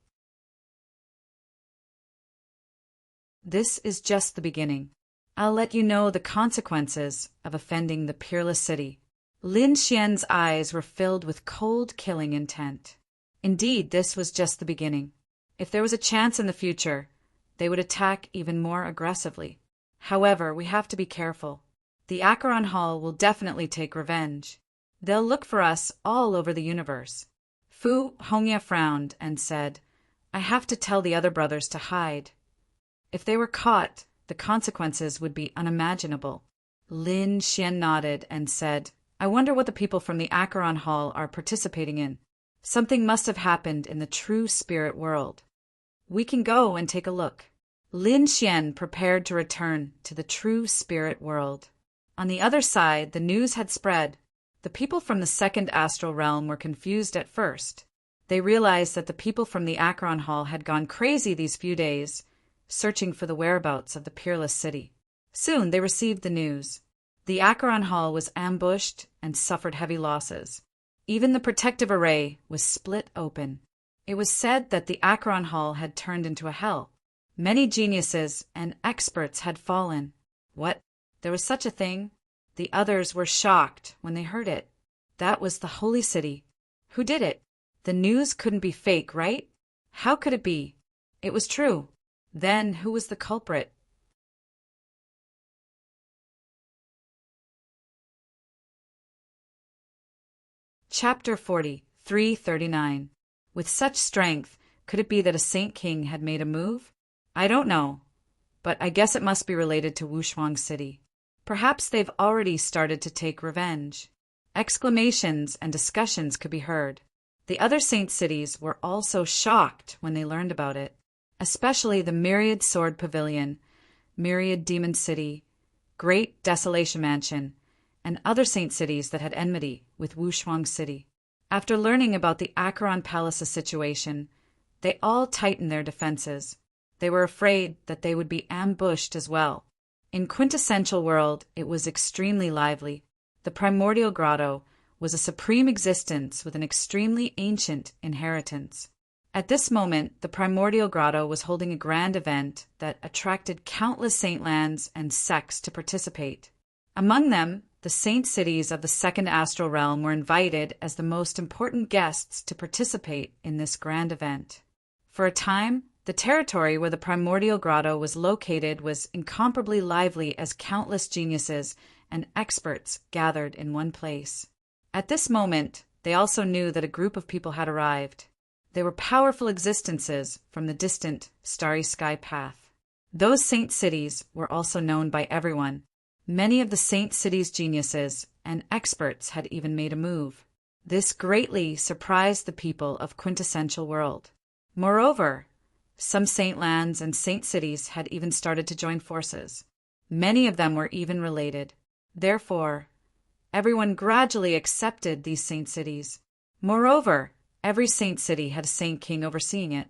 This is just the beginning. I'll let you know the consequences of offending the peerless city. Lin Xian's eyes were filled with cold, killing intent. Indeed, this was just the beginning. If there was a chance in the future, they would attack even more aggressively. However, we have to be careful. The Acheron Hall will definitely take revenge. They'll look for us all over the universe. Fu Hongya frowned and said, I have to tell the other brothers to hide. If they were caught, the consequences would be unimaginable. Lin Xian nodded and said, I wonder what the people from the Acheron Hall are participating in. Something must have happened in the true spirit world. We can go and take a look. Lin Xian prepared to return to the true spirit world. On the other side, the news had spread. The people from the second astral realm were confused at first. They realized that the people from the Acheron Hall had gone crazy these few days, searching for the whereabouts of the peerless city. Soon they received the news. The Acheron Hall was ambushed and suffered heavy losses. Even the protective array was split open. It was said that the Acheron Hall had turned into a hell. Many geniuses and experts had fallen. What? There was such a thing? The others were shocked when they heard it. That was the holy city. Who did it? The news couldn't be fake, right? How could it be? It was true. Then who was the culprit? Chapter 40, 339. With such strength, could it be that a Saint King had made a move? I don't know, but I guess it must be related to Wushuang City. Perhaps they've already started to take revenge. Exclamations and discussions could be heard. The other saint cities were also shocked when they learned about it, especially the Myriad Sword Pavilion, Myriad Demon City, Great Desolation Mansion, and other saint cities that had enmity with Wushuang City. After learning about the Acheron Palace's situation, they all tightened their defenses. They were afraid that they would be ambushed as well. In Quintessential World, it was extremely lively. The Primordial Grotto was a supreme existence with an extremely ancient inheritance. At this moment, the Primordial Grotto was holding a grand event that attracted countless saintlands and sects to participate. Among them, the saint cities of the second astral realm were invited as the most important guests to participate in this grand event. For a time, the territory where the Primordial Grotto was located was incomparably lively as countless geniuses and experts gathered in one place. At this moment, they also knew that a group of people had arrived. They were powerful existences from the distant starry sky path. Those saint cities were also known by everyone. Many of the saint cities' geniuses and experts had even made a move. This greatly surprised the people of Quintessential World. Moreover, some saint lands and saint cities had even started to join forces. Many of them were even related. Therefore, everyone gradually accepted these saint cities. Moreover, every saint city had a saint king overseeing it.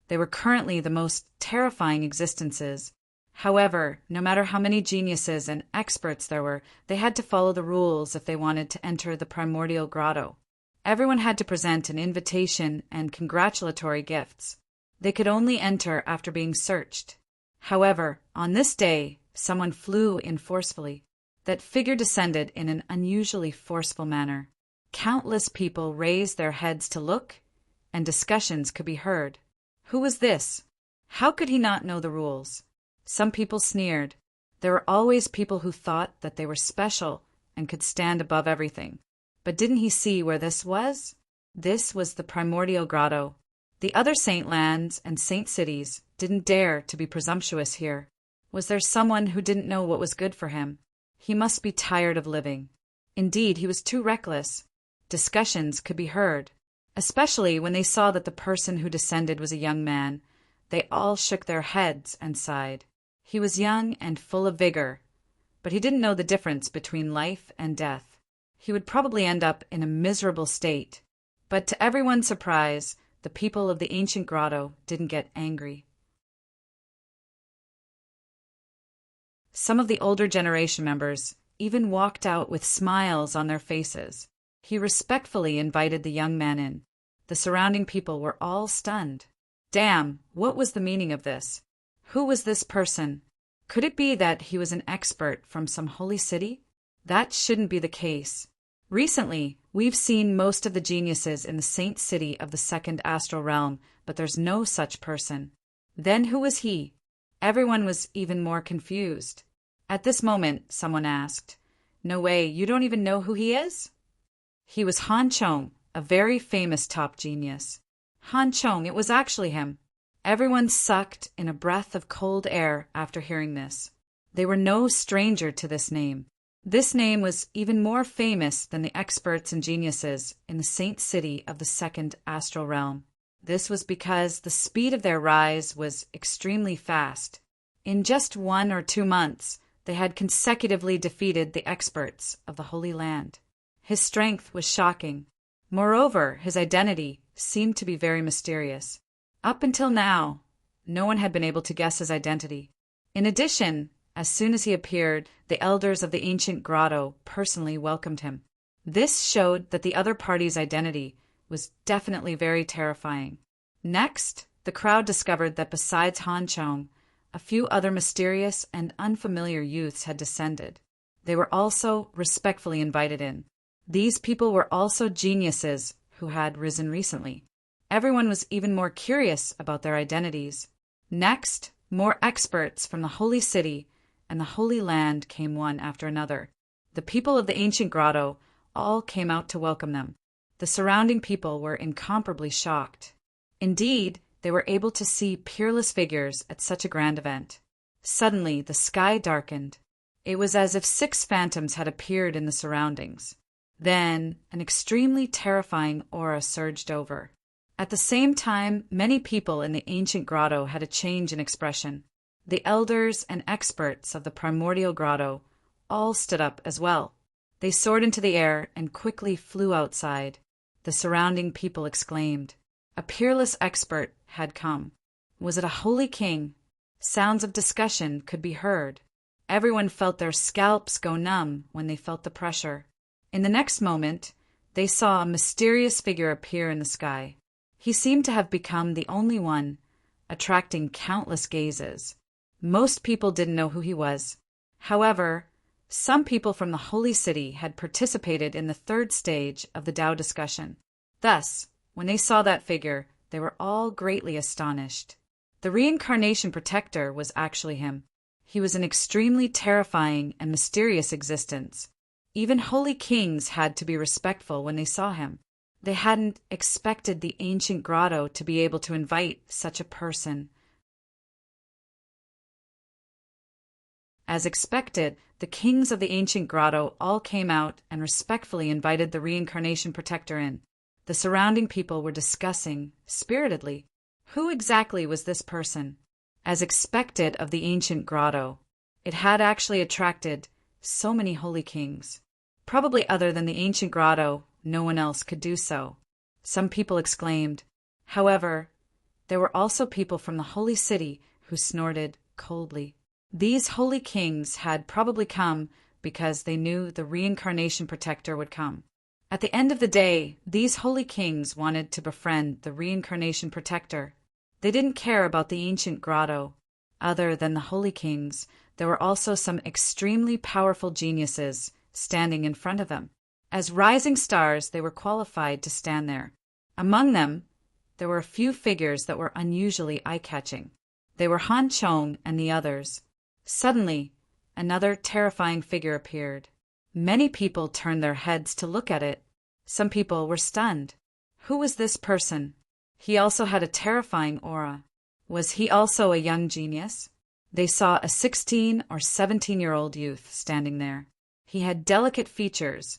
They were currently the most terrifying existences. However, no matter how many geniuses and experts there were, they had to follow the rules if they wanted to enter the Primordial Grotto. Everyone had to present an invitation and congratulatory gifts. They could only enter after being searched. However, on this day, someone flew in forcefully. That figure descended in an unusually forceful manner. Countless people raised their heads to look, and discussions could be heard. Who was this? How could he not know the rules? Some people sneered. There were always people who thought that they were special and could stand above everything. But didn't he see where this was? This was the Primordial Grotto. The other saint lands and saint cities didn't dare to be presumptuous here. Was there someone who didn't know what was good for him? He must be tired of living. Indeed, he was too reckless. Discussions could be heard, especially when they saw that the person who descended was a young man. They all shook their heads and sighed. He was young and full of vigor, but he didn't know the difference between life and death. He would probably end up in a miserable state. But to everyone's surprise, the people of the ancient grotto didn't get angry. Some of the older generation members even walked out with smiles on their faces. He respectfully invited the young man in. The surrounding people were all stunned. Damn, what was the meaning of this? Who was this person? Could it be that he was an expert from some holy city? That shouldn't be the case. Recently, we've seen most of the geniuses in the saint city of the second astral realm, but there's no such person. Then who was he? Everyone was even more confused. At this moment, someone asked, "No way, you don't even know who he is?" He was Han Chong, a very famous top genius. Han Chong, it was actually him. Everyone sucked in a breath of cold air after hearing this. They were no stranger to this name. This name was even more famous than the experts and geniuses in the saint city of the second astral realm. This was because the speed of their rise was extremely fast. In just 1 or 2 months, they had consecutively defeated the experts of the Holy Land. His strength was shocking. Moreover, his identity seemed to be very mysterious. Up until now, no one had been able to guess his identity. In addition, as soon as he appeared, the elders of the ancient grotto personally welcomed him. This showed that the other party's identity was definitely very terrifying. Next, the crowd discovered that besides Han Chong, a few other mysterious and unfamiliar youths had descended. They were also respectfully invited in. These people were also geniuses who had risen recently. Everyone was even more curious about their identities. Next, more experts from the Holy City and the Holy Land came one after another. The people of the ancient grotto all came out to welcome them. The surrounding people were incomparably shocked. Indeed, they were able to see peerless figures at such a grand event. Suddenly, the sky darkened. It was as if 6 phantoms had appeared in the surroundings. Then, an extremely terrifying aura surged over. At the same time, many people in the ancient grotto had a change in expression. The elders and experts of the primordial grotto all stood up as well. They soared into the air and quickly flew outside. The surrounding people exclaimed. A peerless expert had come. Was it a holy king? Sounds of discussion could be heard. Everyone felt their scalps go numb when they felt the pressure. In the next moment, they saw a mysterious figure appear in the sky. He seemed to have become the only one, attracting countless gazes. Most people didn't know who he was. However, some people from the Holy City had participated in the 3rd stage of the Tao discussion. Thus, when they saw that figure, they were all greatly astonished. The reincarnation protector was actually him. He was an extremely terrifying and mysterious existence. Even holy kings had to be respectful when they saw him. They hadn't expected the ancient grotto to be able to invite such a person. As expected, the kings of the ancient grotto all came out and respectfully invited the reincarnation protector in. The surrounding people were discussing, spiritedly, who exactly was this person? As expected of the ancient grotto, it had actually attracted so many holy kings. Probably other than the ancient grotto, no one else could do so. Some people exclaimed. However, there were also people from the holy city who snorted coldly. These holy kings had probably come because they knew the reincarnation protector would come. At the end of the day, these holy kings wanted to befriend the reincarnation protector. They didn't care about the ancient grotto. Other than the holy kings, there were also some extremely powerful geniuses standing in front of them. As rising stars, they were qualified to stand there. Among them, there were a few figures that were unusually eye-catching. They were Han Chong and the others. Suddenly, another terrifying figure appeared. Many people turned their heads to look at it. Some people were stunned. Who was this person? He also had a terrifying aura. Was he also a young genius? They saw a 16 or 17-year-old youth standing there. He had delicate features,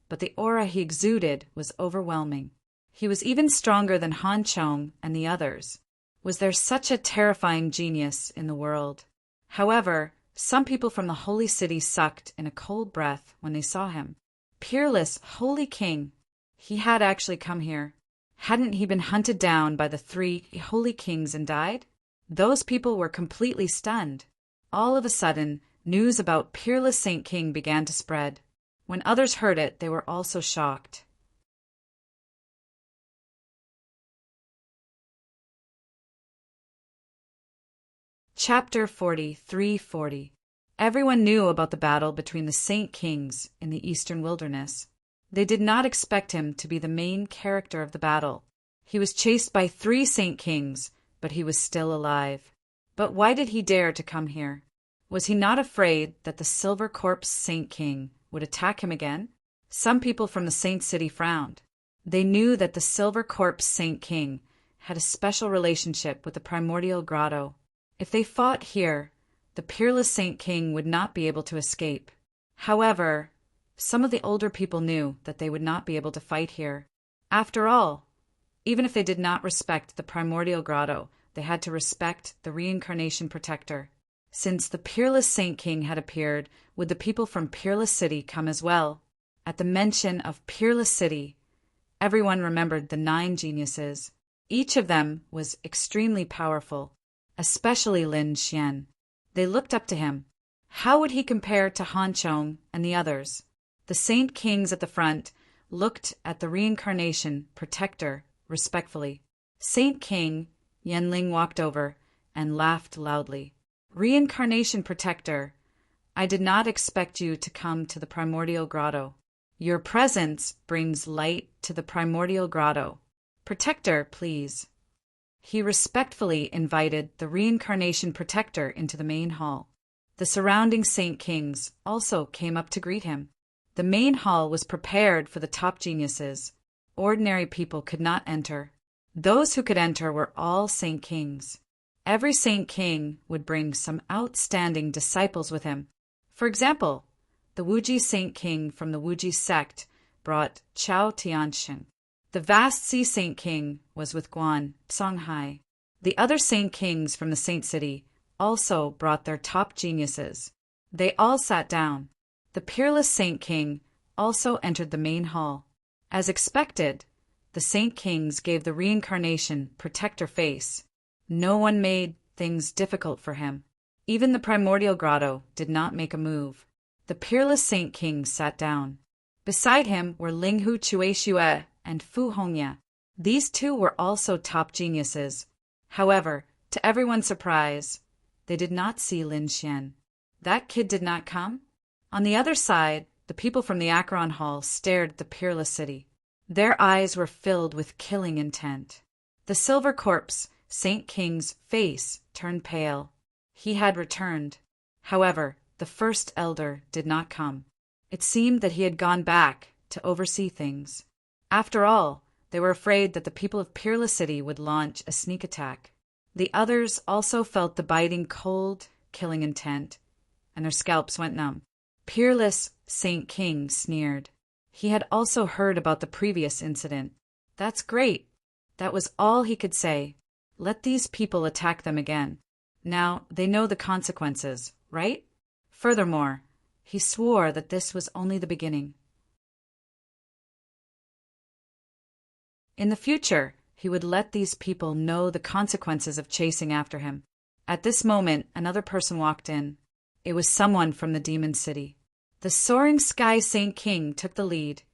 but the aura he exuded was overwhelming. He was even stronger than Han Chong and the others. Was there such a terrifying genius in the world? However, some people from the holy city sucked in a cold breath when they saw him. Peerless, holy king. He had actually come here. Hadn't he been hunted down by the 3 holy kings and died? Those people were completely stunned. All of a sudden, News about peerless Saint King began to spread. When others heard it, they were also shocked. Chapter 43:40. Everyone knew about the battle between the Saint Kings in the eastern wilderness. They did not expect him to be the main character of the battle. He was chased by 3 Saint Kings, but he was still alive. But why did he dare to come here? Was he not afraid that the Silver Corpse Saint King would attack him again? Some people from the Saint City frowned. They knew that the Silver Corpse Saint King had a special relationship with the primordial grotto. If they fought here, the peerless Saint King would not be able to escape. However, some of the older people knew that they would not be able to fight here. After all, even if they did not respect the primordial grotto, they had to respect the reincarnation protector. Since the peerless Saint King had appeared, would the people from Peerless City come as well? At the mention of Peerless City, everyone remembered the 9 geniuses. Each of them was extremely powerful, especially Lin Xian. They looked up to him. How would he compare to Han Chong and the others? The Saint Kings at the front looked at the reincarnation protector respectfully. Saint King Yanling walked over and laughed loudly. Reincarnation protector, I did not expect you to come to the primordial grotto. Your presence brings light to the primordial grotto. Protector, please. He respectfully invited the reincarnation protector into the main hall. The surrounding Saint Kings also came up to greet him. The main hall was prepared for the top geniuses. Ordinary people could not enter. Those who could enter were all Saint Kings. Every Saint King would bring some outstanding disciples with him. For example, the Wuji Saint King from the Wuji sect brought Chao Tianxin. The Vast Sea Saint King was with Guan Songhai. The other Saint Kings from the Saint City also brought their top geniuses. They all sat down. The peerless Saint King also entered the main hall. As expected, the Saint Kings gave the reincarnation protector face. No one made things difficult for him. Even the primordial grotto did not make a move. The peerless Saint King sat down. Beside him were Linghu Chuexue and Fu Hongya. These 2 were also top geniuses. However, to everyone's surprise, they did not see Lin Xian. That kid did not come? On the other side, the people from the Acheron Hall stared at the peerless city. Their eyes were filled with killing intent. The Silver Corpse Saint King's face turned pale. He had returned. However, the first elder did not come. It seemed that he had gone back to oversee things. After all, they were afraid that the people of Peerless City would launch a sneak attack. The others also felt the biting cold, killing intent, and their scalps went numb. Peerless Saint King sneered. He had also heard about the previous incident. That's great. That was all he could say. Let these people attack them again. Now they know the consequences, right? Furthermore, he swore that this was only the beginning. In the future, he would let these people know the consequences of chasing after him. At this moment, another person walked in. It was someone from the Demon City. The Soaring Sky Saint King took the lead,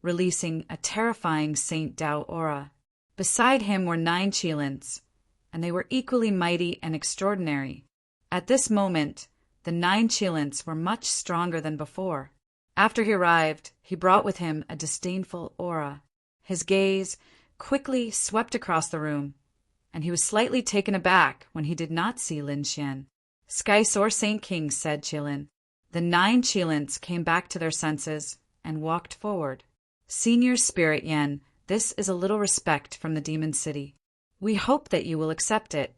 releasing a terrifying Saint Dao aura. Beside him were 9 Qilins, and they were equally mighty and extraordinary. At this moment, the 9 Qilins were much stronger than before. After he arrived, he brought with him a disdainful aura. His gaze quickly swept across the room, and he was slightly taken aback when he did not see Lin Xian. Sky Soar Saint King, said Qilin. The 9 Qilins came back to their senses and walked forward. Senior Spirit Yen, this is a little respect from the Demon City. We hope that you will accept it.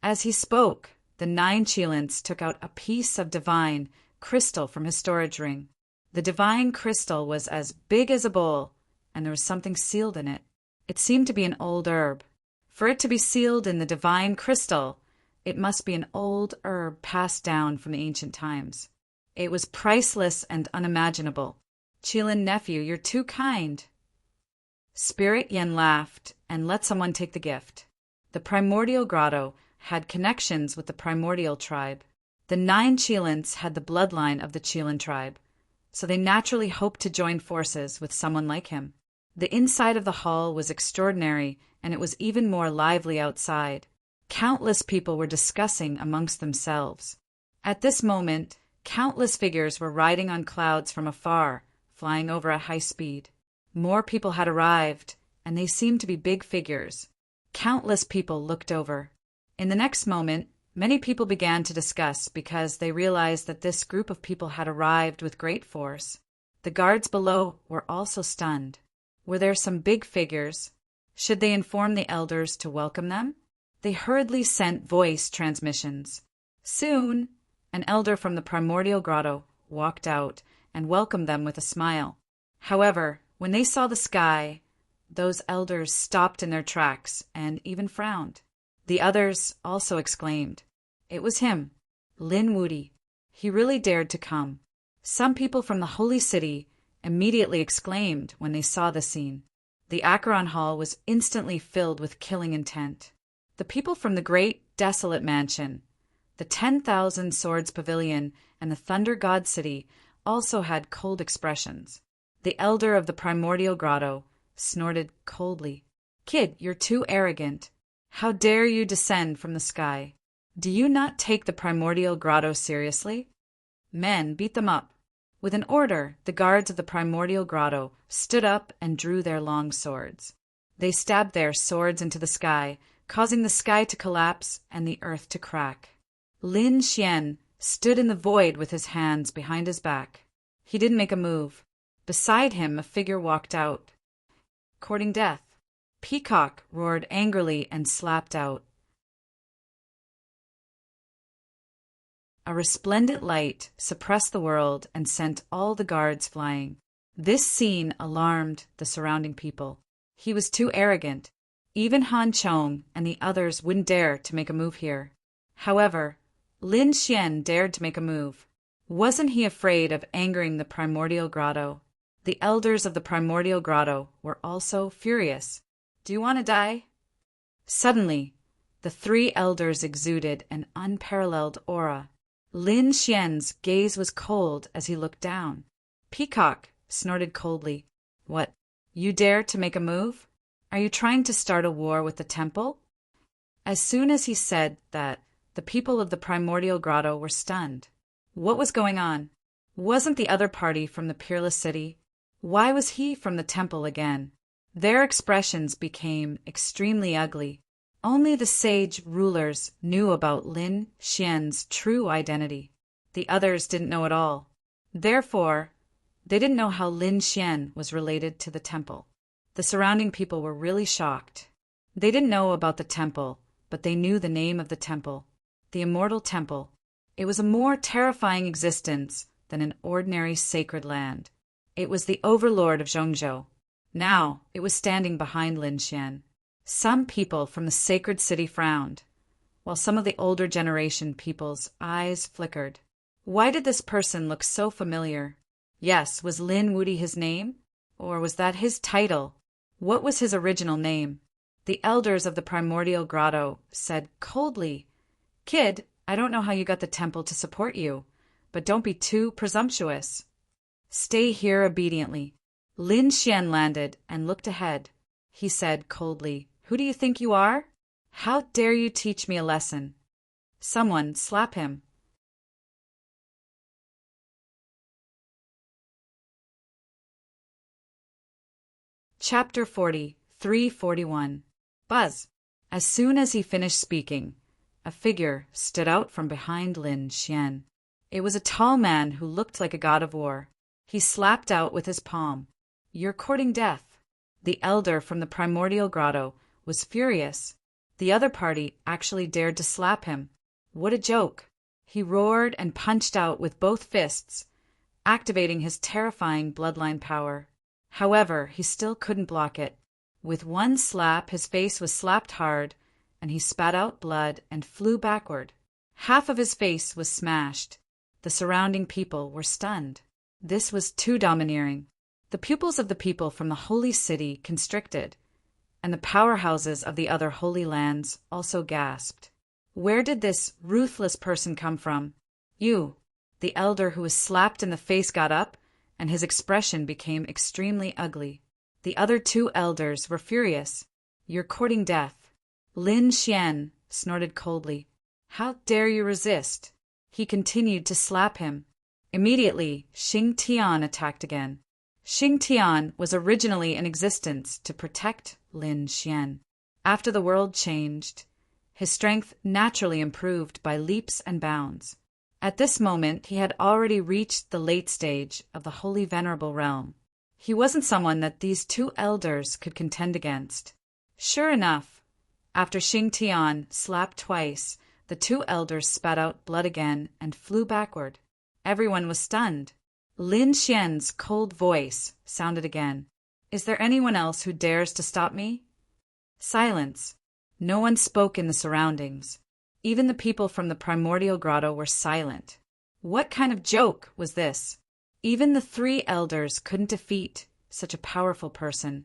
As he spoke, the 9 Qilins took out a piece of divine crystal from his storage ring. The divine crystal was as big as a bowl, and there was something sealed in it. It seemed to be an old herb. For it to be sealed in the divine crystal, it must be an old herb passed down from the ancient times. It was priceless and unimaginable. Qilin nephew, you're too kind. Spirit Yen laughed and let someone take the gift. The primordial grotto had connections with the primordial tribe. The 9 Cheelans had the bloodline of the Cheelan tribe, so they naturally hoped to join forces with someone like him. The inside of the hall was extraordinary, and it was even more lively outside. Countless people were discussing amongst themselves. At this moment, countless figures were riding on clouds from afar, flying over at high speed. More people had arrived, and they seemed to be big figures. Countless people looked over. In the next moment, many people began to discuss because they realized that this group of people had arrived with great force. The guards below were also stunned. Were there some big figures? Should they inform the elders to welcome them? They hurriedly sent voice transmissions. Soon, an elder from the primordial grotto walked out and welcomed them with a smile. However, when they saw the sky, those elders stopped in their tracks and even frowned. The others also exclaimed. It was him, Lin Wudi. He really dared to come. Some people from the holy city immediately exclaimed when they saw the scene. The Acheron Hall was instantly filled with killing intent. The people from the great, desolate mansion, the 10,000 Swords Pavilion, and the Thunder God City also had cold expressions. The elder of the primordial grotto snorted coldly. Kid, you're too arrogant. How dare you descend from the sky? Do you not take the primordial grotto seriously? Men, beat them up. With an order, the guards of the primordial grotto stood up and drew their long swords. They stabbed their swords into the sky, causing the sky to collapse and the earth to crack. Lin Xian stood in the void with his hands behind his back. He didn't make a move. Beside him, a figure walked out. Courting death. Peacock roared angrily and slapped out. A resplendent light suppressed the world and sent all the guards flying. This scene alarmed the surrounding people. He was too arrogant. Even Han Chong and the others wouldn't dare to make a move here. However, Lin Xian dared to make a move. Wasn't he afraid of angering the primordial grotto? The elders of the primordial grotto were also furious. Do you want to die? Suddenly, the 3 elders exuded an unparalleled aura. Lin Xian's gaze was cold as he looked down. Peacock snorted coldly. What? You dare to make a move? Are you trying to start a war with the temple? As soon as he said that, the people of the primordial grotto were stunned. What was going on? Wasn't the other party from the Peerless City? Why was he from the temple again? Their expressions became extremely ugly. Only the sage rulers knew about Lin Xian's true identity. The others didn't know at all. Therefore, they didn't know how Lin Xian was related to the temple. The surrounding people were really shocked. They didn't know about the temple, but they knew the name of the temple, the Immortal Temple. It was a more terrifying existence than an ordinary sacred land. It was the overlord of Zhongzhou. Now it was standing behind Lin Xian. Some people from the sacred city frowned, while some of the older generation people's eyes flickered. Why did this person look so familiar? Yes, was Lin Wudi his name? Or was that his title? What was his original name? The elders of the primordial grotto said coldly, Kid, I don't know how you got the temple to support you, but don't be too presumptuous. Stay here obediently. Lin Xian landed and looked ahead. He said coldly, Who do you think you are? How dare you teach me a lesson? Someone slap him. Chapter 40, 341. Buzz. As soon as he finished speaking, a figure stood out from behind Lin Xian. It was a tall man who looked like a god of war. He slapped out with his palm, You're courting death. The elder from the primordial grotto was furious. The other party actually dared to slap him. What a joke. He roared and punched out with both fists, activating his terrifying bloodline power. However, he still couldn't block it. With one slap, his face was slapped hard, and he spat out blood and flew backward. Half of his face was smashed. The surrounding people were stunned. This was too domineering. The pupils of the people from the holy city constricted, and the powerhouses of the other holy lands also gasped. Where did this ruthless person come from? You. The elder who was slapped in the face got up, and his expression became extremely ugly. The other two elders were furious. You're courting death. Lin Xian snorted coldly. How dare you resist? He continued to slap him. Immediately, Xing Tian attacked again. Xing Tian was originally in existence to protect Lin Xian. After the world changed, his strength naturally improved by leaps and bounds. At this moment, he had already reached the late stage of the Holy Venerable Realm. He wasn't someone that these two elders could contend against. Sure enough, after Xing Tian slapped twice, the two elders spat out blood again and flew backward. Everyone was stunned. Lin Xian's cold voice sounded again. Is there anyone else who dares to stop me? Silence. No one spoke in the surroundings. Even the people from the primordial grotto were silent. What kind of joke was this? Even the three elders couldn't defeat such a powerful person,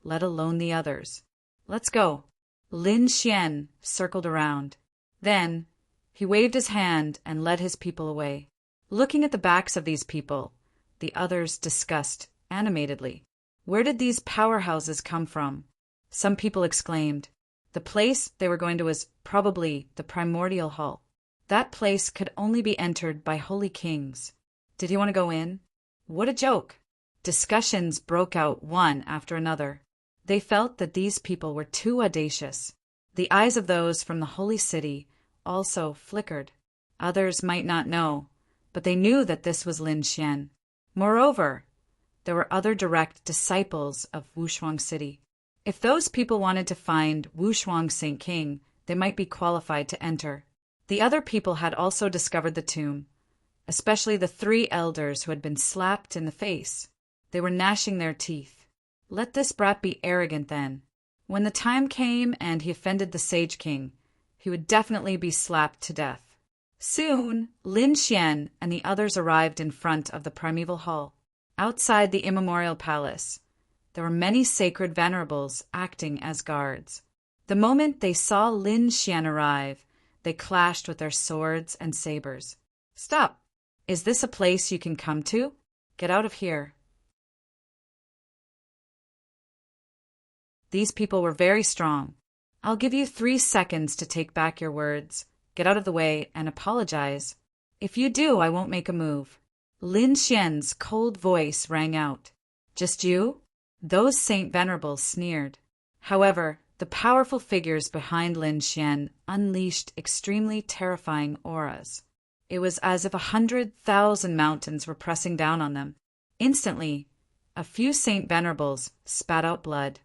let alone the others. Let's go. Lin Xian circled around. Then, he waved his hand and led his people away. Looking at the backs of these people, the others discussed animatedly. Where did these powerhouses come from? Some people exclaimed. The place they were going to was probably the primordial hall. That place could only be entered by holy kings. Did he want to go in? What a joke! Discussions broke out one after another. They felt that these people were too audacious. The eyes of those from the holy city also flickered. Others might not know, but they knew that this was Lin Xian. Moreover, there were other direct disciples of Wushuang City. If those people wanted to find Wushuang Saint King, they might be qualified to enter. The other people had also discovered the tomb, especially the three elders who had been slapped in the face. They were gnashing their teeth. Let this brat be arrogant then. When the time came and he offended the Sage King, he would definitely be slapped to death. Soon, Lin Xian and the others arrived in front of the primeval hall. Outside the immemorial palace, there were many sacred venerables acting as guards. The moment they saw Lin Xian arrive, they clashed with their swords and sabers. Stop! Is this a place you can come to? Get out of here. These people were very strong. I'll give you 3 seconds to take back your words, get out of the way, and apologize. If you do, I won't make a move. Lin Xian's cold voice rang out. Just you? Those Saint Venerables sneered. However, the powerful figures behind Lin Xian unleashed extremely terrifying auras. It was as if 100,000 mountains were pressing down on them. Instantly, a few Saint Venerables spat out blood.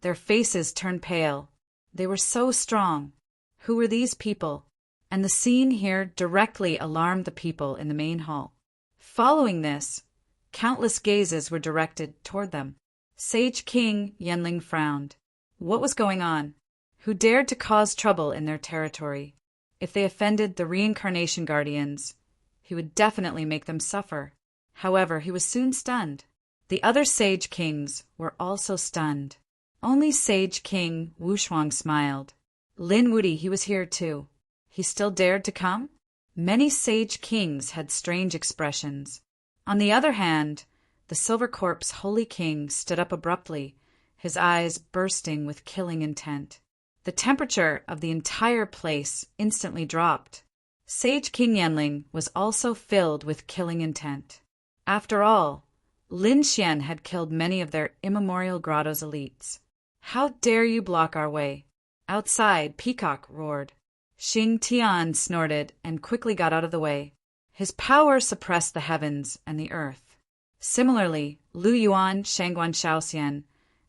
Their faces turned pale. They were so strong. Who were these people? And the scene here directly alarmed the people in the main hall. Following this, countless gazes were directed toward them. Sage King Yanling frowned. What was going on? Who dared to cause trouble in their territory? If they offended the reincarnation guardians, he would definitely make them suffer. However, he was soon stunned. The other Sage Kings were also stunned. Only Sage King Wushuang smiled. Lin Wudi, he was here too. He still dared to come? Many Sage Kings had strange expressions. On the other hand, the Silver Corpse Holy King stood up abruptly, his eyes bursting with killing intent. The temperature of the entire place instantly dropped. Sage King Yanling was also filled with killing intent. After all, Lin Xian had killed many of their immemorial grotto's elites. How dare you block our way? Outside, Peacock roared. Xing Tian snorted and quickly got out of the way. His power suppressed the heavens and the earth. Similarly, Lu Yuan, Shangguan Shaoxian,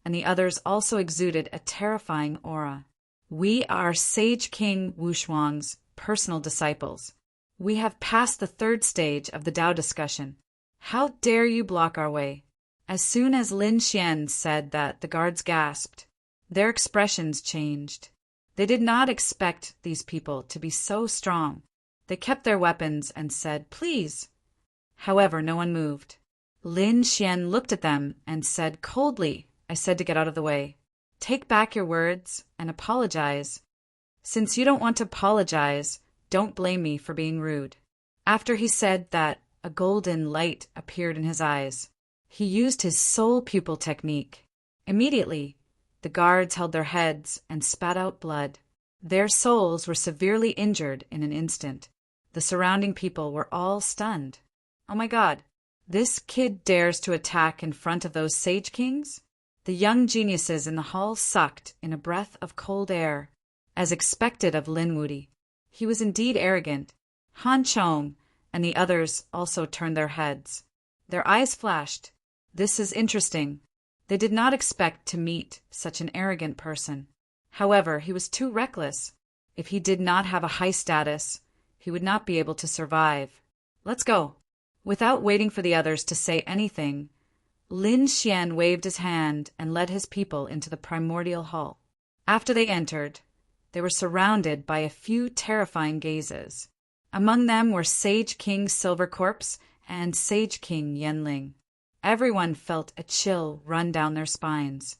and the others also exuded a terrifying aura. We are Sage King Wushuang's personal disciples. We have passed the 3rd stage of the Tao discussion. How dare you block our way? As soon as Lin Xian said that, the guards gasped. Their expressions changed. They did not expect these people to be so strong. They kept their weapons and said, "Please." However, no one moved. Lin Xian looked at them and said coldly, "I said to get out of the way. Take back your words and apologize. Since you don't want to apologize, don't blame me for being rude." After he said that, a golden light appeared in his eyes. He used his soul pupil technique. Immediately, the guards held their heads and spat out blood. Their souls were severely injured in an instant. The surrounding people were all stunned. Oh my God, this kid dares to attack in front of those Sage Kings? The young geniuses in the hall sucked in a breath of cold air, as expected of Lin Wudy. He was indeed arrogant. Han Chong and the others also turned their heads. Their eyes flashed. This is interesting. They did not expect to meet such an arrogant person. However, he was too reckless. If he did not have a high status, he would not be able to survive. Let's go. Without waiting for the others to say anything, Lin Xian waved his hand and led his people into the primordial hall. After they entered, they were surrounded by a few terrifying gazes. Among them were Sage King Silver Corpse and Sage King Yanling. Everyone felt a chill run down their spines.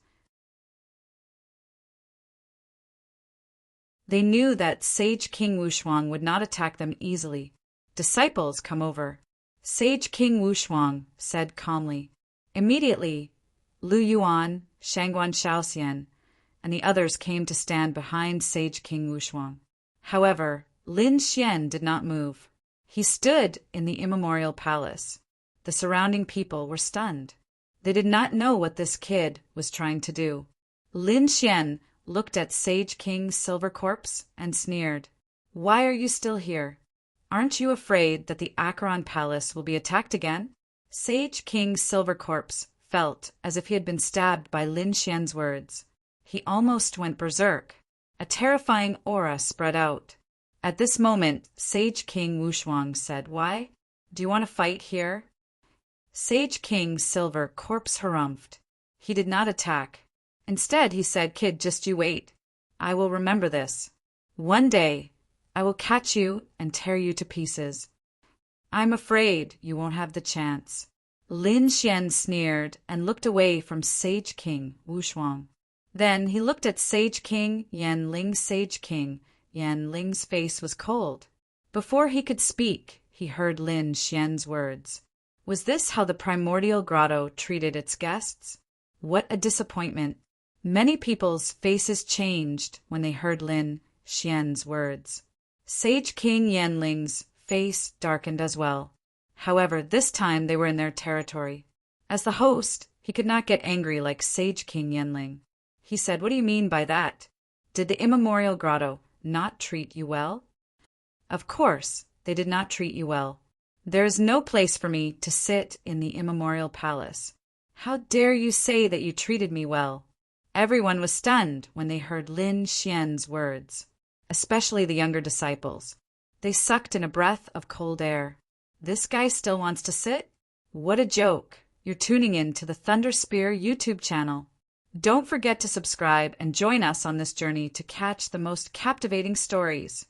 They knew that Sage King Wushuang would not attack them easily. Disciples, come over. Sage King Wushuang said calmly. Immediately, Lu Yuan, Shangguan Shaoxian, and the others came to stand behind Sage King Wushuang. However, Lin Xian did not move. He stood in the immemorial palace. The surrounding people were stunned. They did not know what this kid was trying to do. Lin Xian looked at Sage King Silver Corpse and sneered. Why are you still here? Aren't you afraid that the Acheron Palace will be attacked again? Sage King Silver Corpse felt as if he had been stabbed by Lin Xian's words. He almost went berserk. A terrifying aura spread out. At this moment, Sage King Wushuang said, Why? Do you want to fight here? Sage King Silver Corpse harumphed. He did not attack. Instead, he said, Kid, just you wait. I will remember this. One day, I will catch you and tear you to pieces. I'm afraid you won't have the chance. Lin Xian sneered and looked away from Sage King Wushuang. Then he looked at Sage King Yanling. Sage King Yanling's face was cold. Before he could speak, he heard Lin Xian's words. Was this how the primordial grotto treated its guests? What a disappointment. Many people's faces changed when they heard Lin Xian's words. Sage King Yanling's face darkened as well. However, this time they were in their territory. As the host, he could not get angry like Sage King Yanling. He said, What do you mean by that? Did the immemorial grotto not treat you well? Of course, they did not treat you well. There is no place for me to sit in the immemorial palace. How dare you say that you treated me well? Everyone was stunned when they heard Lin Xian's words, especially the younger disciples. They sucked in a breath of cold air. This guy still wants to sit? What a joke. You're tuning in to the Thunder Spear YouTube channel. Don't forget to subscribe and join us on this journey to catch the most captivating stories.